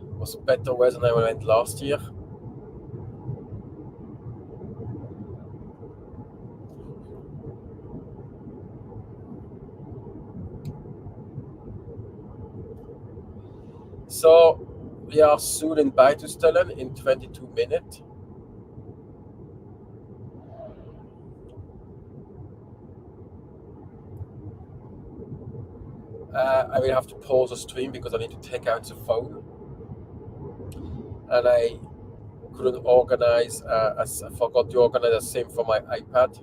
It was better weather than I went last year. So we are soon in Beitostølen in 22 minutes. I will have to pause the stream because I need to take out the phone. And I couldn't organize, as I forgot to organize the same for my iPad.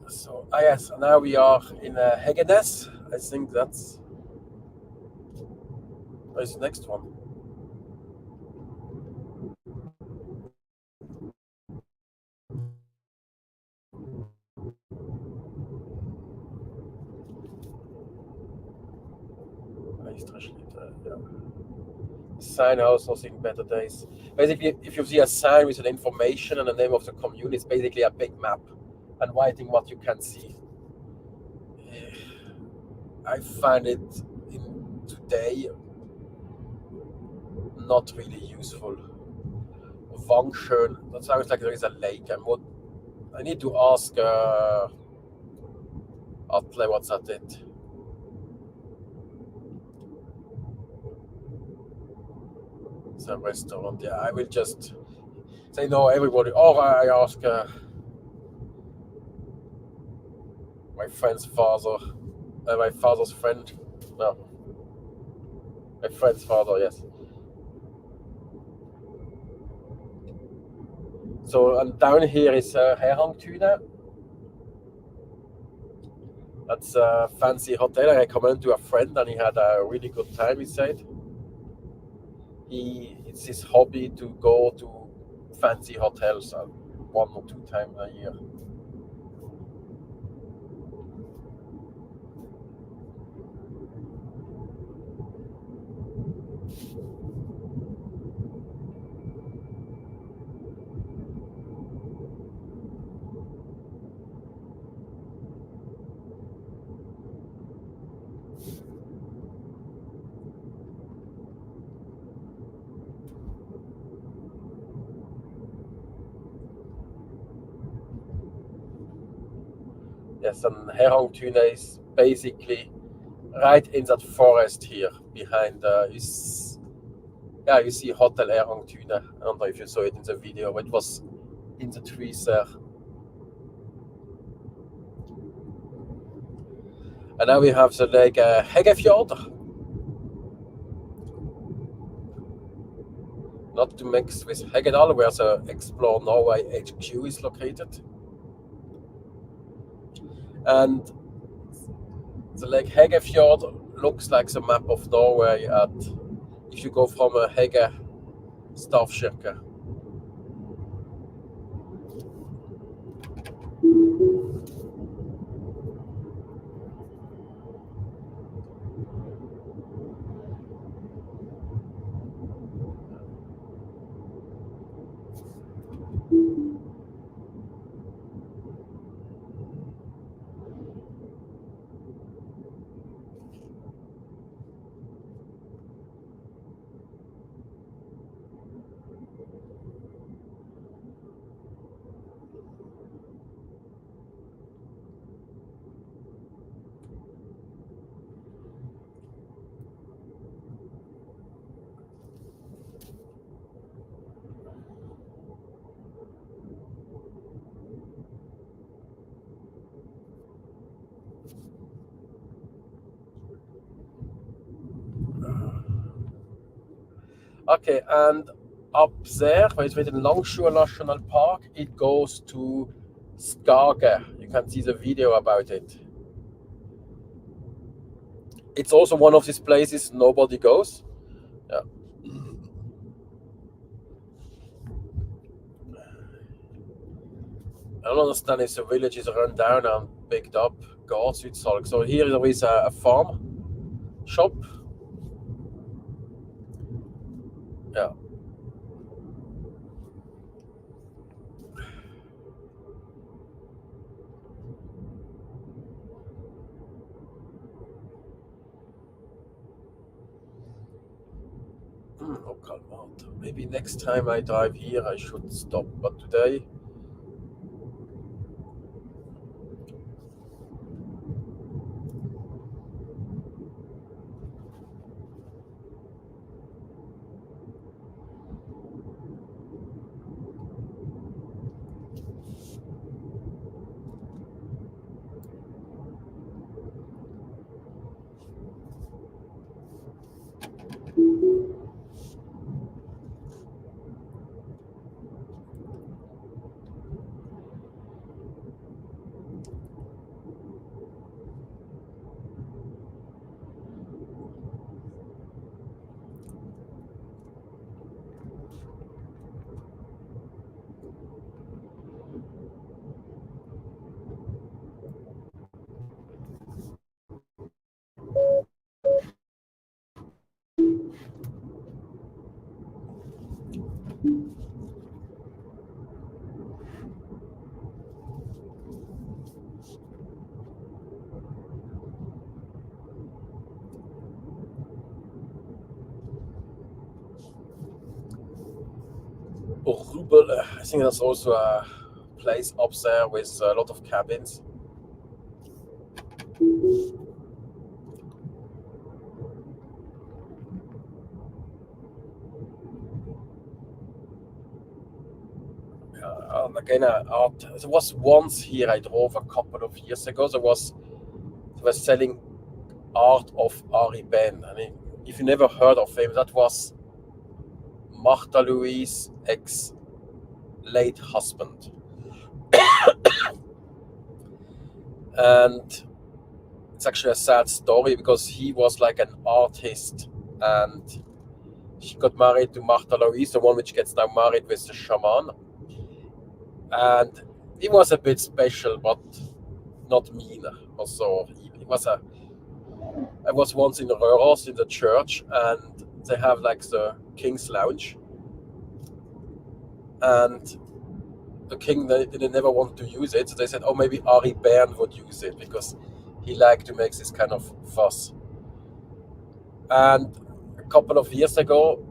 So, yes, now we are in Hegenes. I think that's the next one. sign houses in better days. Basically, if you see a sign with an information and the name of the commune, it's basically a big map and writing what you can see. I find it today not really useful. Wangschön, that sounds like there is a lake. I need to ask Atle what's at it. It's a restaurant. Yeah, I will just say no, everybody. Or I ask my friend's father, my father's friend. No, my friend's father, yes. So, and down here is Geiranger. That's a fancy hotel. I recommend to a friend, and he had a really good time, he said. It's his hobby to go to fancy hotels 1 or 2 times a year. Yes, and Geiranger is basically right in that forest here behind. You see Hotel Geiranger. I don't know if you saw it in the video, but it was in the trees there. And now we have the lake Geirangerfjord. Not to mix with Heggedal, where the Explore Norway HQ is located. And the lake Geiranger looks like the map of Norway if you go from Hegge Stavkirke. Okay, and up there, where it's written Longshore National Park, it goes to Skage. You can see the video about it. It's also one of these places nobody goes. Yeah. I don't understand if the village is run down and picked up Gårdsutsalg. So here there is a farm shop. Yeah. Local water. Maybe next time I drive here I should stop, but today. Rubel, I think that's also a place up there with a lot of cabins. Again, there was once here I drove a couple of years ago. They were selling art of Ari Ben. I mean, if you never heard of him, that was Martha Louise' ex-late husband. And it's actually a sad story because he was like an artist and she got married to Martha Louise, the one which gets now married with the shaman. And he was a bit special, but not mean. Also, I was once in Røros in the church, and they have like the King's Lounge. And the king, they never wanted to use it, so they said, oh, maybe Ari Behn would use it because he liked to make this kind of fuss. And a couple of years ago,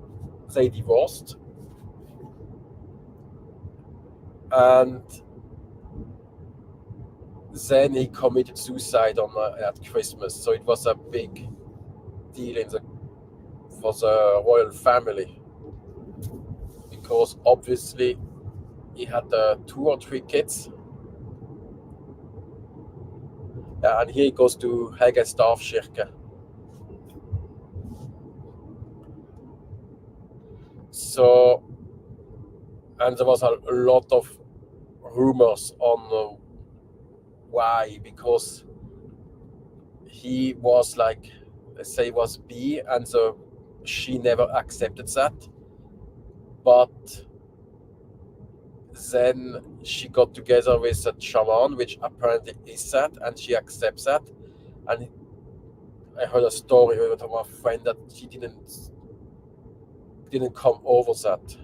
they divorced. And then he committed suicide at Christmas. So it was a big deal for the royal family. Because obviously he had 2 or 3 kids. And here he goes to Hege Stavkirke. So, and there was a lot of rumors on why, because he was like, let's say, was bi, and so she never accepted that. But then she got together with a shaman, which apparently is that, and she accepts that. And I heard a story from a friend that she didn't come over that.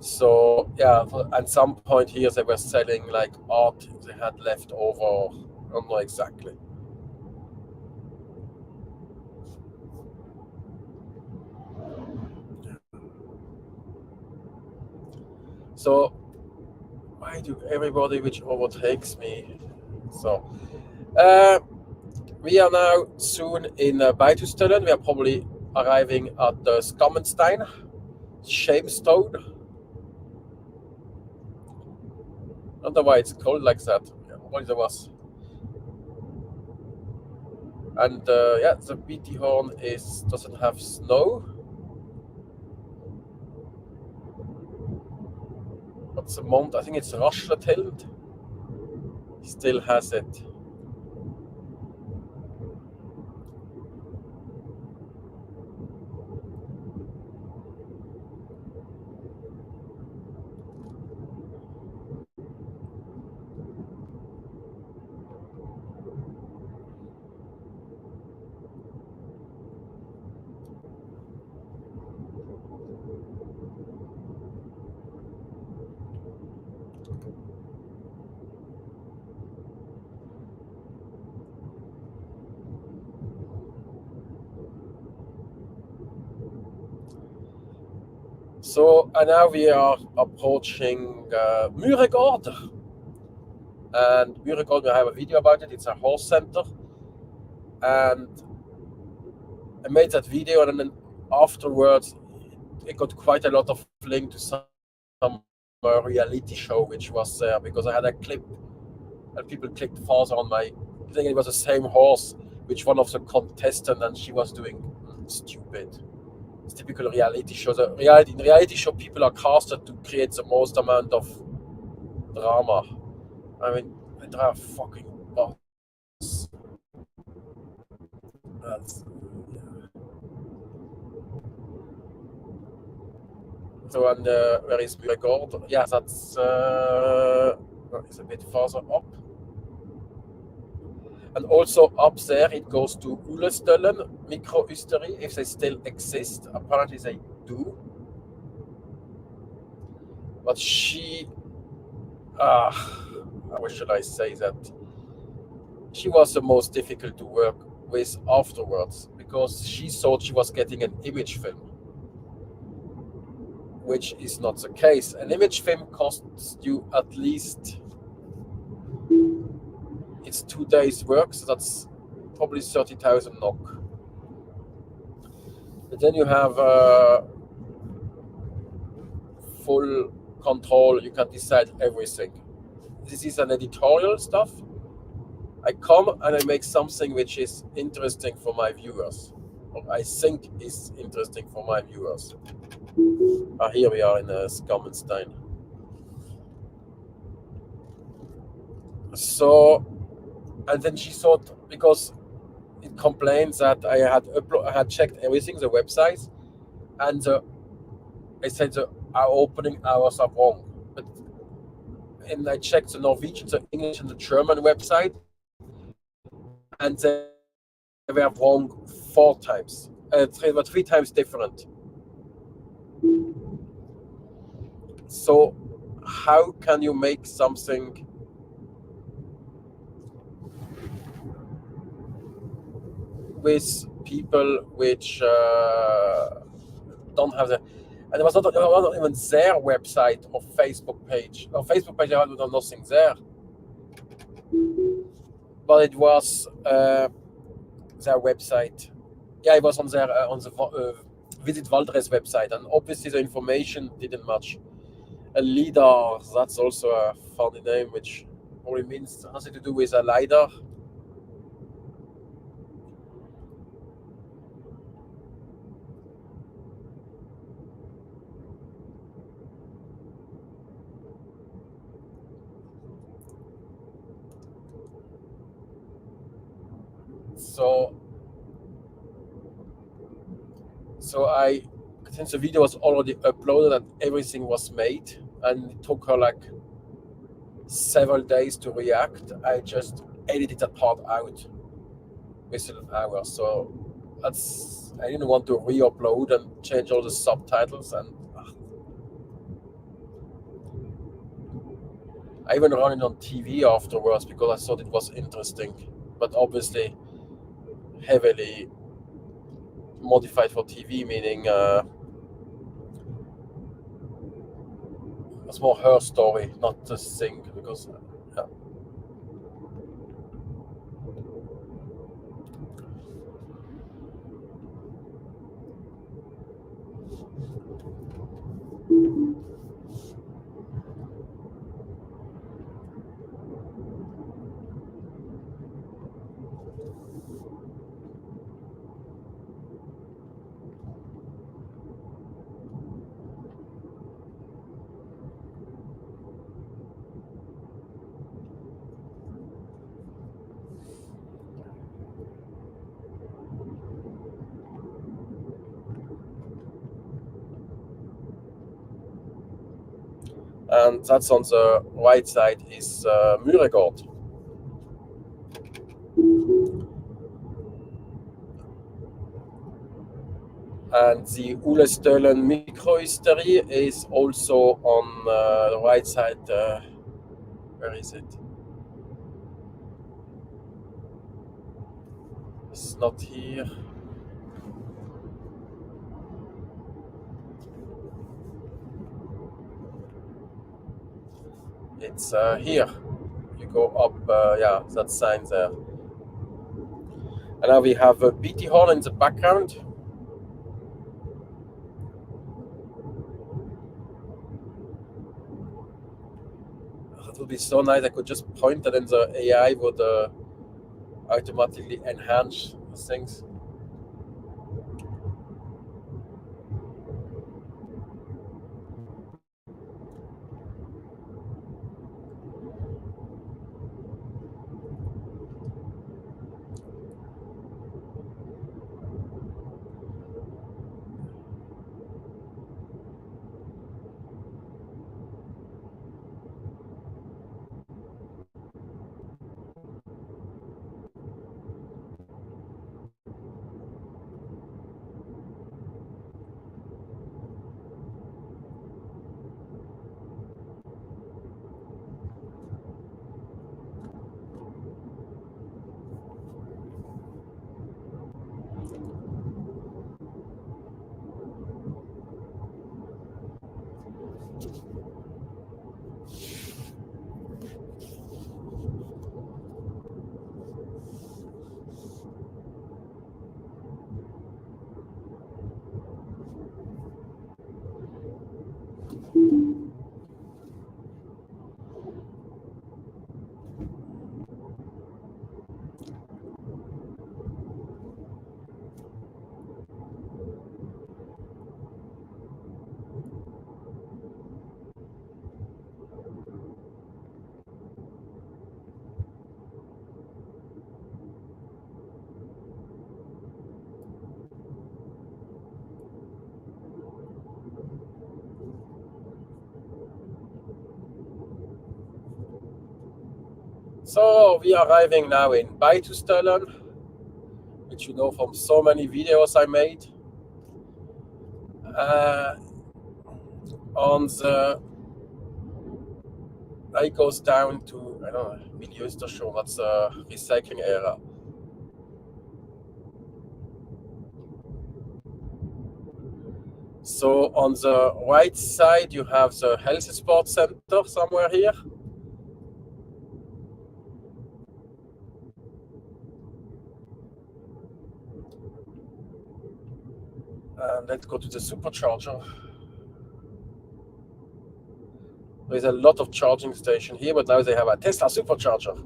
So yeah, at some point here they were selling like art they had left over. I don't know exactly. So why do everybody which overtakes me? So we are now soon in Beitostølen. We are probably arriving at the Skammenstein, Shamestone. I don't know why it's called like that. What it was. And yeah, the Beitihorn doesn't have snow. But the mount, I think it's Rasletelnd, still has it. So now we are approaching Muregård. And Muregård, we have a video about it. It's a horse center. And I made that video, and then afterwards it got quite a lot of link to some reality show which was there, because I had a clip and people clicked further on I think it was the same horse which one of the contestants, and she was doing stupid. It's typical reality shows. In reality show, people are casted to create the most amount of drama. I mean, they drive fucking bus. So, and where is Muregård? Yeah, that's it's a bit further up. And also up there, it goes to Ullestølen, micro-ysteri, if they still exist. Apparently they do. But she, how should I say that? She was the most difficult to work with afterwards because she thought she was getting an image film, which is not the case. An image film costs you at least, it's 2 days' work, so that's probably 30,000 NOK. But then you have full control, you can decide everything. This is an editorial stuff. I come and I make something which is interesting for my viewers, or I think is interesting for my viewers. Here we are in Skammenstein. So, and then she thought, because it complains that I had checked everything, the websites, and I said the opening hours are wrong. But and I checked the Norwegian, the English, and the German website, and they were wrong 4 times. They were 3 times different. So, how can you make something with people which don't have the, and it was not even their website or Facebook page. On Facebook page, I had nothing there, but it was their website. Yeah, it was on their on the Visit Valdres website, and obviously the information didn't match. A LIDAR, that's also a funny name, which probably means nothing to do with a LIDAR. So I, since the video was already uploaded and everything was made, and it took her like several days to react, I just edited that part out within an hour. So I didn't want to re-upload and change all the subtitles, and I even ran it on TV afterwards because I thought it was interesting, but obviously heavily modified for TV, meaning it's more her story, not the thing, because yeah. And that's on the right side is Myregård. And the Beitostølen microhistory is also on the right side. Where is it? It's not here. It's here. You go up, yeah, that sign there. And now we have a BT Hall in the background. It would be so nice. I could just point it and the AI would automatically enhance things. So we are arriving now in Beitostølen, which you know from so many videos I made. On the it goes down to, I don't know, Beitostølen, that's a recycling area. So on the right side you have the health sports center somewhere here. And let's go to the supercharger. There's a lot of charging station here, but now they have a Tesla supercharger.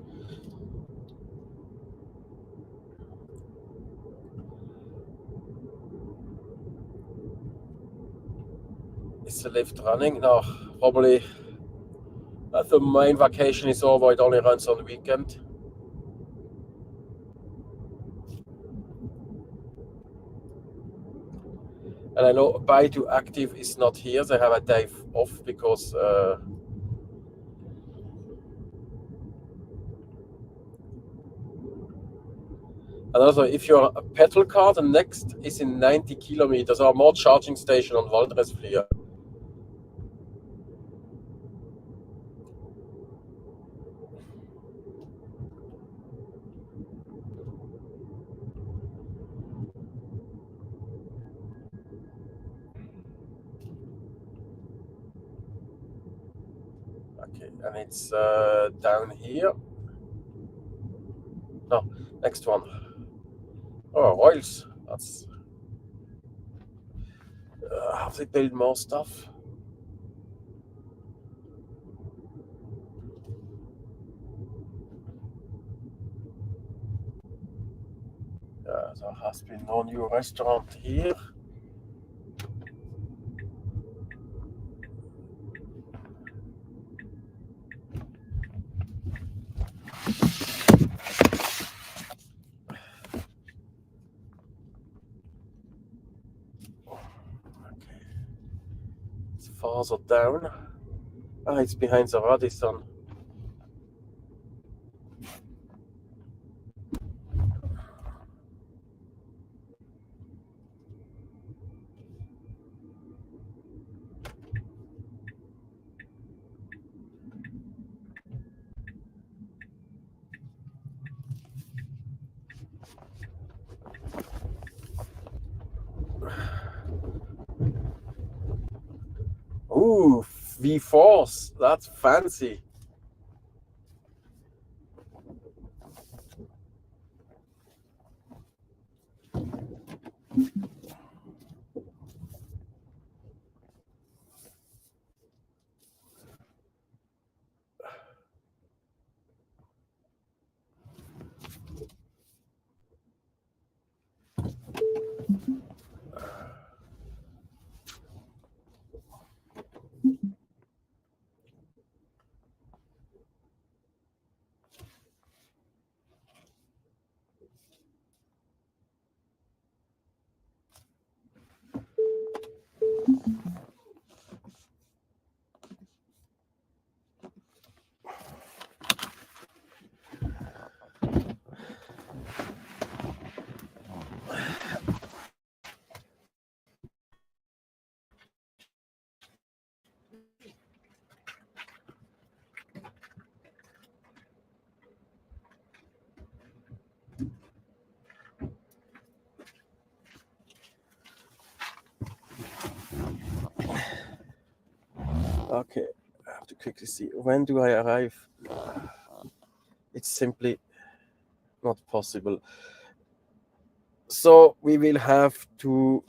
Is the lift running? No, probably the main vacation is over, it only runs on the weekend. And I know Beitostølen is not here, they have a day off because and also if you're a petrol car, the next is in 90 kilometers. There are more charging stations on Valdresflyet. Okay, and it's down here. No, next one. Oh, oils. That's have they built more stuff? There has been no new restaurant here. Okay. It's farther down. Ah, it's behind the Radisson. Ooh, V4s. That's fancy. Okay, I have to quickly see. When do I arrive? It's simply not possible. So we will have to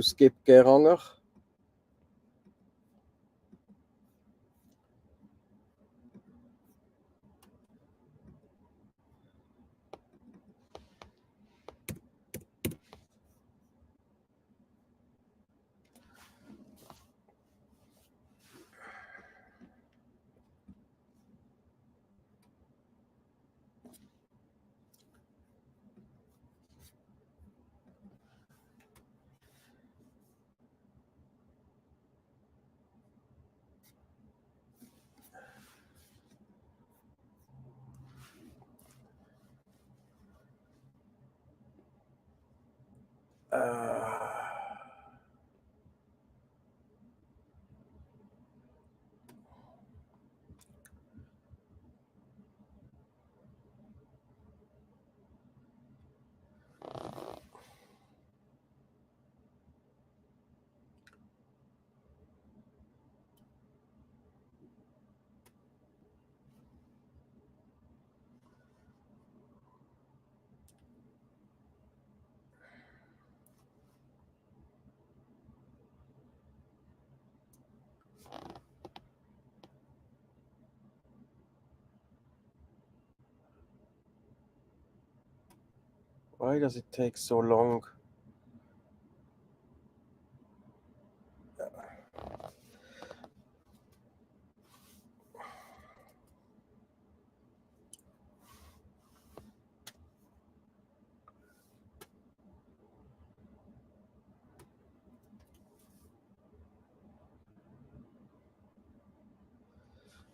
skip Geiranger. Uh, why does it take so long?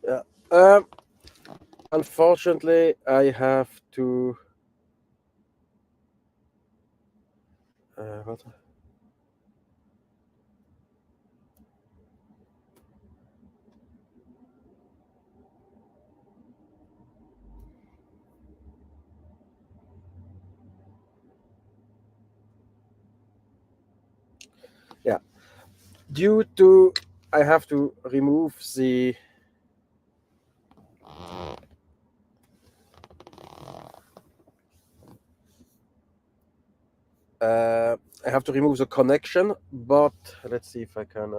Yeah. Unfortunately, I have to. What? Yeah. Due to I have to remove the. I have to remove the connection, but let's see if I can.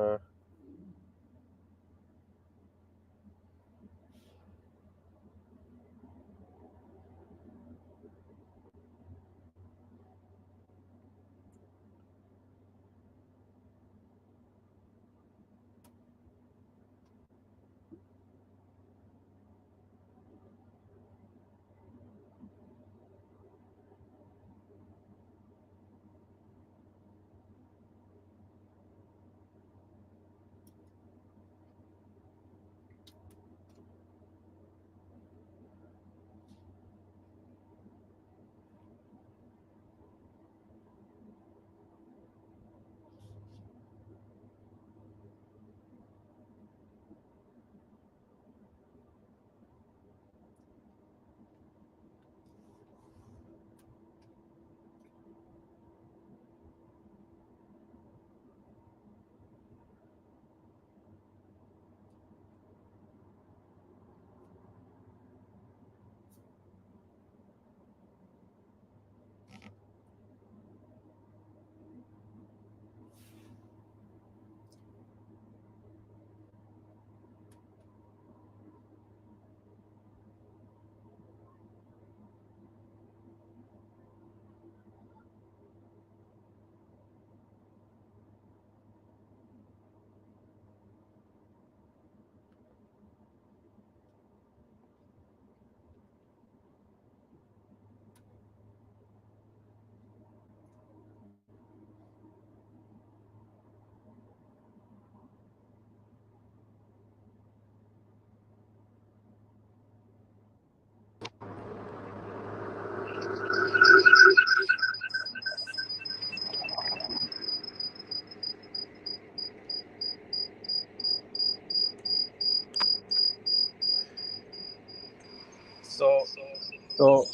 So so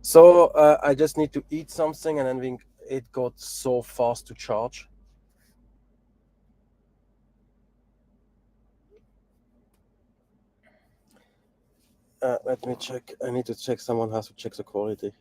So I just need to eat something, and then it got so fast to charge. Let me check. I need to check. Someone has to check the quality.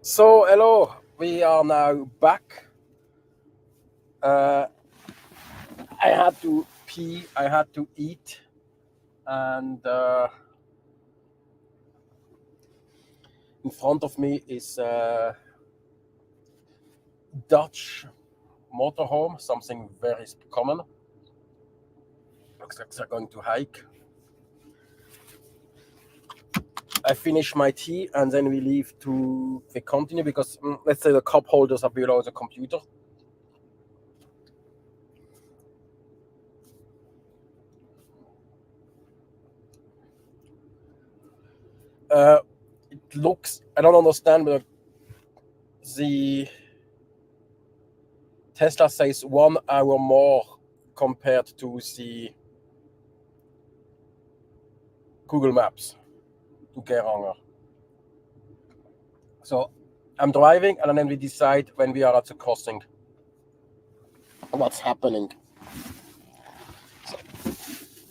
So hello, we are now back. I had to pee, I had to eat, and in front of me is a Dutch motorhome, something very common. Looks like they're going to hike. I finish my tea and then we continue because let's say the cup holders are below the computer. It looks, I don't understand, but the Tesla says 1 hour more compared to the Google Maps to Geiranger. So I'm driving and then we decide when we are at the crossing what's happening. So,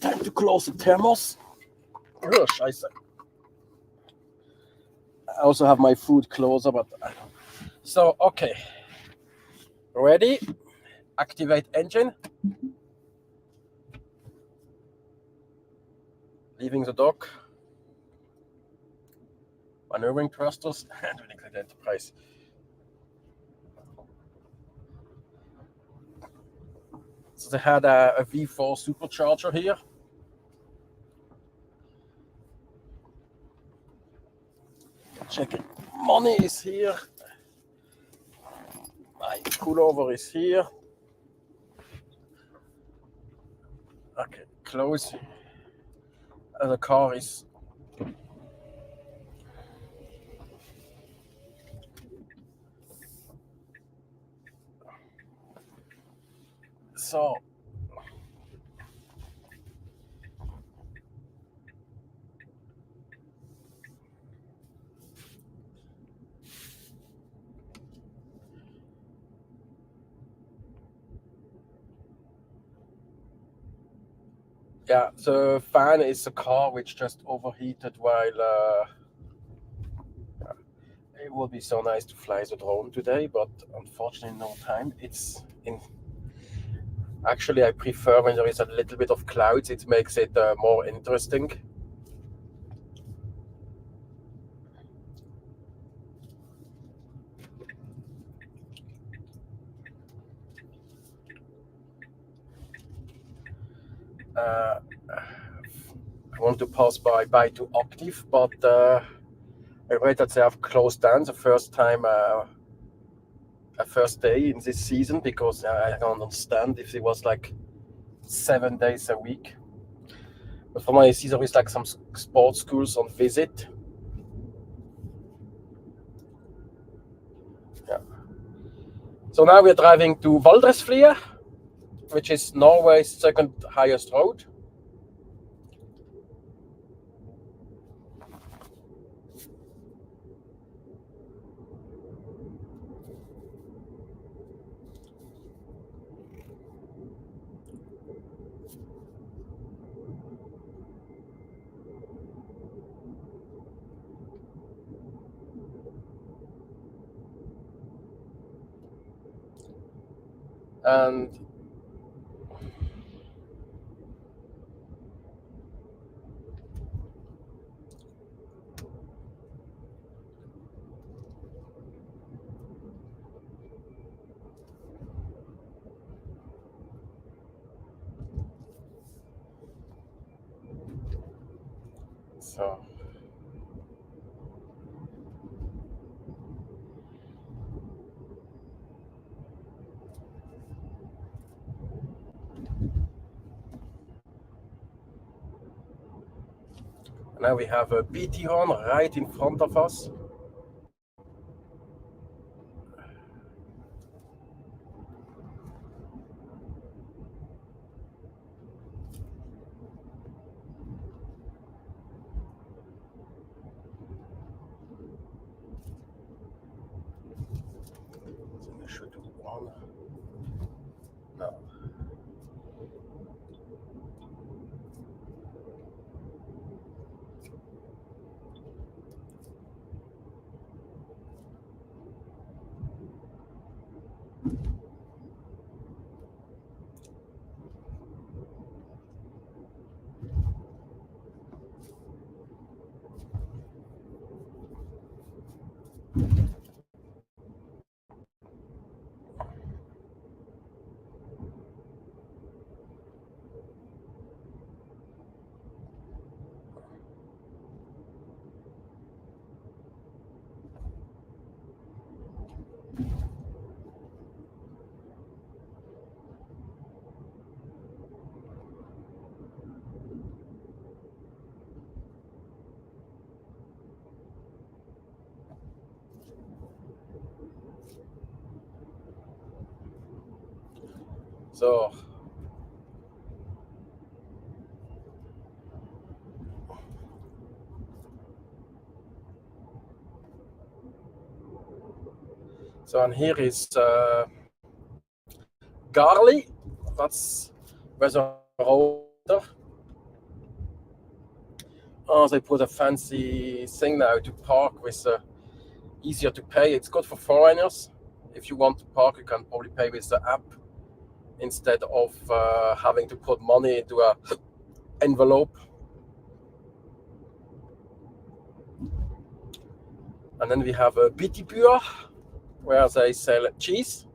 time to close the thermos. Oh, scheiße. I also have my food closer, but I don't. So, okay. Ready? Activate engine. Leaving the dock. Maneuvering thrusters and Unique Enterprise. So they had a V4 supercharger here. Check it. Money is here. My pullover is here. Okay, close. And the car is so. Yeah, the fan is a car which just overheated while it would be so nice to fly the drone today, but unfortunately no time. Actually, I prefer when there is a little bit of clouds. It makes it more interesting. I want to pass by Beitostølen, but I read that they have closed down the first time, a first day in this season, because I don't understand if it was like 7 days a week. But from what I see, there is like some sports schools on visit. Yeah. So now we're driving to Valdresflia. which is Norway's second highest road. And so now we have a BT horn right in front of us. I should do one. No. So and here is Garli. That's where the road. Oh, they put a fancy thing now to park with easier to pay. It's good for foreigners. If you want to park, you can probably pay with the app instead of having to put money into a envelope. And then we have a Bitibur, where they sell cheese.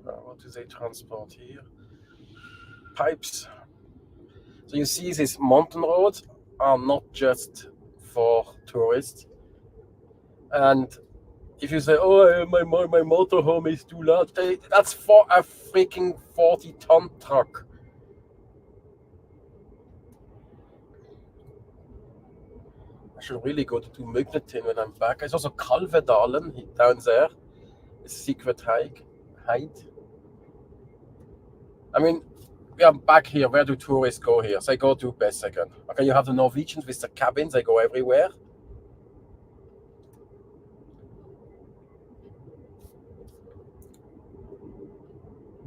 What do they transport here? Pipes. So you see, these mountain roads are not just for tourists. And if you say, "Oh, my motorhome is too large," that's for a freaking 40-ton truck. I should really go to Mygnetin when I'm back. There's also Kalvedalen down there. It's secret hike. I mean, we are back here. Where do tourists go here? They go to Bessegen. Okay, you have the Norwegians with the cabins. They go everywhere.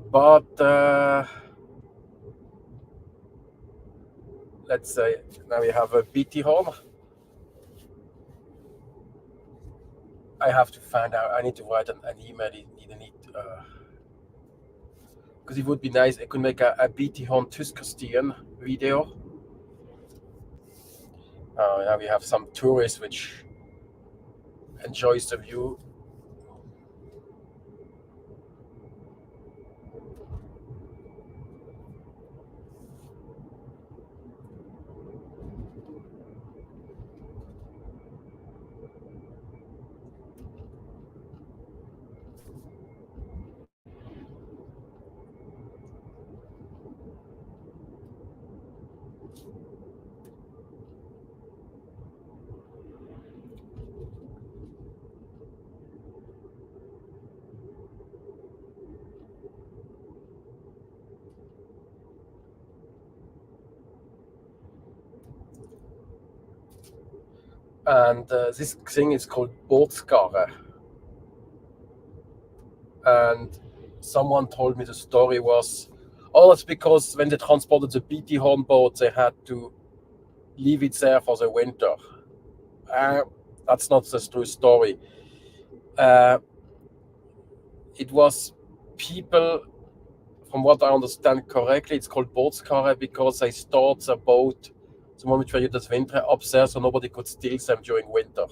But let's say now we have a BT horn. I have to find out. I need to write an email. Because it would be nice. I could make a BT horn Tyskostien video. Now we have some tourists which enjoys the view. And this thing is called Bootskarre. And someone told me the story was, oh, it's because when they transported the BT horn boat, they had to leave it there for the winter. That's not the true story. It was people, from what I understand correctly, it's called Bootskarre because they stored the boat the moment where you das winter up there, so nobody could steal them during winter.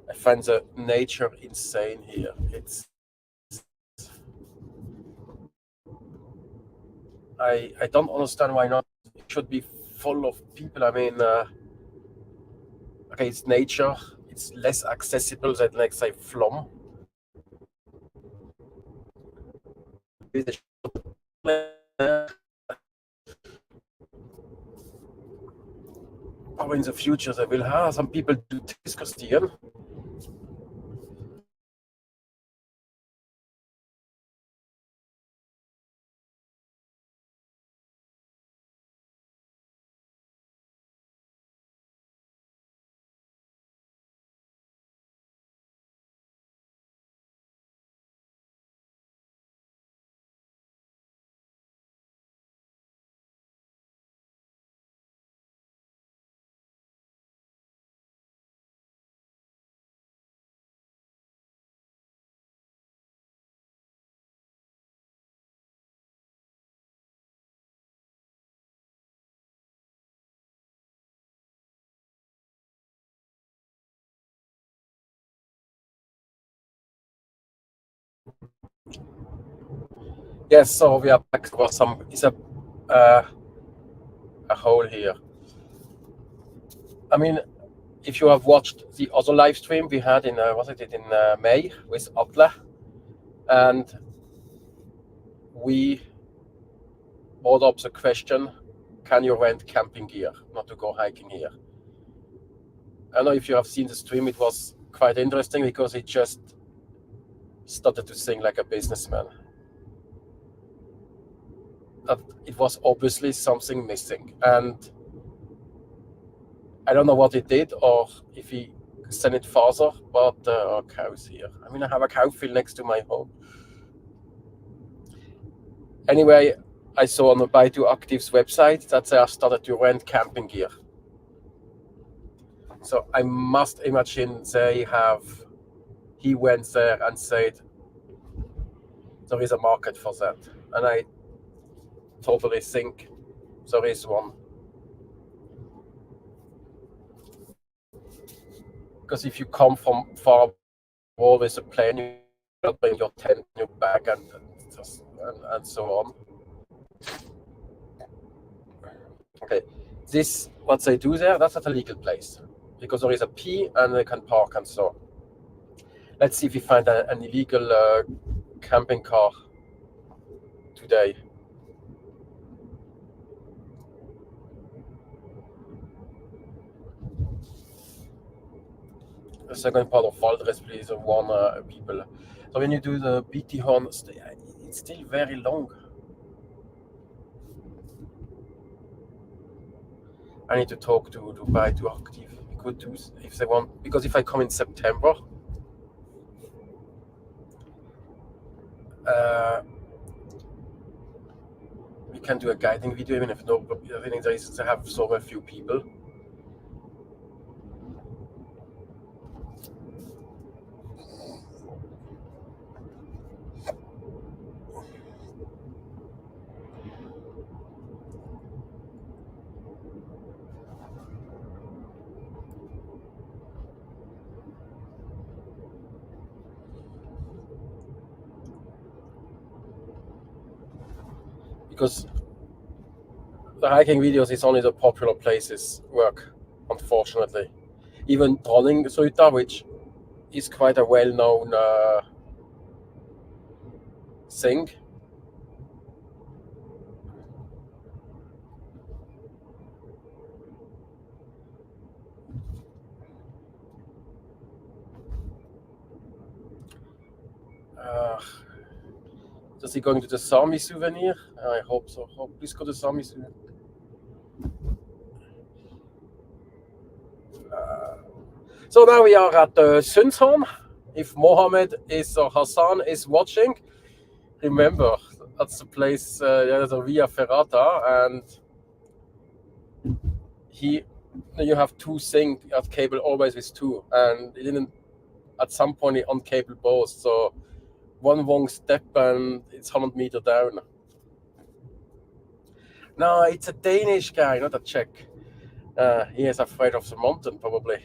I find the nature insane here. I don't understand why not. It should be full of people. I mean, okay, it's nature. It's less accessible than, like, say, Flom. Or in the future, they will have some people do Tyskostien. Yes, so we are back. There was a hole here. I mean, if you have watched the other live stream we had in May with Atle, and we brought up the question, can you rent camping gear not to go hiking here? I don't know if you have seen the stream. It was quite interesting because he just started to sing like a businessman. It was obviously something missing, and I don't know what he did or if he sent it further, but cows here. I mean, I have a cow field next to my home. Anyway, I saw on the Beitostølen's website that they have started to rent camping gear. So I must imagine he went there and said there is a market for that. And I totally think there is one. Because if you come from far away with a plane, you cannot bring your tent in your bag and so on. Okay, this, what they do there, that's not a legal place. Because there is a P and they can park and so on. Let's see if we find an illegal camping car today. The second part of Valdres, please warn people. So when you do the BT horn, it's still very long. I need to talk to Beitostølen could do if they want, because if I come in September, we can do a guiding video even if no, I think they have so few people. Because the hiking videos is only the popular places work, unfortunately. Even Geiranger, which is quite a well-known thing. Is he going to the Sami souvenir? I hope so. Please go to Sami souvenir. So now we are at Sundshorn. If Mohammed is or Hassan is watching, remember that's the place. There's a Via Ferrata, and you have two sync at cable always with two, and it didn't at some point on cable both. So one wrong step and it's 100 meters down. No, it's a Danish guy, not a Czech. He is afraid of the mountain, probably.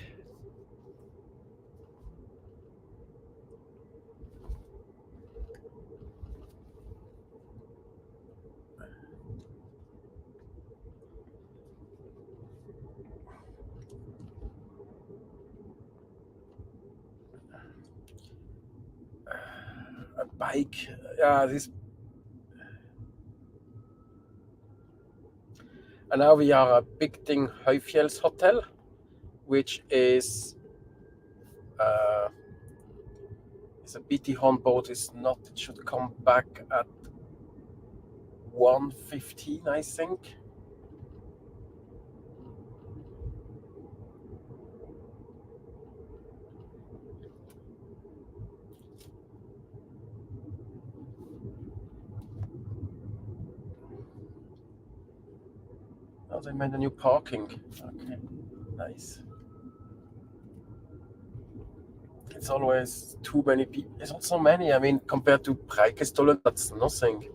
A bike, this. And now we are at Bygding Høyfjells Hotel, which is it's a BT Horn boat. Is not. It should come back at 1:15, I think. Oh, they made a new parking. Okay, nice. It's always too many people. It's not so many. I mean, compared to Beitostølen, that's nothing.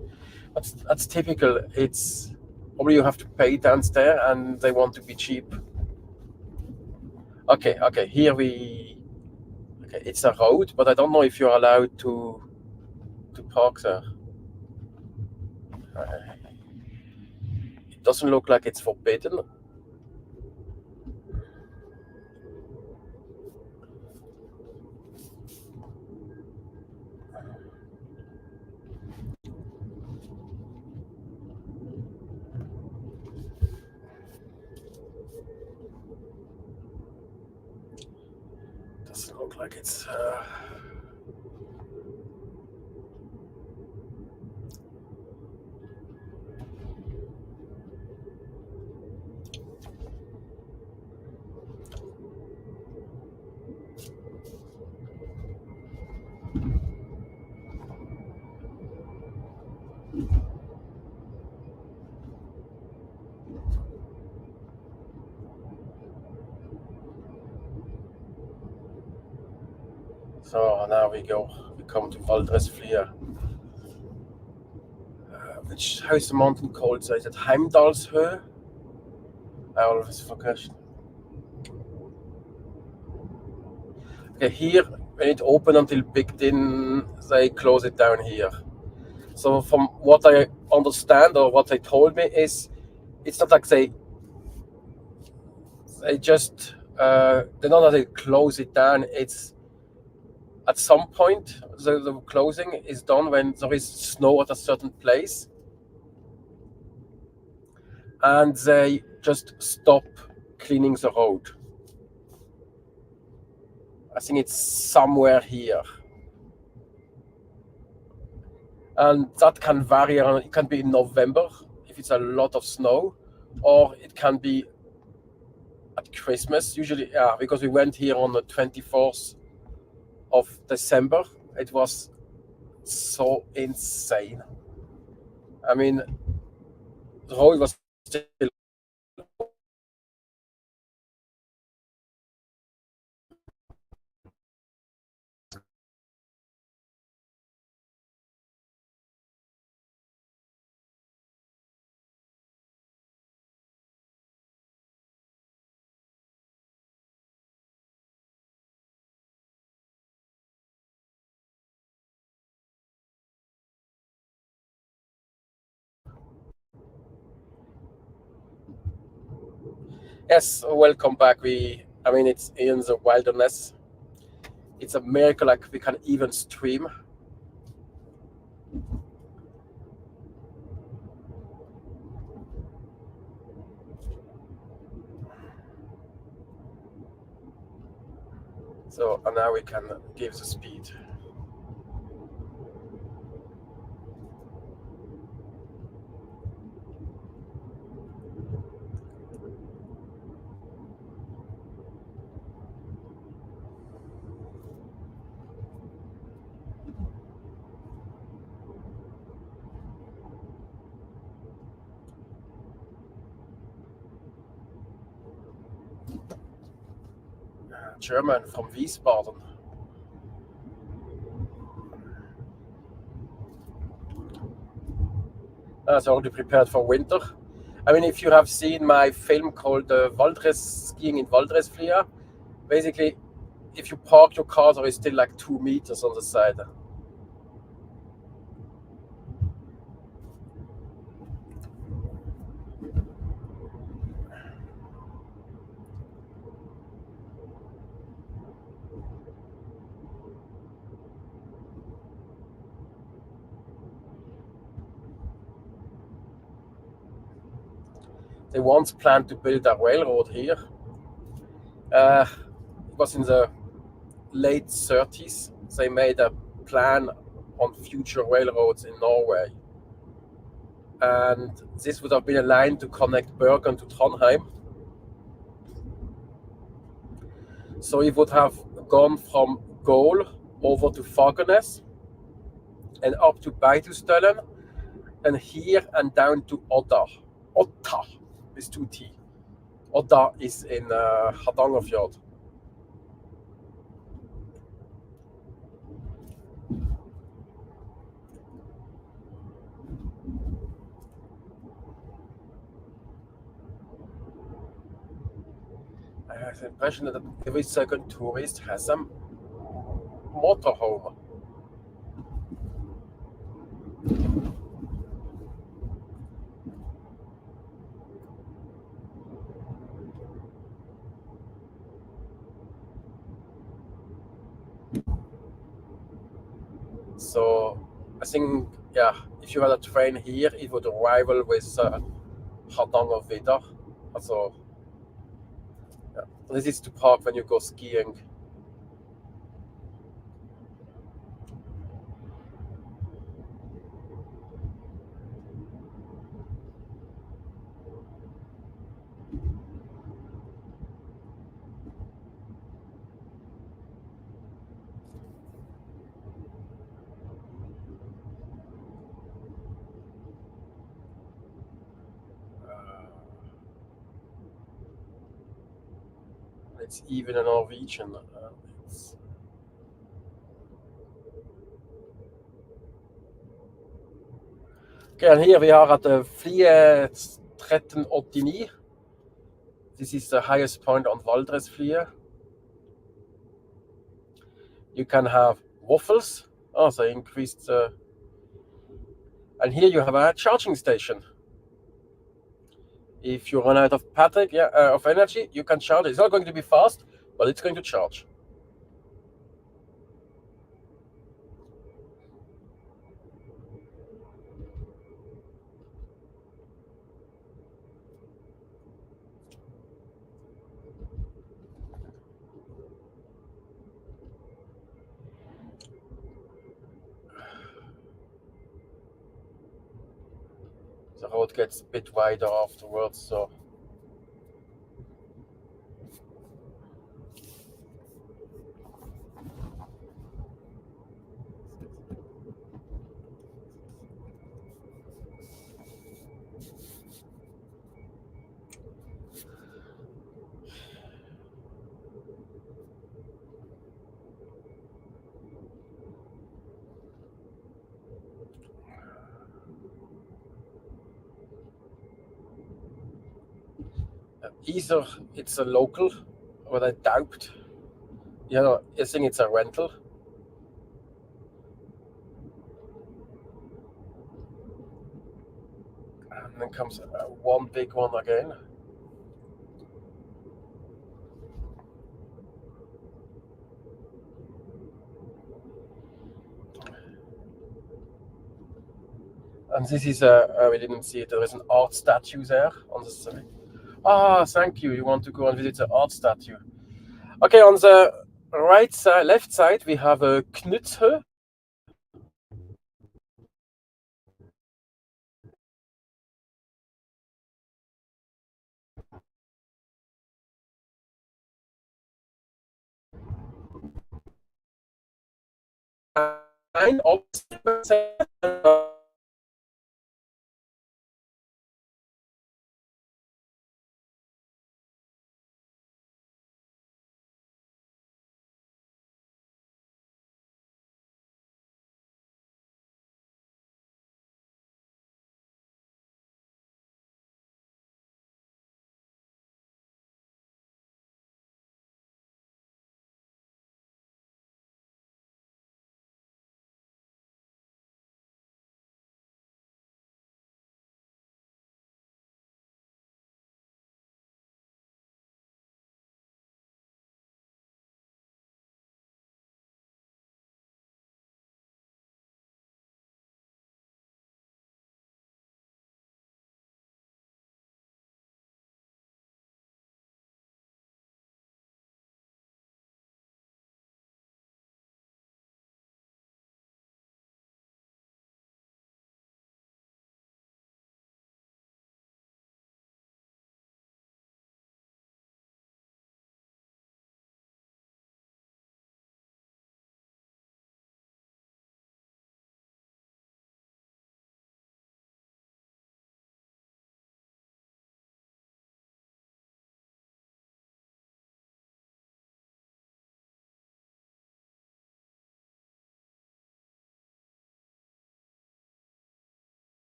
That's typical. It's probably you have to pay downstairs, and they want to be cheap. Okay. Here we. Okay, it's a road, but I don't know if you're allowed to park there. It doesn't look like it's forbidden. Doesn't look like it's. So now we come to Valdresflia. How is the mountain called? So is it Heimdalshø? I always forget. Okay, here when it opened until Bygdin, they close it down here. So from what I understand or what they told me is, it's not like they just they don't know they close it down. It's at some point the closing is done when there is snow at a certain place, and they just stop cleaning the road. I think it's somewhere here. And that can vary. It can be in November if it's a lot of snow, or it can be at Christmas. Usually, yeah, because we went here on the 24th of December. It was so insane. I mean, the road was still yes, welcome back. I mean, it's in the wilderness. It's a miracle, like we can even stream. So, and now we can give the speed. German from Wiesbaden. So already prepared for winter. I mean, if you have seen my film called Skiing in Valdresflia, basically, if you park your car, there is still like 2 meters on the side. They once planned to build a railroad here. It was in the late 30s. They made a plan on future railroads in Norway. And this would have been a line to connect Bergen to Trondheim. So it would have gone from Goal over to Fagernes and up to Beitostølen and here and down to Odda. Otta is 2T. Odda is in Hardangerfjord. I have the impression that every second tourist has a motorhome. So I think, yeah, if you had a train here, it would rival with Hardangervidda. So yeah, this is to park when you go skiing. It's even a Norwegian. Okay, and here we are at the Flie 1389. This is the highest point on Valdresflia. You can have waffles. Oh, they increased. And here you have a charging station. If you run out of of energy, you can charge. It's not going to be fast, but it's going to charge. The road gets a bit wider afterwards, so either it's a local, but I doubt. Yeah, I think it's a rental. And then comes one big one again. And this is we didn't see it. There is an art statue there on the side. Ah, thank you. You want to go and visit the art statue? Okay, on the right side, left side, we have a Knutshø. And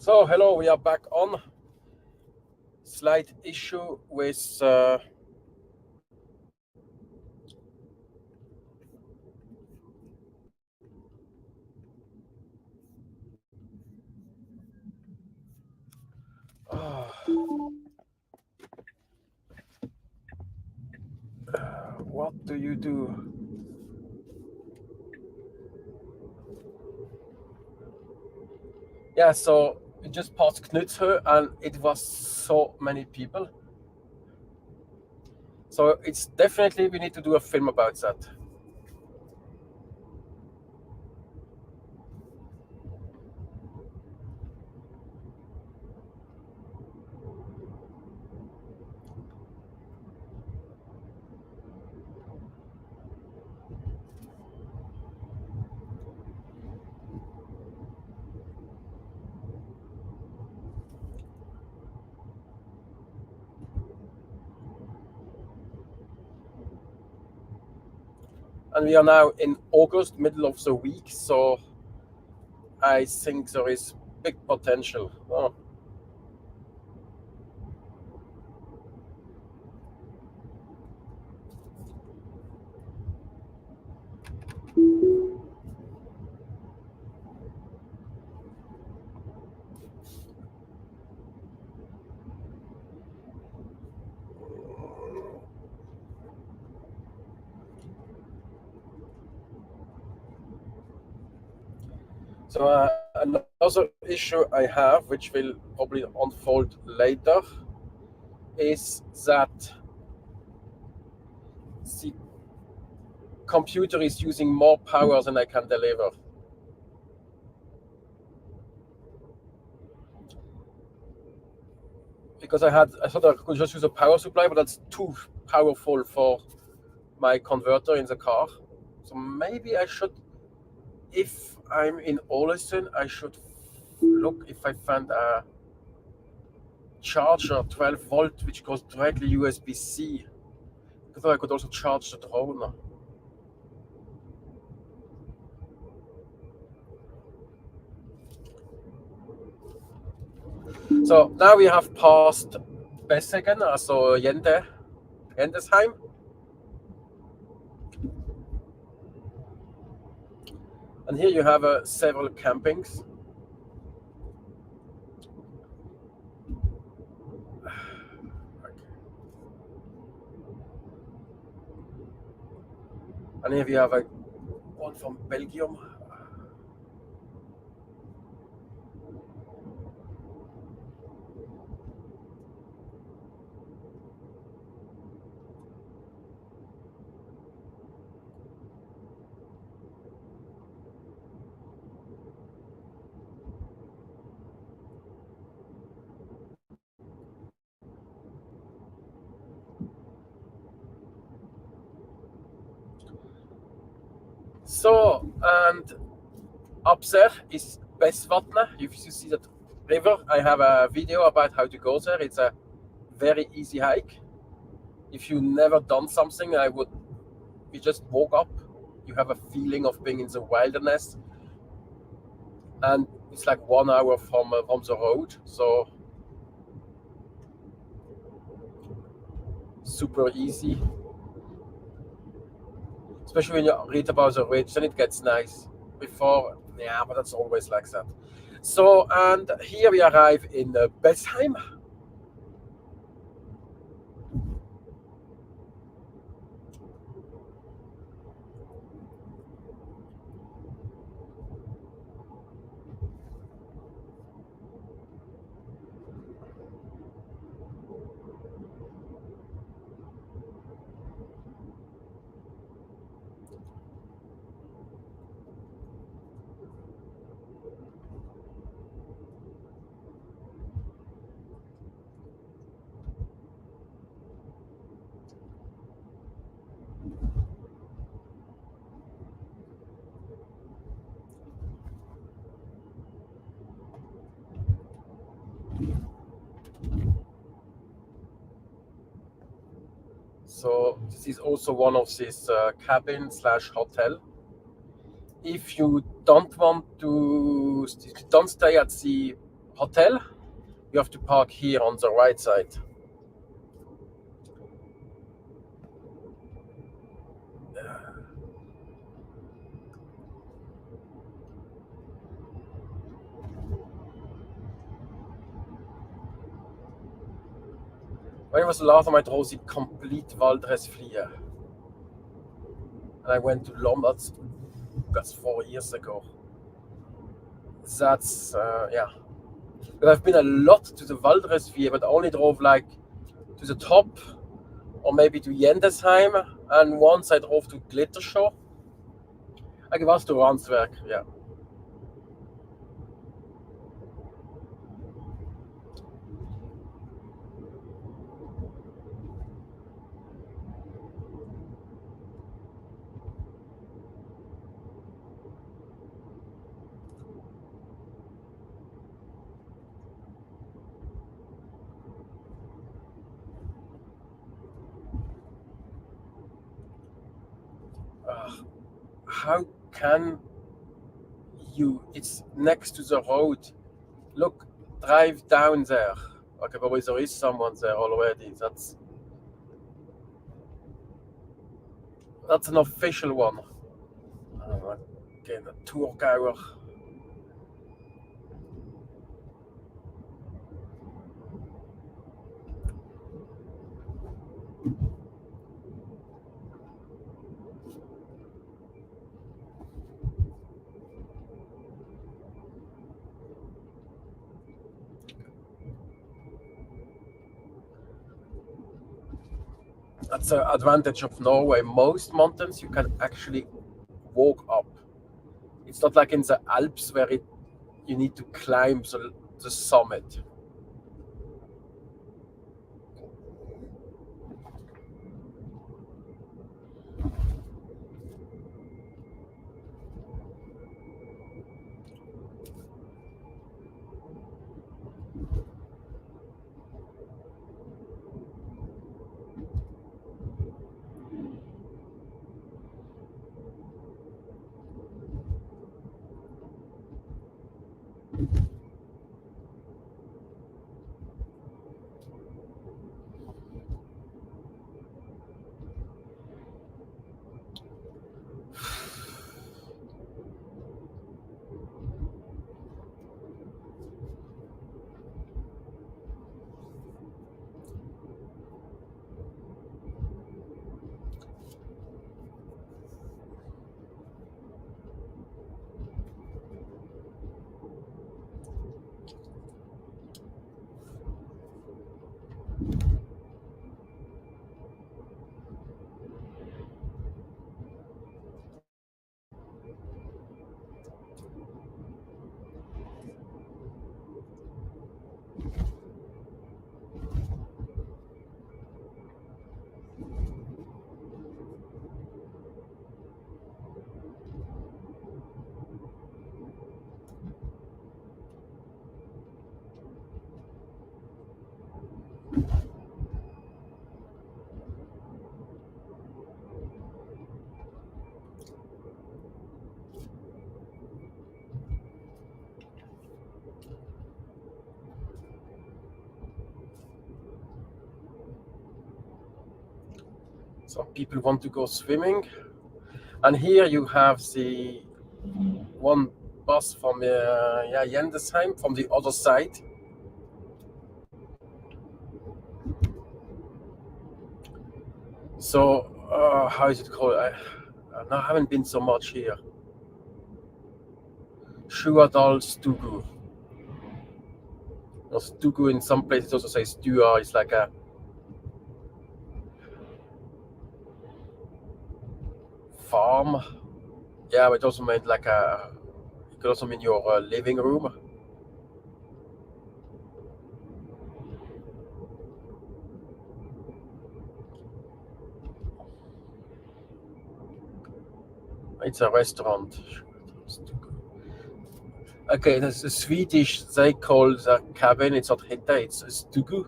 So hello, we are back on. Slight issue with what do you do? Yeah, so we just passed Knutshø and it was so many people. So it's definitely, we need to do a film about that. And we are now in August, middle of the week, so I think there is big potential. Oh. So another issue I have, which will probably unfold later, is that the computer is using more power than I can deliver. Because I thought I could just use a power supply, but that's too powerful for my converter in the car. So maybe I should, if I'm in Ålesund, I should look if I find a charger 12 volt which goes directly USB-C. I thought I could also charge the drone. So now we have passed Bessegen, also Jendesheim. And here you have several campings. And here we have one from Belgium. So, and up there is Besvatnet. If you see that river, I have a video about how to go there. It's a very easy hike. If you never done something, you just walk up. You have a feeling of being in the wilderness. And it's like 1 hour from the road. So, super easy. Especially when you read about the ridge, then it gets nice. Before, yeah, but that's always like that. So, and here we arrive in Besheim. So this is also one of these cabin/hotel. If you don't want to, if you don't stay at the hotel, you have to park here on the right side. When was the last time I drove the complete Waldressflier? And I went to London, that's 4 years ago. That's, yeah. But I've been a lot to the Waldressflier, but only drove like to the top, or maybe to Jendesheim, and once I drove to Glittershaw. I was to Ranswerk, yeah. How can you? It's next to the road. Look, drive down there. Okay, but there is someone there already. That's an official one. Okay, the Tourgauer. That's the advantage of Norway. Most mountains you can actually walk up. It's not like in the Alps where you need to climb the summit. Some people want to go swimming. And here you have the one bus from Jendesheim from the other side. So, how is it called? I haven't been so much here. Sjuadal Stugu. Stugu in some places also say Stua. It's like a farm. Yeah, but it also meant like it could also mean your living room. It's a restaurant. Okay, that's the Swedish. They call the cabin. It's not hitta. It's Stugu.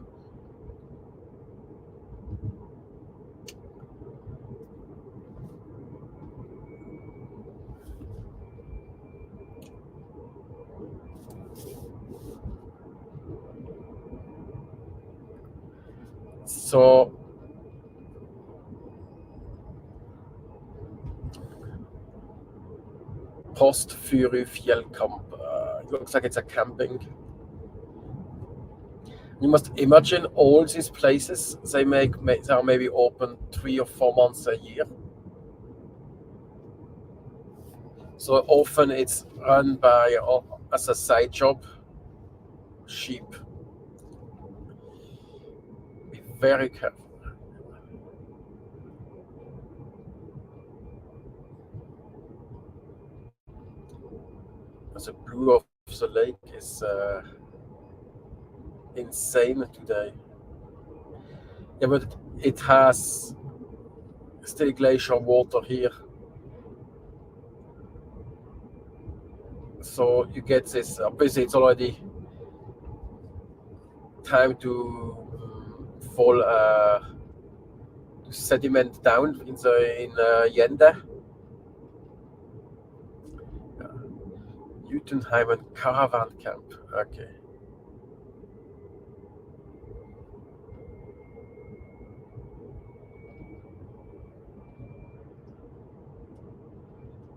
So Postfyry Fjellkamp. It looks like it's a camping. You must imagine all these places. They are maybe open 3 or 4 months a year. So often it's run by as a side job. Sheep. Be very careful. The blue of the lake is insane today. Yeah, but it has still glacier water here. So you get this, obviously it's already time to fall sediment down in Yende. Utenheimen caravan camp. Okay.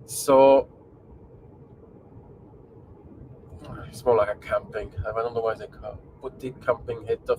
So it's more like a camping. I don't know why they put the camping header.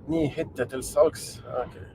Ni hitte til salgs. Okay.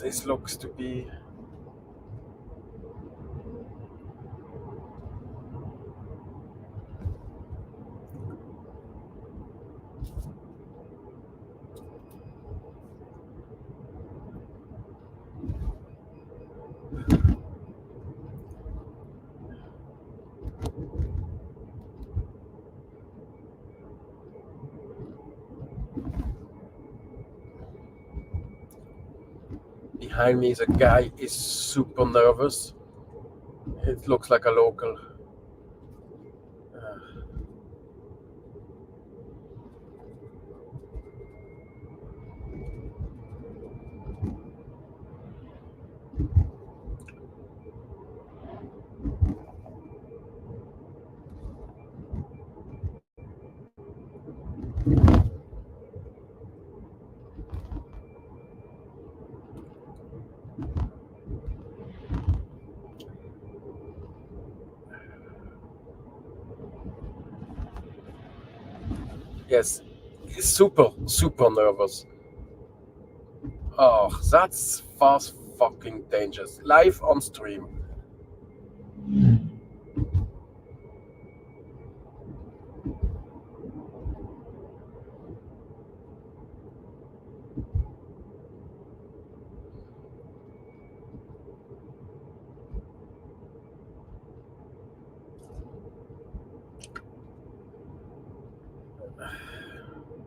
This looks to be behind me. The guy is super nervous. It looks like a local. Yes, he's super nervous. Oh, that's fast fucking dangerous. Live on stream.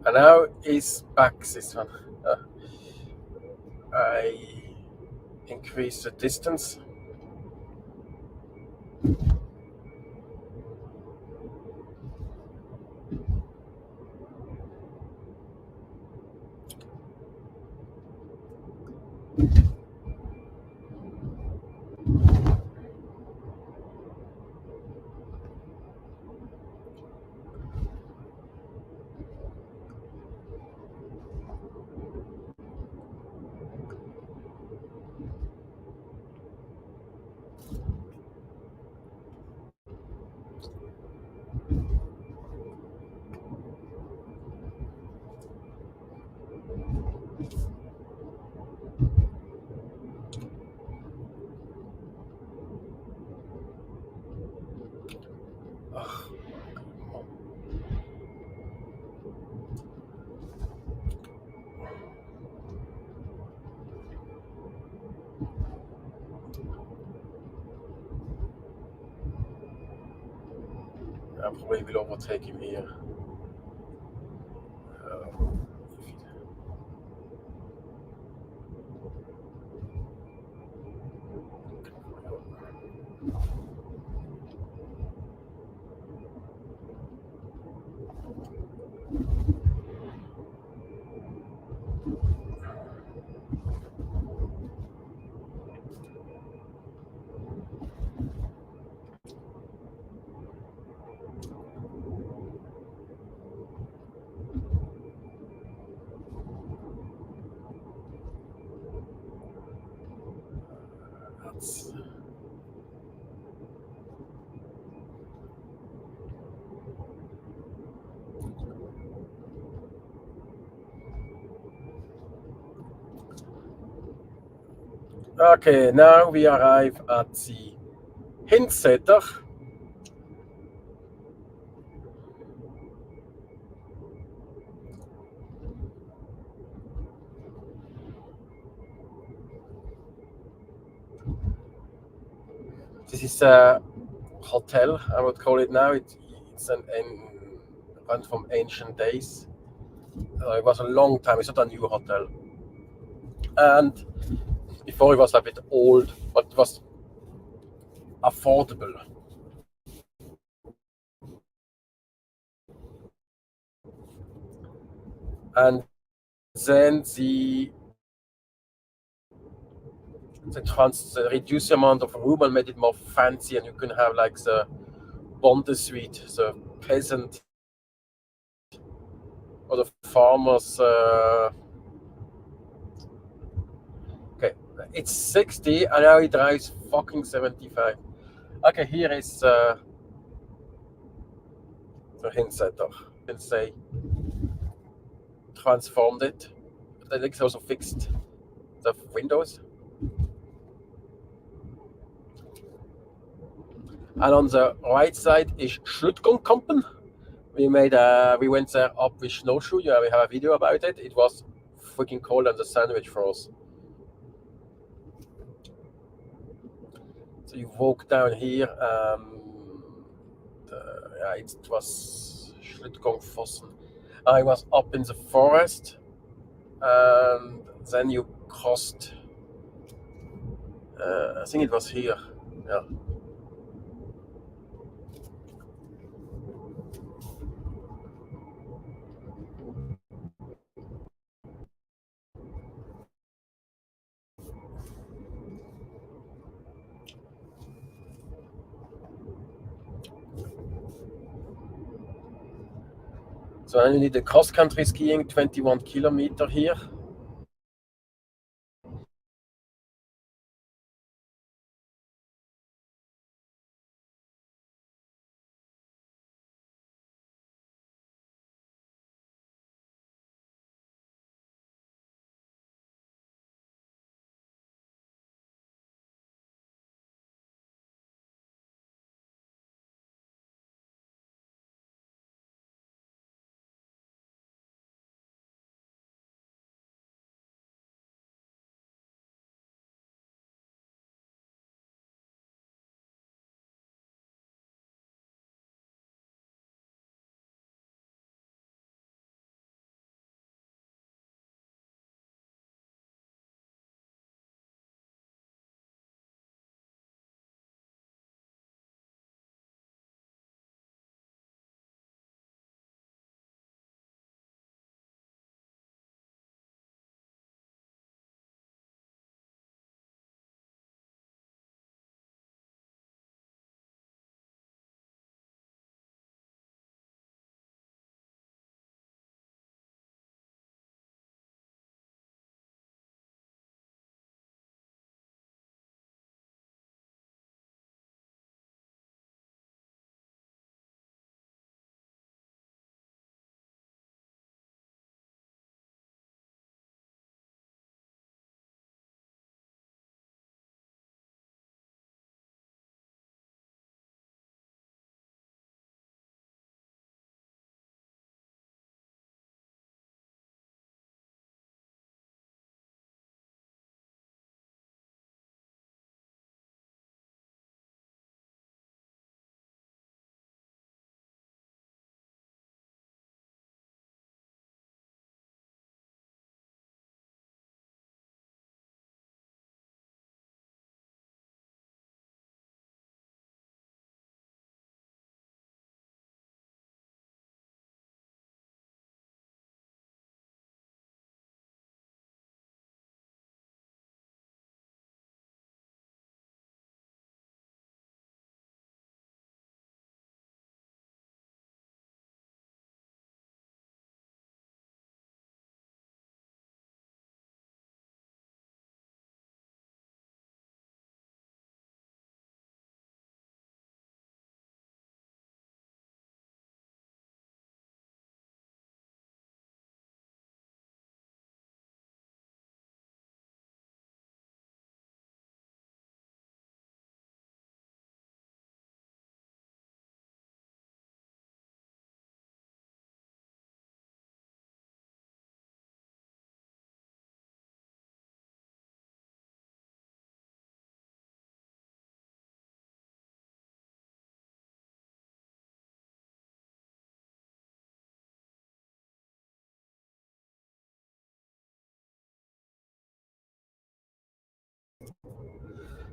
And now he's back, this one. I increase the distance. I probably will overtake him here. That's okay, now we arrive at the Hinsetter. This is a hotel, I would call it now. It's run from ancient days. It was a long time. It's not a new hotel. And before it was a bit old, but it was affordable. And then the reduce the amount of room and made it more fancy, and you can have like the Bonde suite, the peasant or the farmers. Okay, it's 60 and now it drives fucking 75. Okay, here is the Hinsetter. You can say transformed it. The legs also fixed the windows. And on the right side is Schluttgongkampen. We went there up with snowshoe. Yeah, we have a video about it. It was freaking cold and the sandwich froze. So you walk down here. It was Schluttgongfossen. I was up in the forest, and then you crossed. I think it was here. Yeah. So then you need the cross-country skiing, 21 kilometer here.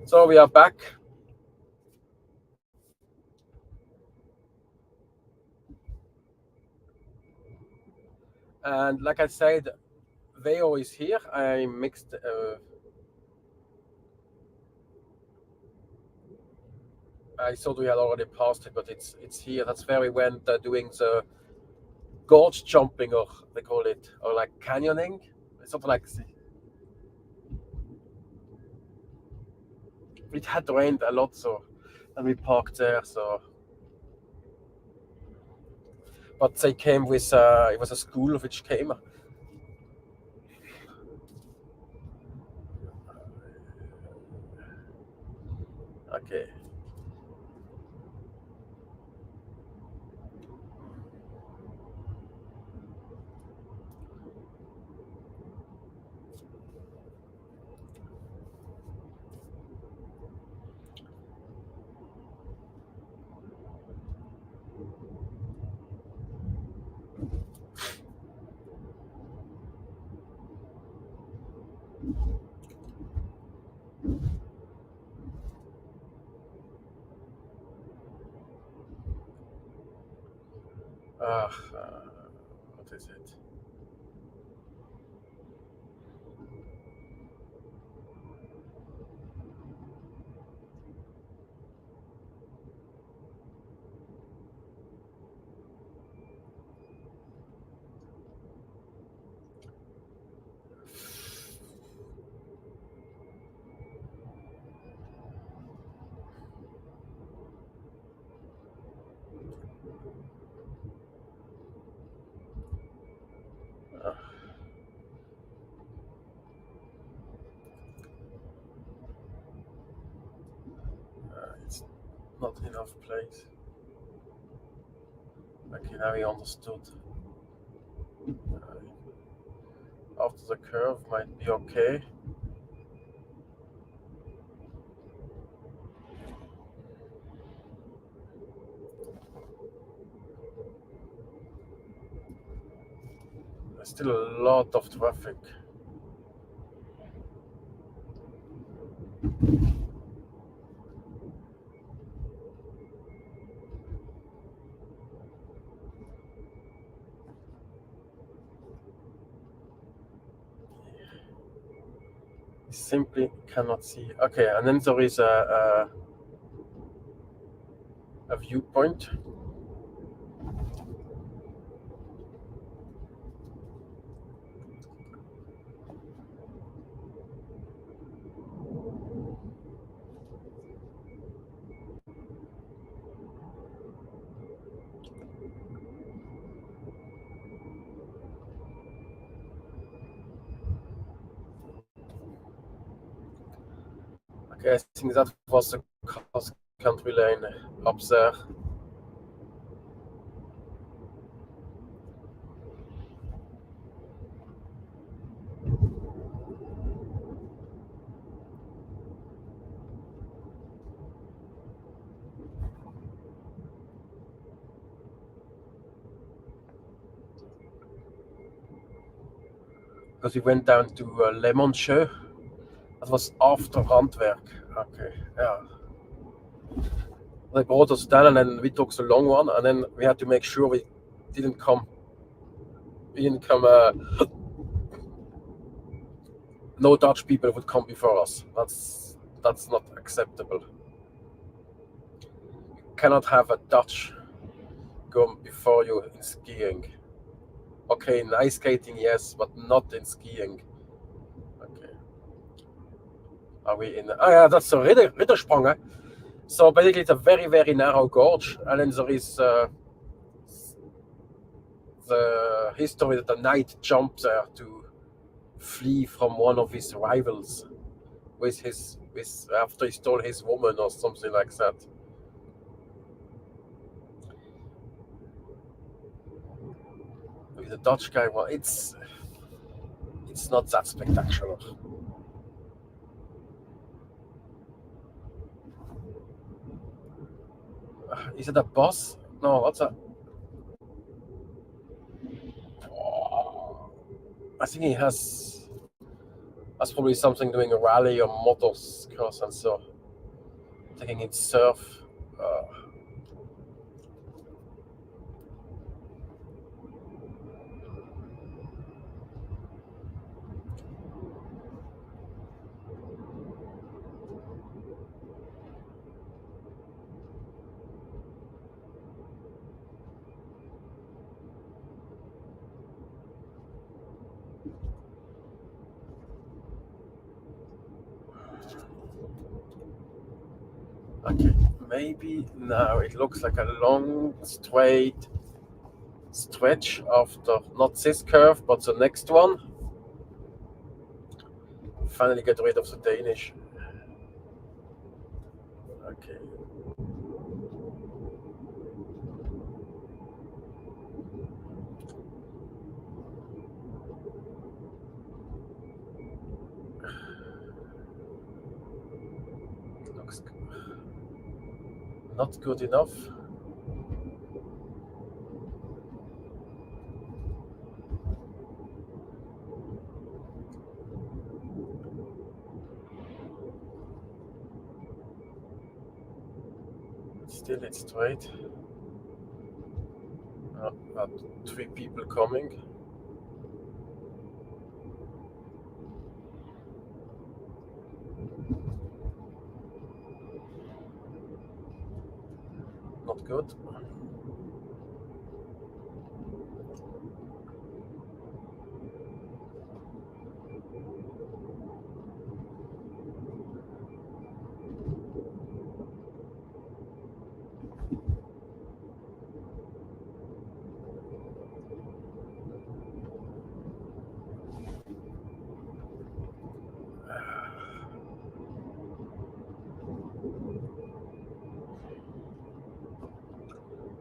So we are back. And like I said, Veo is here. I mixed. I thought we had already passed it, but it's here. That's where we went doing the gorge jumping, or they call it, or like canyoning. It's something like. It had rained a lot, so and we parked there. So, but they came with. It was a school which came. Okay. What is it? It's not enough place. Okay, now we understood. After the curve might be okay. There's still a lot of traffic. Simply cannot see. Okay, and then there is a viewpoint. Okay, I think that was the cross country lane up there. Because we went down to Lemonsjö. That was after Randwerk. Okay, yeah. They brought us down, and then we took the long one, and then we had to make sure we didn't come. No Dutch people would come before us. That's not acceptable. You cannot have a Dutch go before you in skiing. Okay, in ice skating, yes, but not in skiing. Okay. Are we in? Oh yeah, that's a Riddersprung. So basically, it's a very, very narrow gorge, and then there is the history that the knight jumped there to flee from one of his rivals after he stole his woman or something like that. With the Dutch guy, well, it's not that spectacular. Is it a bus? No, what's that? I think that's probably something doing a rally or motocross and so. taking it surf. Okay, maybe now it looks like a long straight stretch after not this curve but the next one. Finally get rid of the Danish. Okay. Looks not good enough. Still it's straight. 3 people coming. Not good.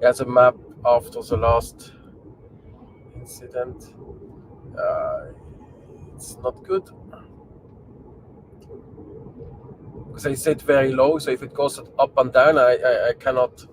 Here's a map after the last incident. It's not good because I sit very low, so if it goes up and down, I cannot.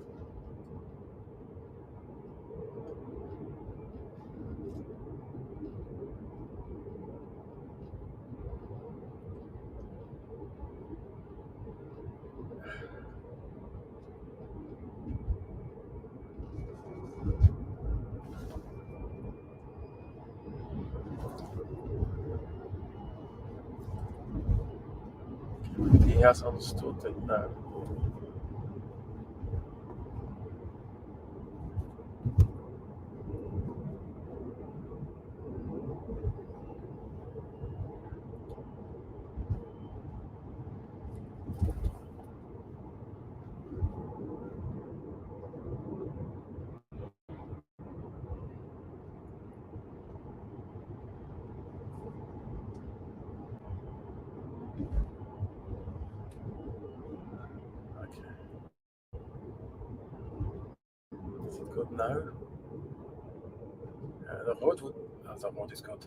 He has understood it now. Okay. Is it good now? The road is good.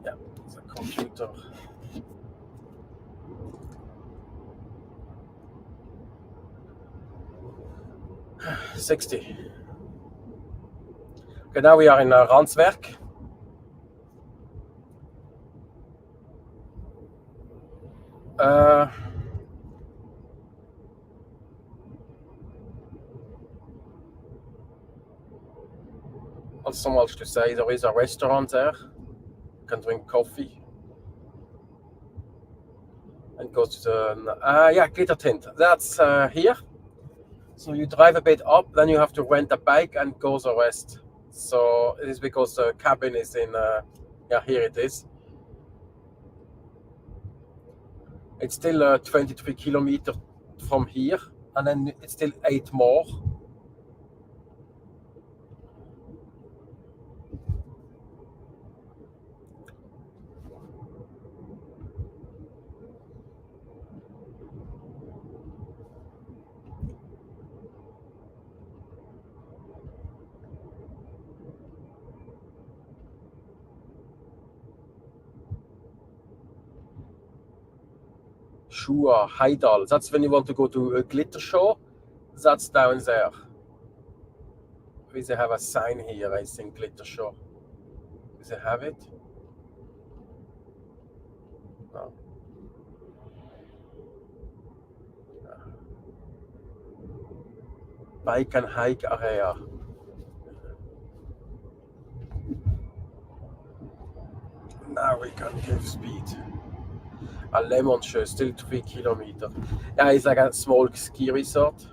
Yeah, the computer. 60. Okay, now we are in Ranswerk. Not so much to say. There is a restaurant there. You can drink coffee and go to the Glittertint. That's here. So you drive a bit up, then you have to rent a bike and go the rest. So it is because the cabin is in. Here it is. It's still 23 kilometers from here, and then it's still 8 more. Shua, Heidal. That's when you want to go to a glitter show. That's down there. They have a sign here, I think, glitter show. Do they have it? No. Bike and hike area. Now we can give speed. A lemon show, still 3 kilometers. Yeah, it's like a small ski resort.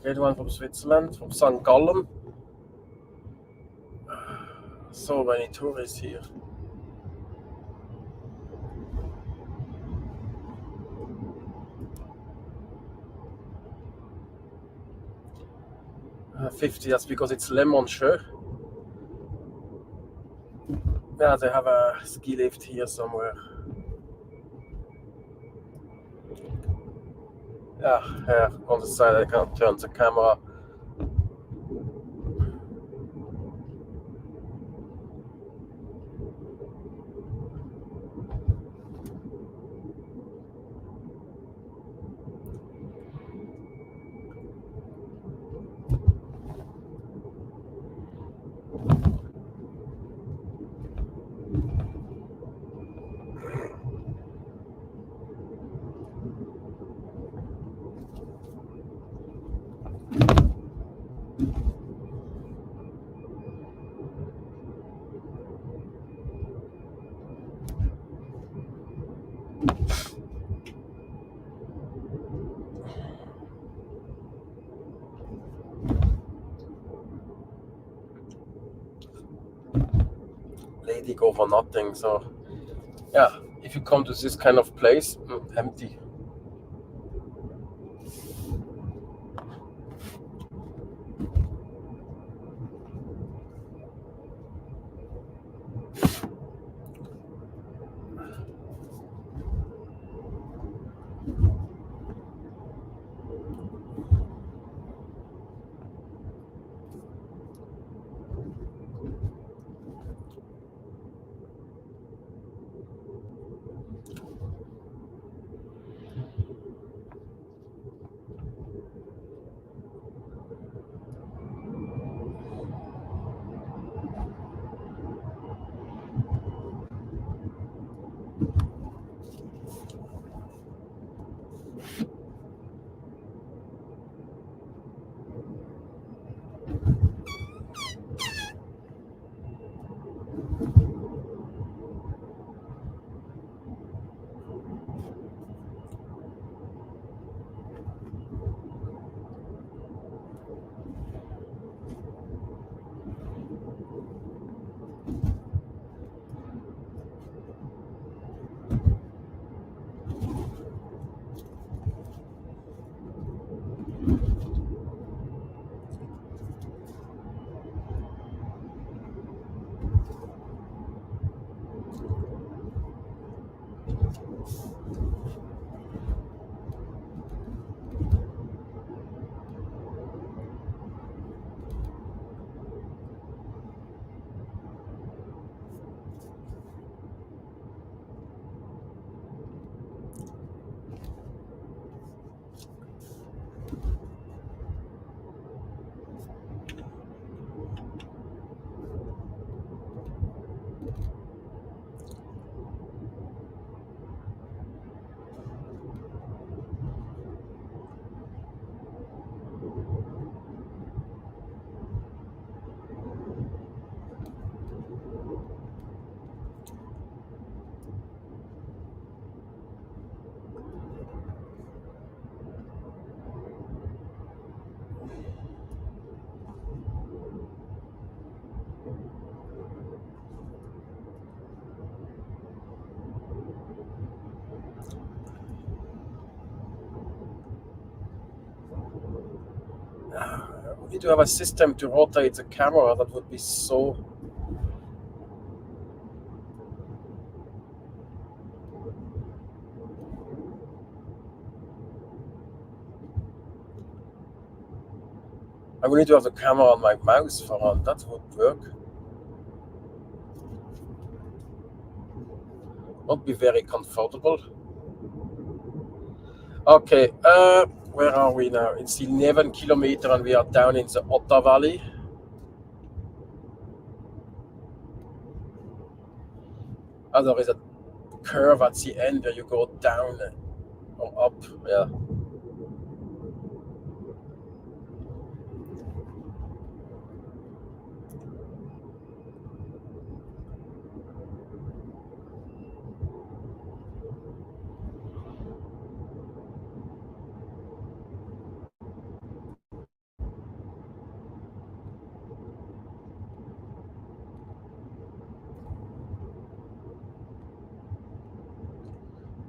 Great one from Switzerland, from St. Gallen. So many tourists here. $50, that's because it's lemon show. Yeah, they have a ski lift here somewhere. Yeah, here on the side I can't turn the camera. Lady go for nothing, so yeah, if you come to this kind of place, empty. need to have a system to rotate the camera. That would be so. I would need to have the camera on my mouse for on. That would work. Not be very comfortable. Okay, where are we now? It's 11 kilometers and we are down in the Otta Valley. And there is a curve at the end where you go down or up. Yeah.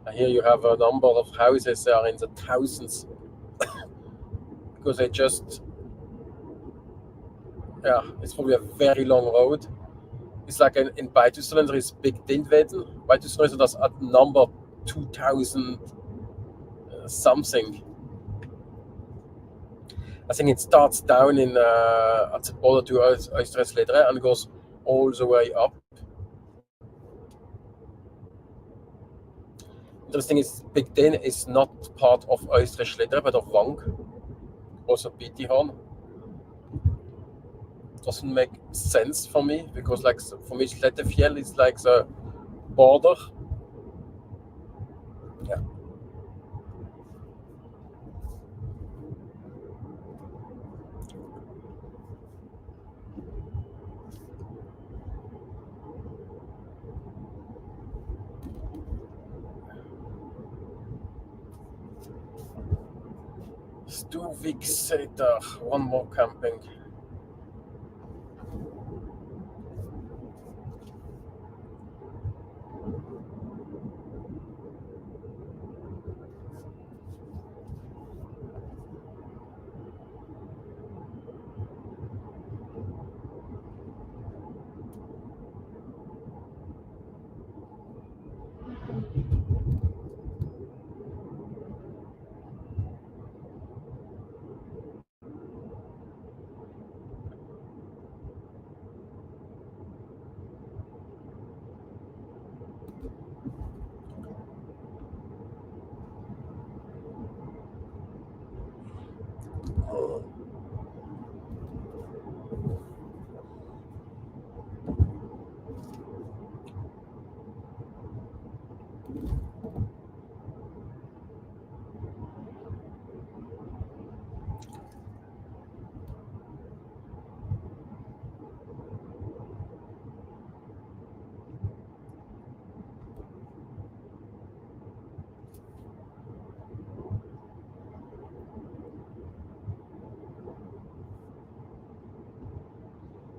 And here you have a number of houses that are in the thousands. Because they just, yeah, it's probably a very long road. It's like in Beitostølen, there is big Dindveden. Beitostølen is at number 2000 something. I think it starts down in at the border to Unfortunatelly and goes all the way up. Interesting is Big Den is not part of Unfortunatelly but of Vang, also Beitostølen. Doesn't make sense for me because like for me Slettefjell is like the border. Yeah. Storvikseter, one more camping.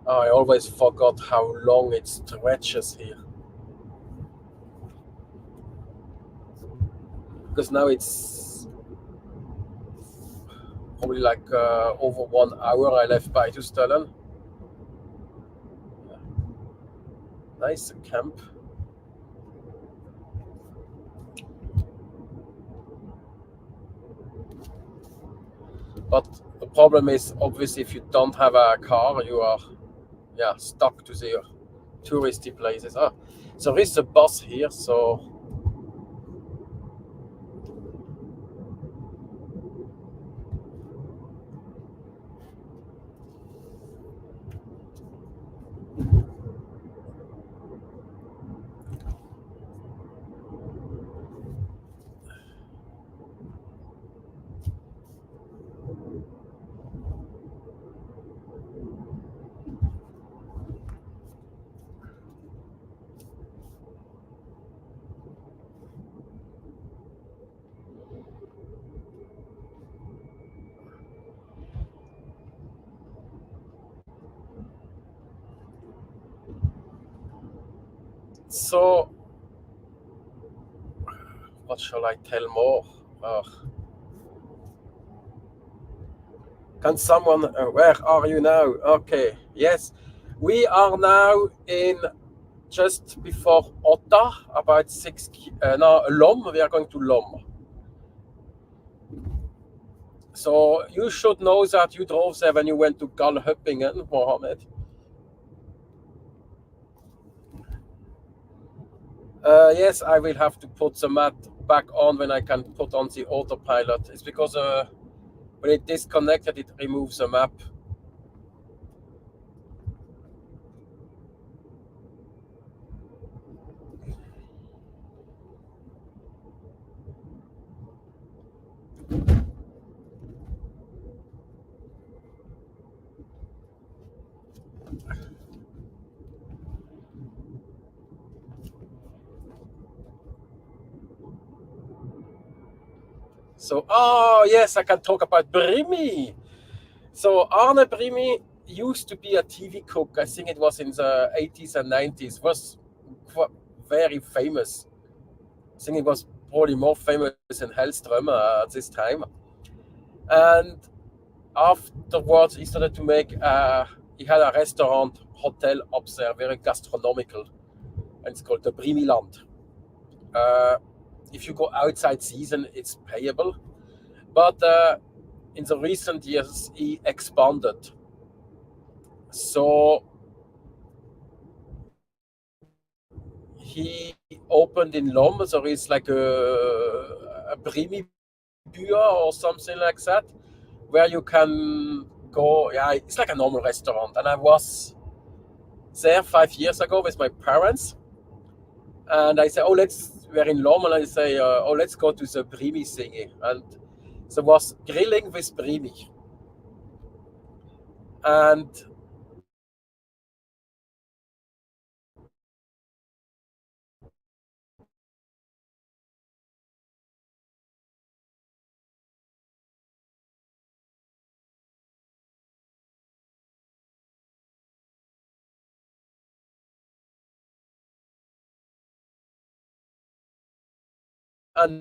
I always forgot how long it stretches here. Because now it's probably like over 1 hour I left Beitostølen. Yeah. Nice camp. But the problem is obviously if you don't have a car you are stuck to the touristy places. So there is a bus here, so what shall I tell more? Can someone, where are you now? Okay, yes. We are now in just before Otta, about Lom. We are going to Lom. So you should know that you drove there when you went to Galhöppingen, Mohammed. Yes, I will have to put the mat back on when I can put on the autopilot. It's because when it disconnected, it removes the map. So, oh yes, I can talk about Brimi. So Arne Brimi used to be a TV cook. I think it was in the 80s and 90s. Was very famous. I think it was probably more famous than Hellström at this time. And afterwards, he started to make. He had a restaurant, hotel up there, very gastronomical, and it's called the Brimiland. If you go outside season, it's payable, but in the recent years, he expanded. So he opened in Lom. So it's like a Brimi Bua or something like that, where you can go. Yeah, it's like a normal restaurant. And I was there 5 years ago with my parents, and I said, "Oh, we're in Lom," and I say, "Oh, let's go to the Brimi thingy." And there was grilling with Brimi, and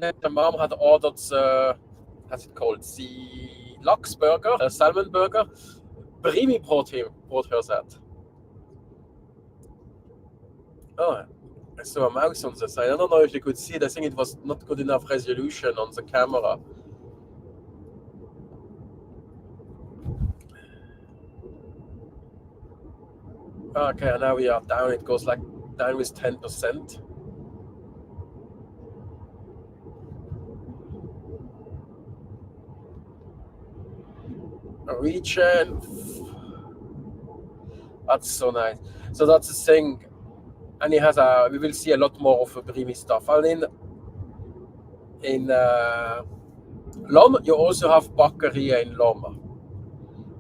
then the mom had ordered how's it called, the Lachs burger, a salmon burger. Brimi brought her that. Oh, I saw a mouse on the side. I don't know if you could see it. I think it was not good enough resolution on the camera. Okay, now we are down. It goes like down with 10%. Region. That's so nice. So that's the thing. And we will see a lot more of Brimi stuff. And in Lom, you also have Bakkeria in Lom.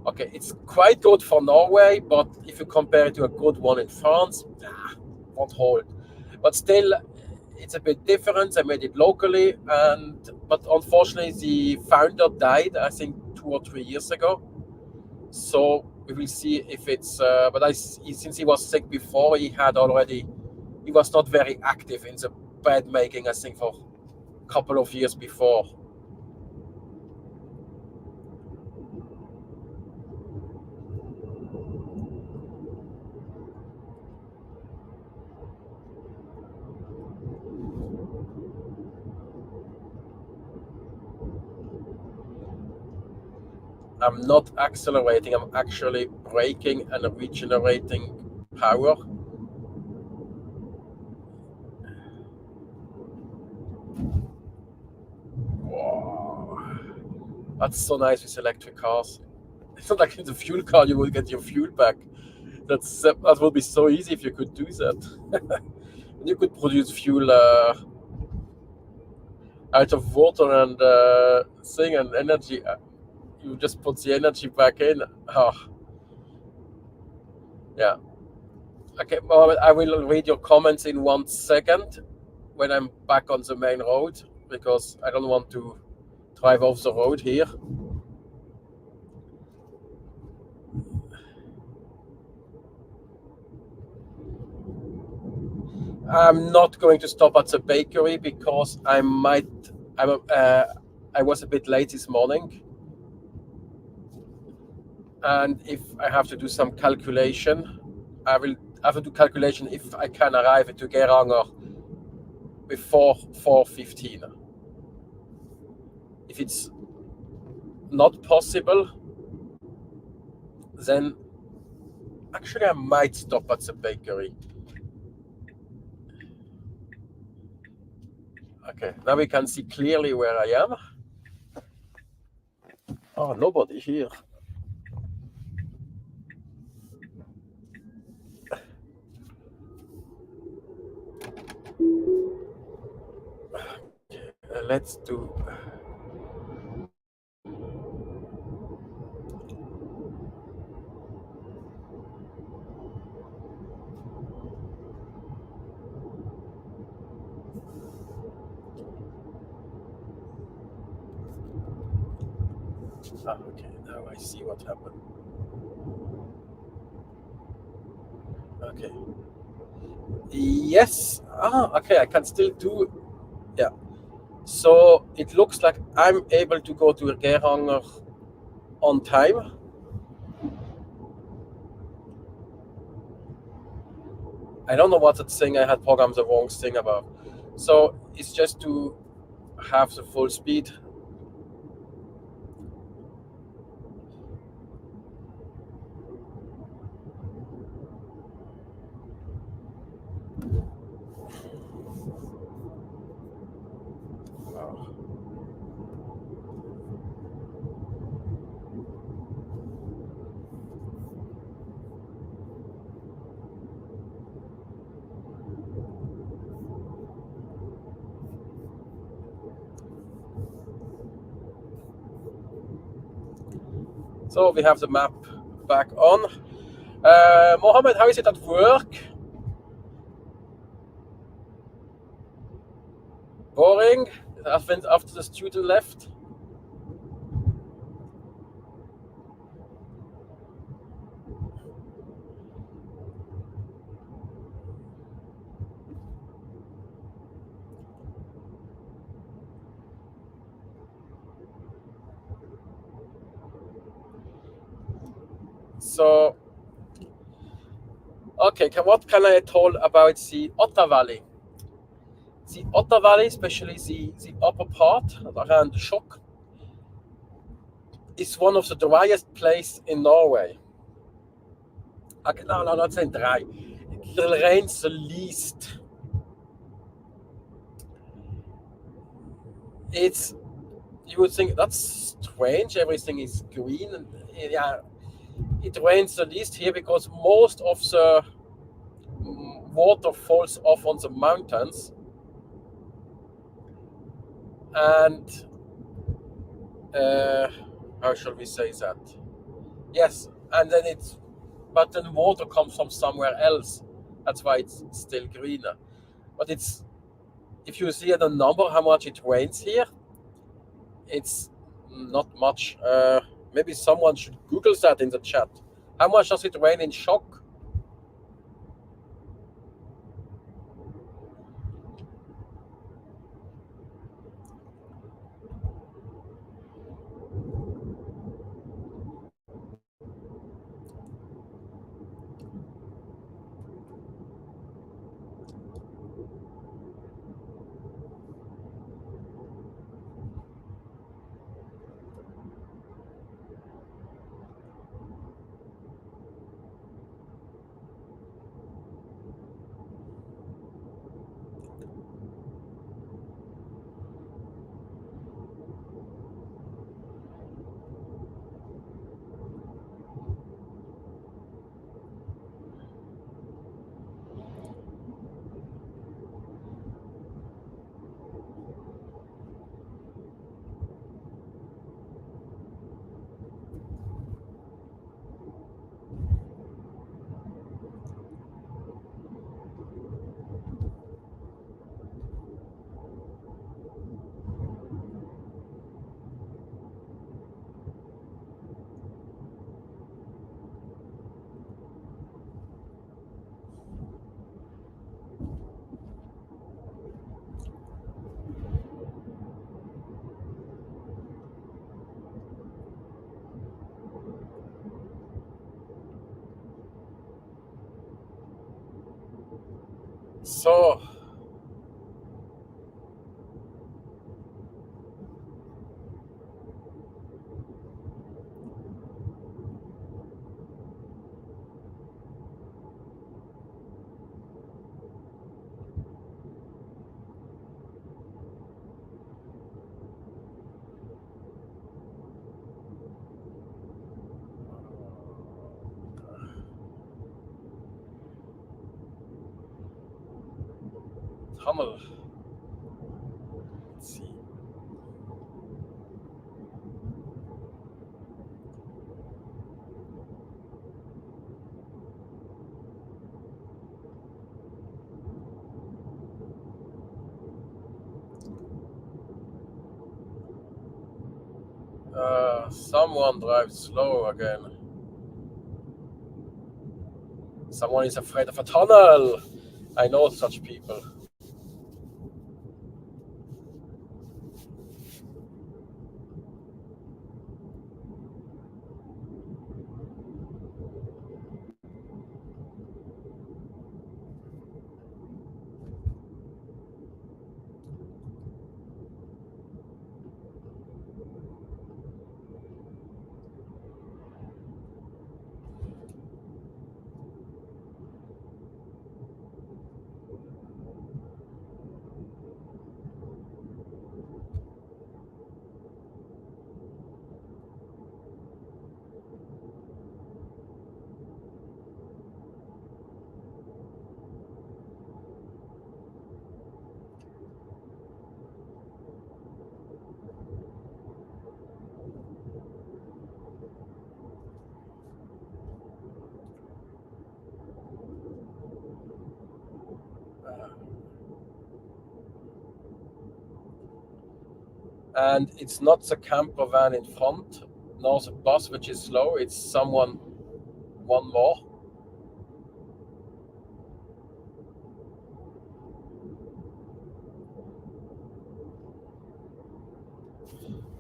Okay, it's quite good for Norway, but if you compare it to a good one in France, won't hold. But still, it's a bit different. I made it locally, but unfortunately, the founder died, I think 2 or 3 years ago. So we will see if it's. Since he was sick before, he was not very active in the bread making, I think, for a couple of years before. I'm not accelerating, I'm actually braking and regenerating power. Wow. That's so nice with electric cars. It's not like in the fuel car you will get your fuel back. That would be so easy if you could do that. You could produce fuel out of water and thing and energy. You just put the energy back in. Oh. Yeah. Okay, Mohammed, I will read your comments in 1 second when I'm back on the main road, because I don't want to drive off the road here. I'm not going to stop at the bakery because I was a bit late this morning. And if I have to do some calculation, I will have to do calculation if I can arrive to Geiranger before 4:15. If it's not possible, then actually I might stop at the bakery. Okay, now we can see clearly where I am. Oh, nobody here. Let's do. Okay, now I see what happened. Okay. Yes. Okay, I can still do. Yeah. So it looks like I'm able to go to Geiranger on time. I don't know what that thing I had programmed the wrong thing about. So it's just to have the full speed. Wow. So we have the map back on. Mohammed, how is it at work? Boring after the student left? So, okay, what can I tell about the Otter Valley? The Otter Valley, especially the upper part around the Shock, is one of the driest places in Norway. Okay, no, not saying dry. It rains the least. It's You would think that's strange. Everything is green, and yeah, it rains the least here because most of the water falls off on the mountains, and how shall we say that? Yes, and then but then water comes from somewhere else. That's why it's still greener. But if you see the number how much it rains here, it's not much. Maybe someone should Google that in the chat. How much does it rain in Shock? So, tunnel. Let's see. Someone drives slow again. Someone is afraid of a tunnel. I know such people. And it's not the camper van in front, nor the bus which is slow. It's someone, one more.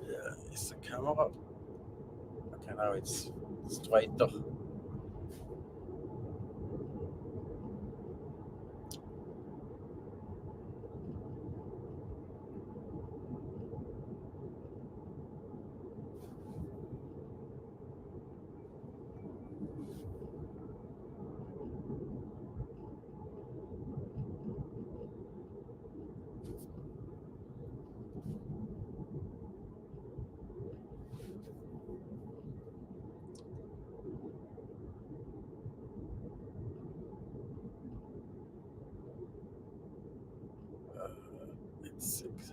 Yeah, is the camera? Okay, now it's straighter. It's 6.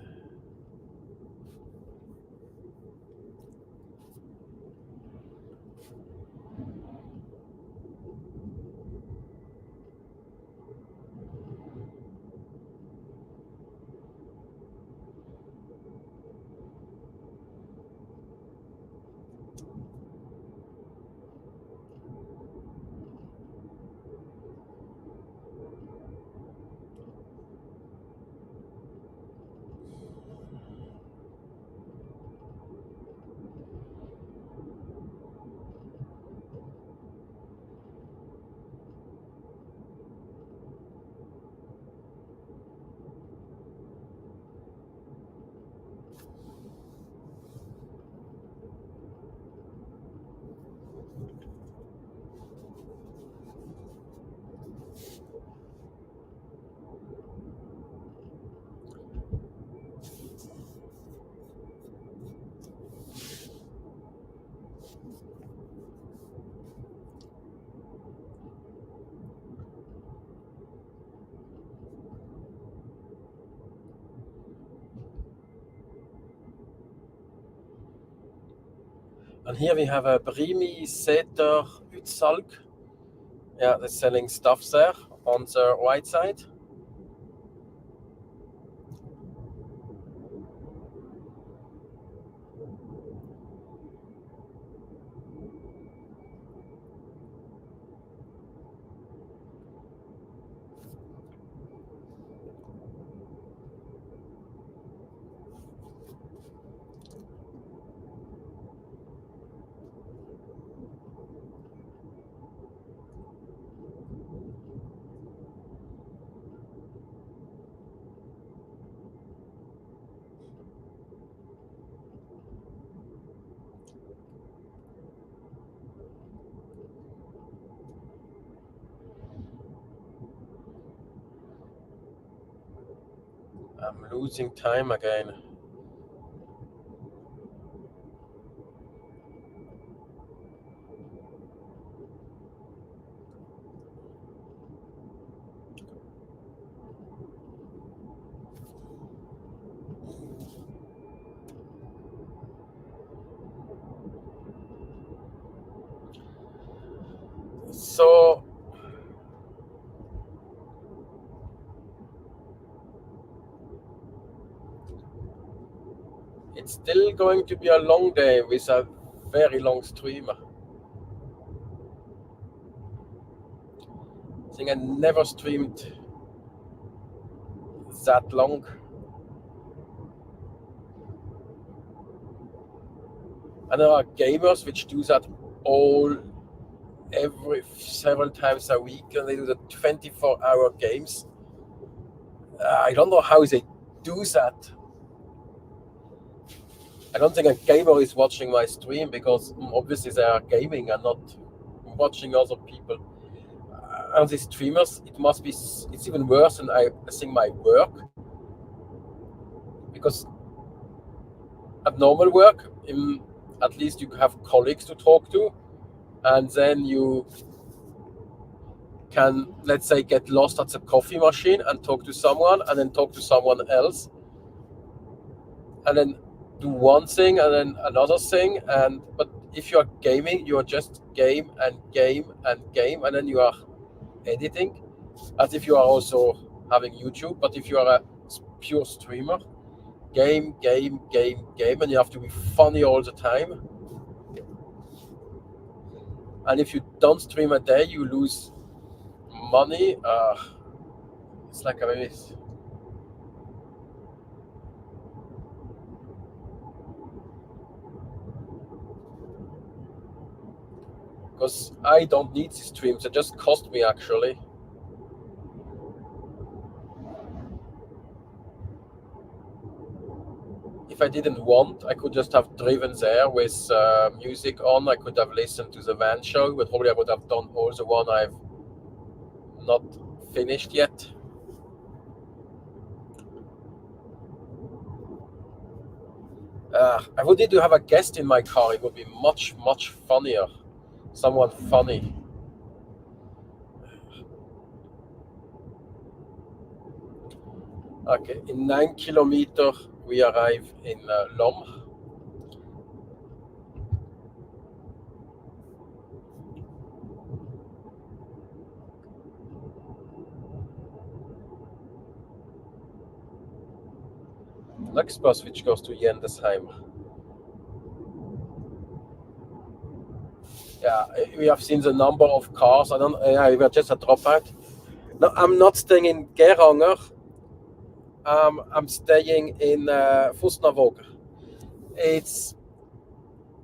And here we have a Brimi Seter Utsalg. Yeah, they're selling stuff there on the right side. I'm losing time again. So it's still going to be a long day with a very long stream. I think I never streamed that long. And there are gamers which do that all every several times a week, and they do the 24-hour games. I don't know how they do that. I don't think a gamer is watching my stream because obviously they are gaming and not watching other people. And these streamers, it's even worse than I think my work, because at normal work, at least you have colleagues to talk to, and then you can, let's say, get lost at the coffee machine and talk to someone, and then talk to someone else, and then do one thing and then another thing. And but if you are gaming, you are just game and game and game, and then you are editing as if you are also having YouTube. But if you are a pure streamer, game, game, game, game, and you have to be funny all the time. And if you don't stream a day, you lose money. It's like a very, because I don't need these streams. They just cost me actually. If I didn't want, I could just have driven there with music on. I could have listened to the van show, but probably I would have done all the one I've not finished yet. I would need to have a guest in my car. It would be much, much funnier. Someone funny. Okay, in 9 kilometers, we arrive in Lom. Next bus, which goes to Jendesheim. Yeah, we have seen the number of cars. I don't. We were just a dropout. No, I'm not staying in Geiranger. I'm staying in Fosnavåg. It's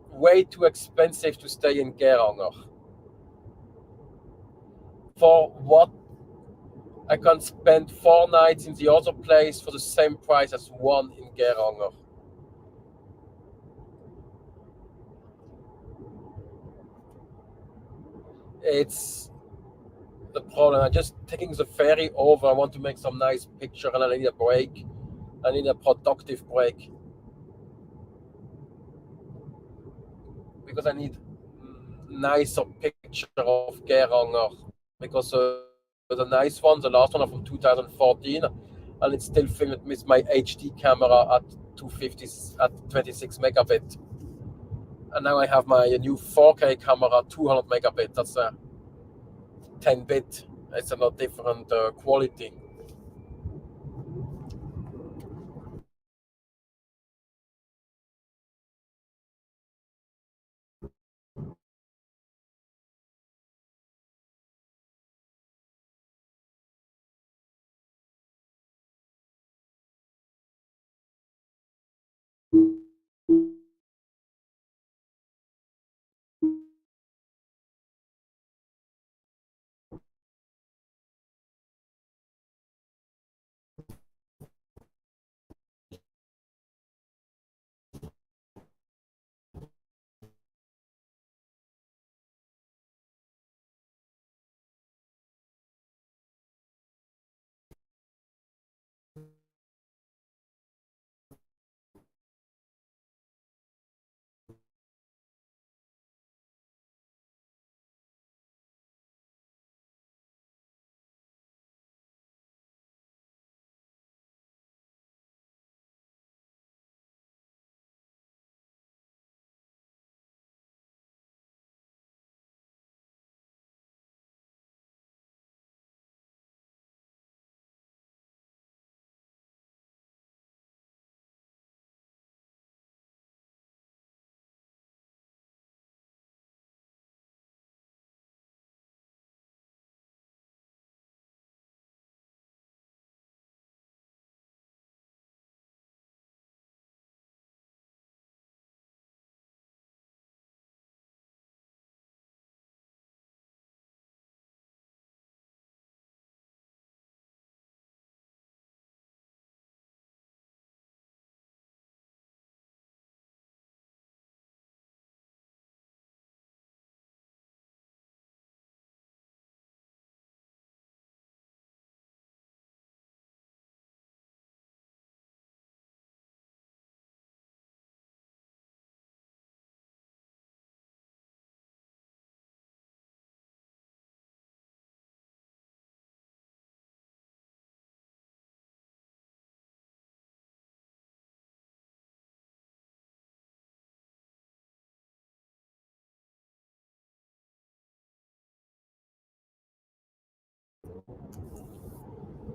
way too expensive to stay in Geiranger. For what? I can spend 4 nights in the other place for the same price as one in Geiranger. It's the problem. I'm just taking the ferry over. I want to make some nice picture, and I need a break. I need a productive break because I need nicer picture of Geiranger, because the nice one, the last one, are from 2014, and it's still filmed with my HD camera at 250 at 26 megabit. And now I have my new 4K camera, 200 megabit. That's a 10 bit. It's a lot different quality.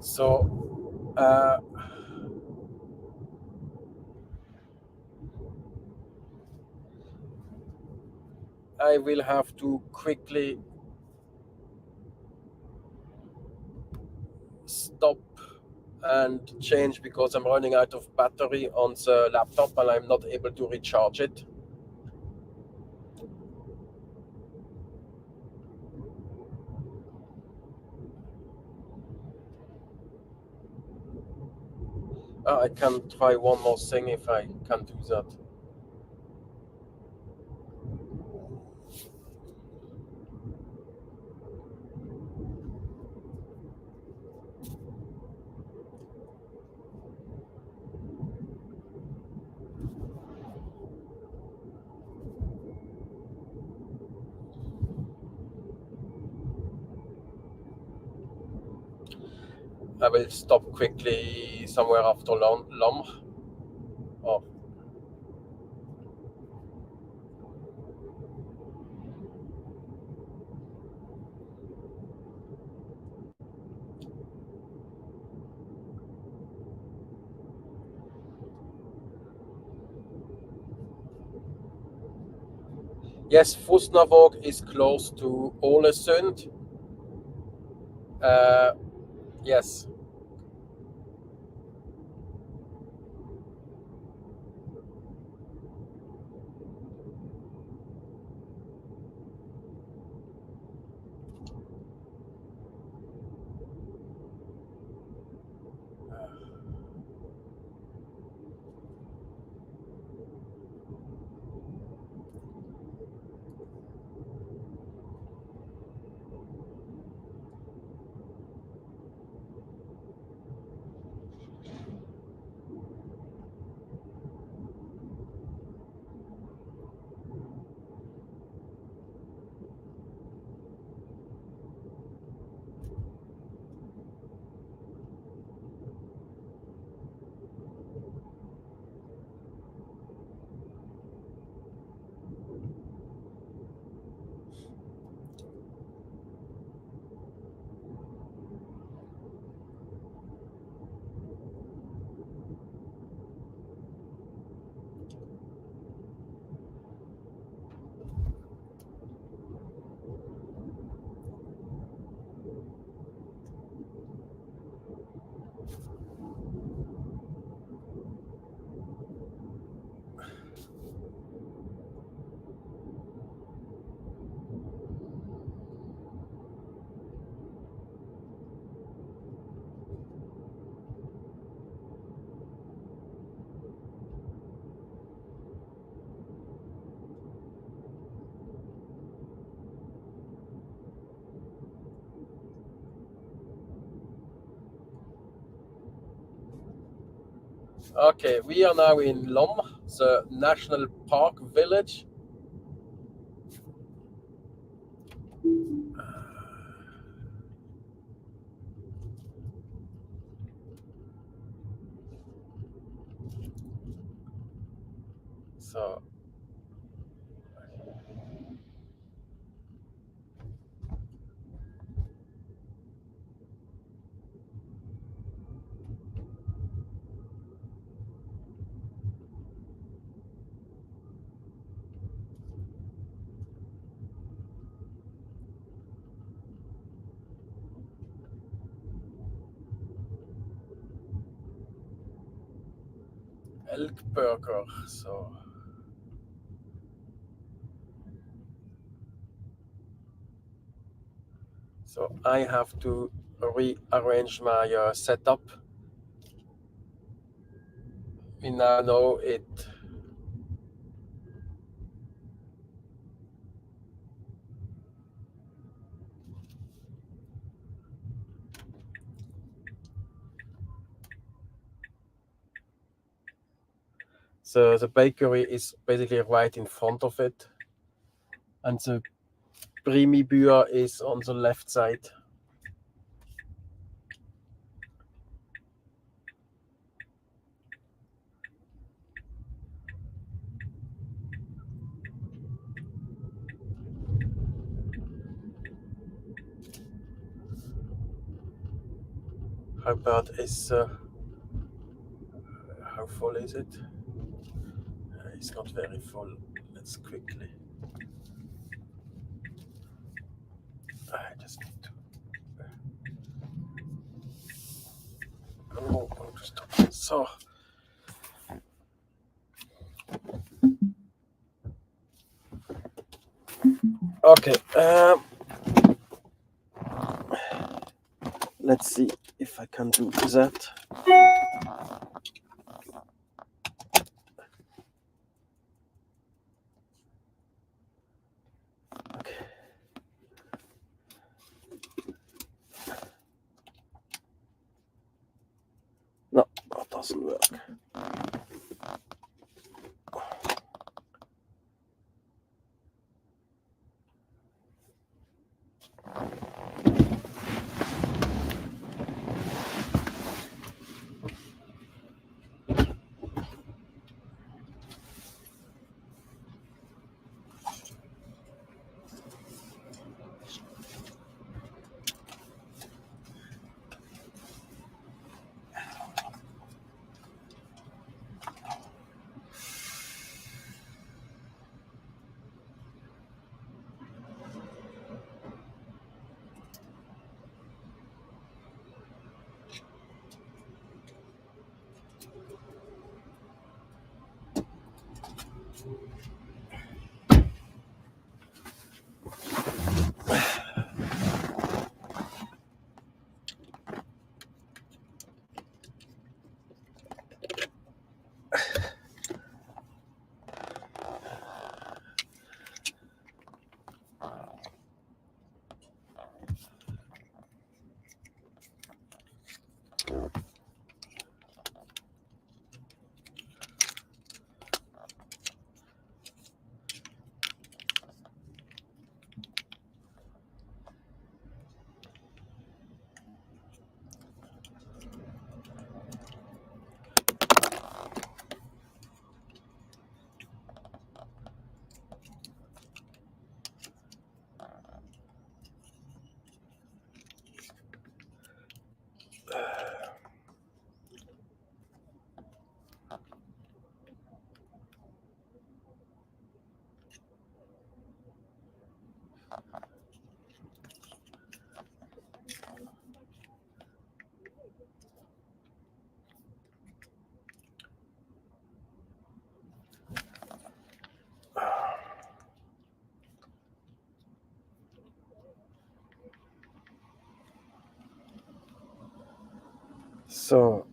So I will have to quickly stop and change because I'm running out of battery on the laptop and I'm not able to recharge it. I can try one more thing if I can do that. I will stop quickly somewhere after Lom. Oh. Yes, Fosnavåg is close to Ålesund. Yes. Okay, we are now in Lom, the national park village. So elk burger. So I have to rearrange my setup. We now know it. So the bakery is basically right in front of it, and the Brimibua is on the left side. How bad is how full is it? It's not very full. Let's quickly. I just need to. Oh, just stop. So. Okay. Let's see if I can do that. Okay. No, that doesn't work. So.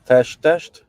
Test, test.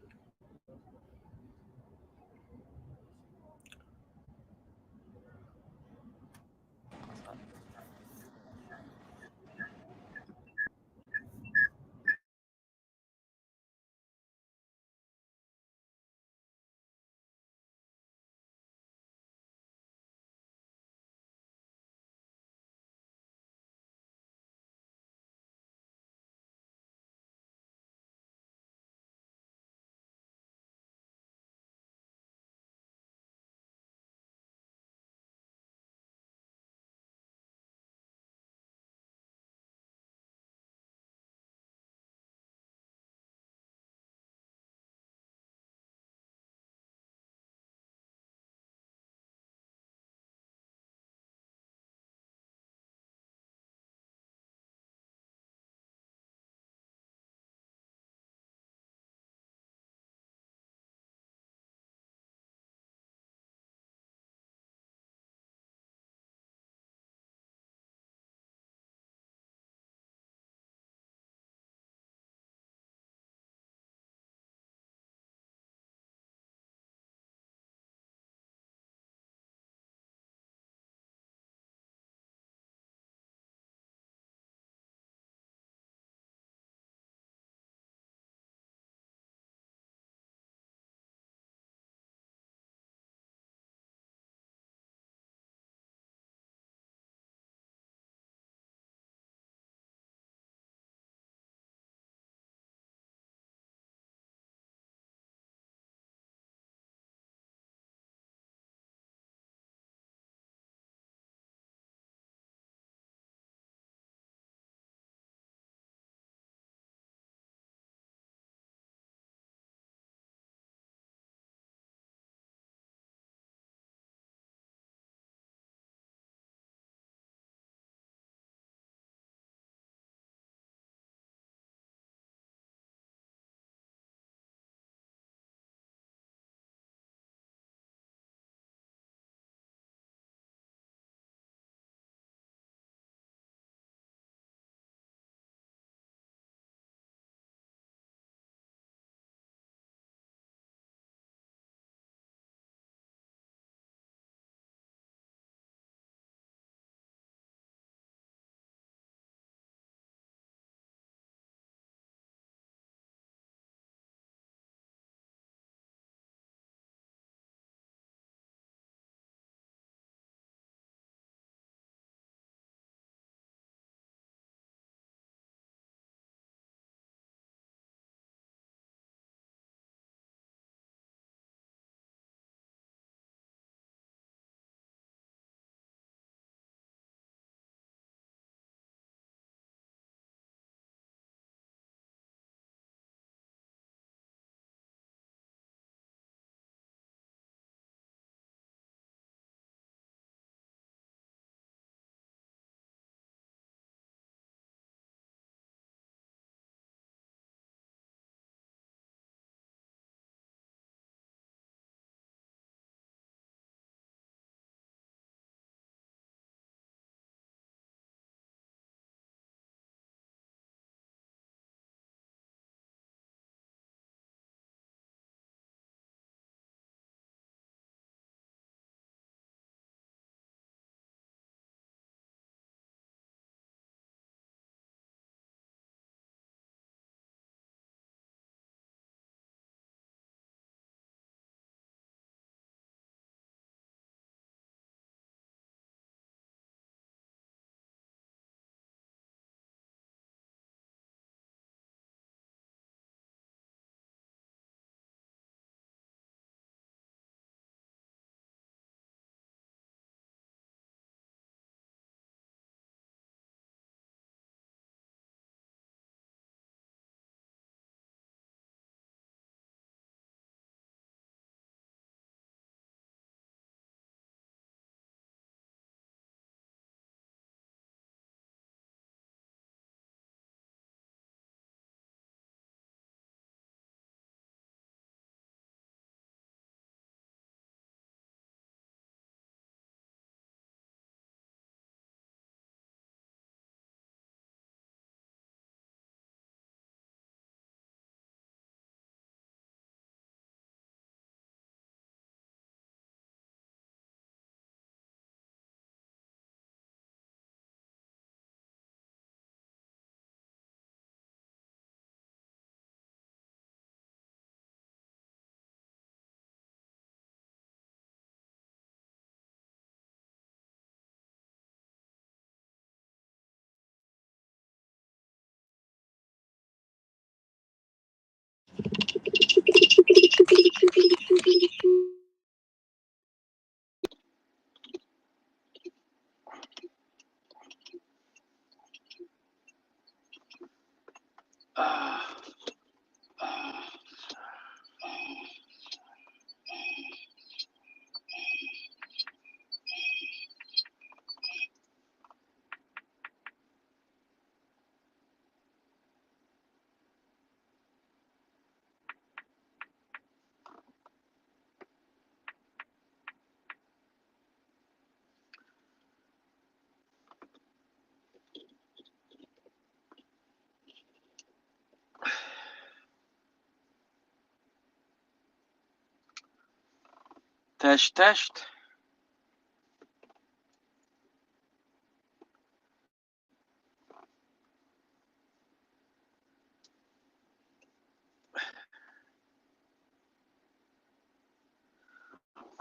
Test, test.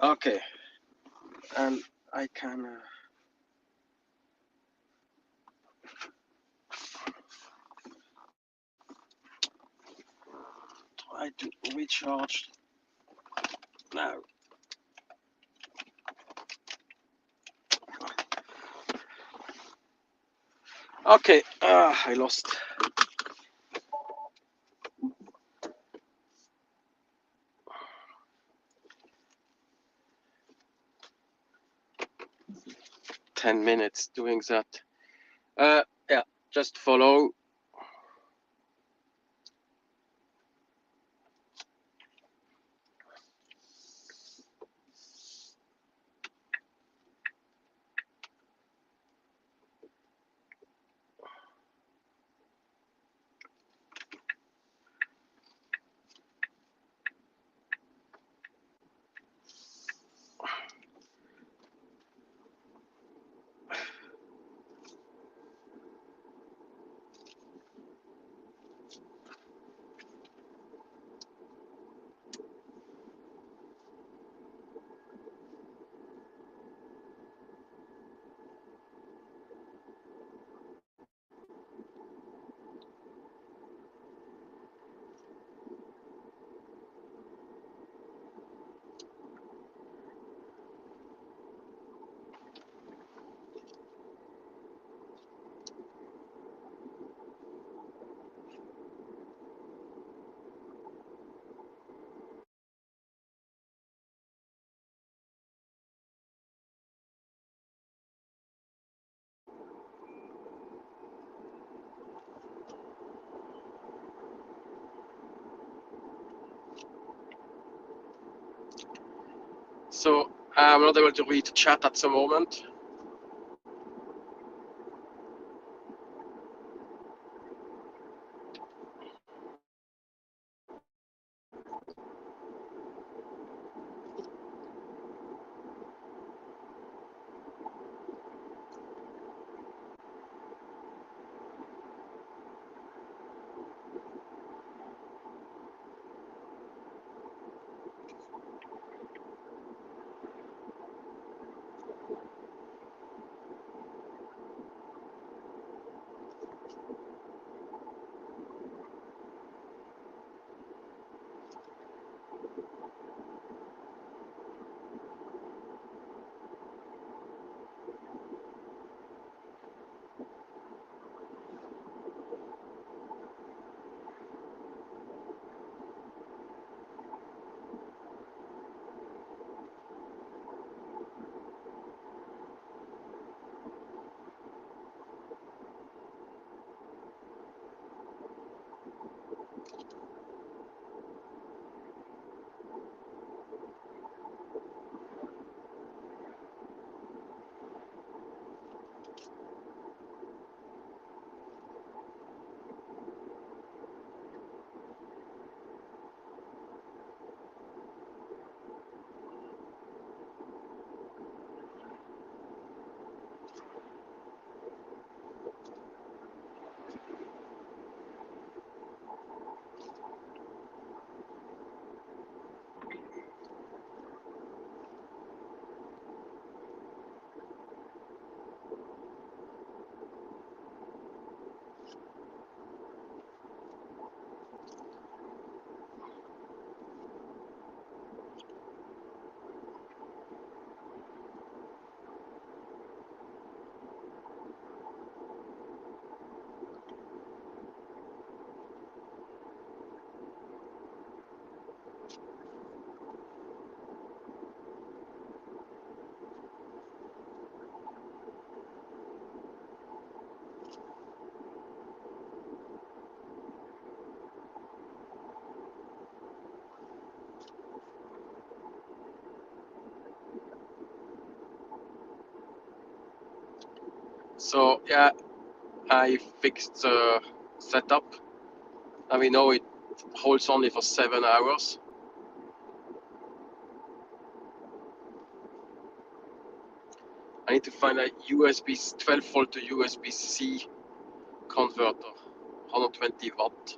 Okay, and I can try to recharge now. Okay, I lost. $10 doing that. Yeah, just follow. So I'm not able to read the chat at the moment. So yeah, I fixed the setup, and we know it holds only for 7 hours. I need to find a USB 12 volt to USB-C converter, 120 watt.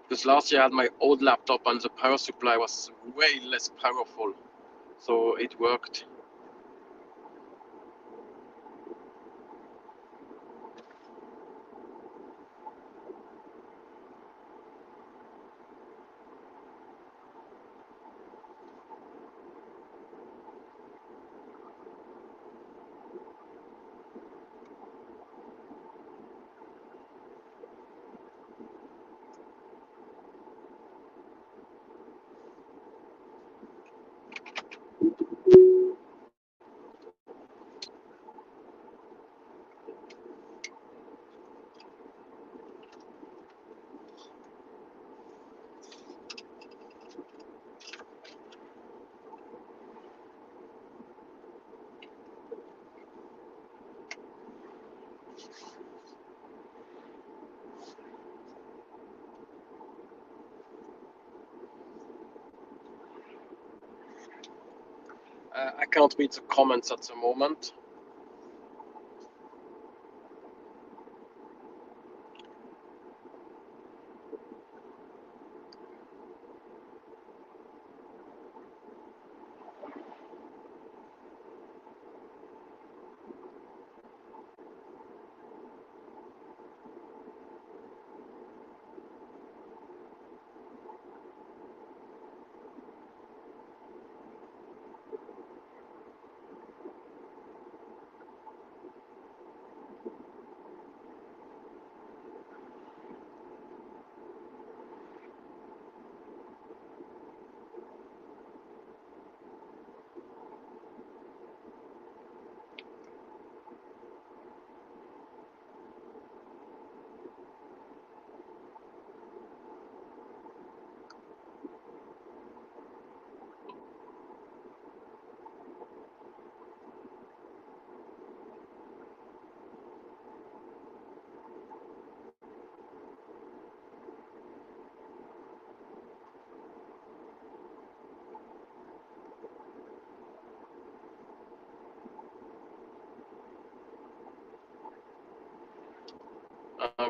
Because last year I had my old laptop and the power supply was way less powerful, so it worked. I can't read the comments at the moment.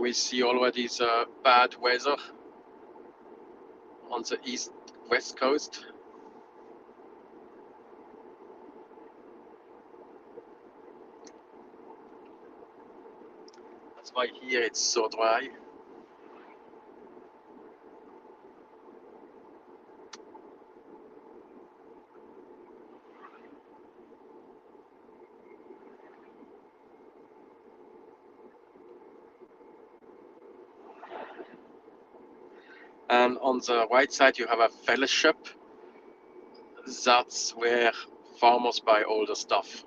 We see already the bad weather on the west coast. That's why here it's so dry. And on the right side you have a fellowship. That's where farmers buy all the stuff.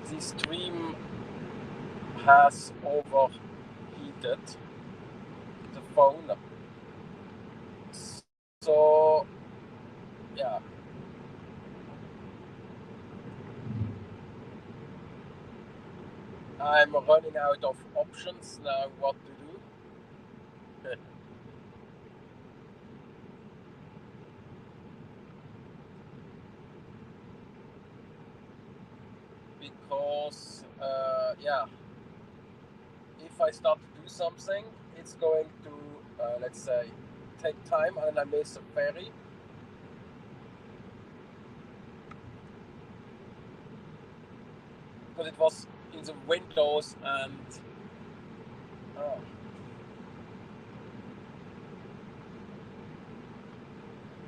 the stream has overheated the phone. So yeah, I'm running out of options now what to do. Because yeah, if I start to do something, it's going to let's say take time, and I miss a ferry. Because it was in the windows and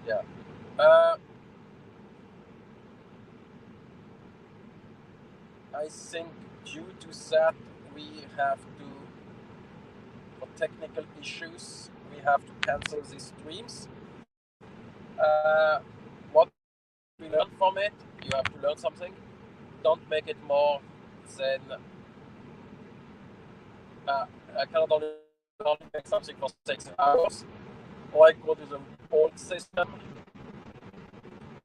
yeah. I think due to that we have to, for technical issues, we have to cancel these streams. What we learn from it, you have to learn something. Don't make it more than I cannot only make something for 6 hours, or I go to the old system.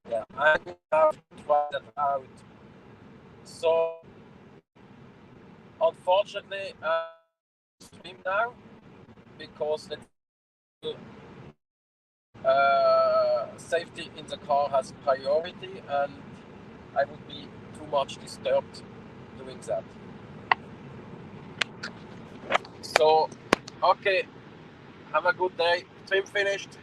Yeah, I will have to try that out. So unfortunately, I stream now because safety in the car has priority, and I would be too much disturbed doing that. So, okay, have a good day. Stream finished.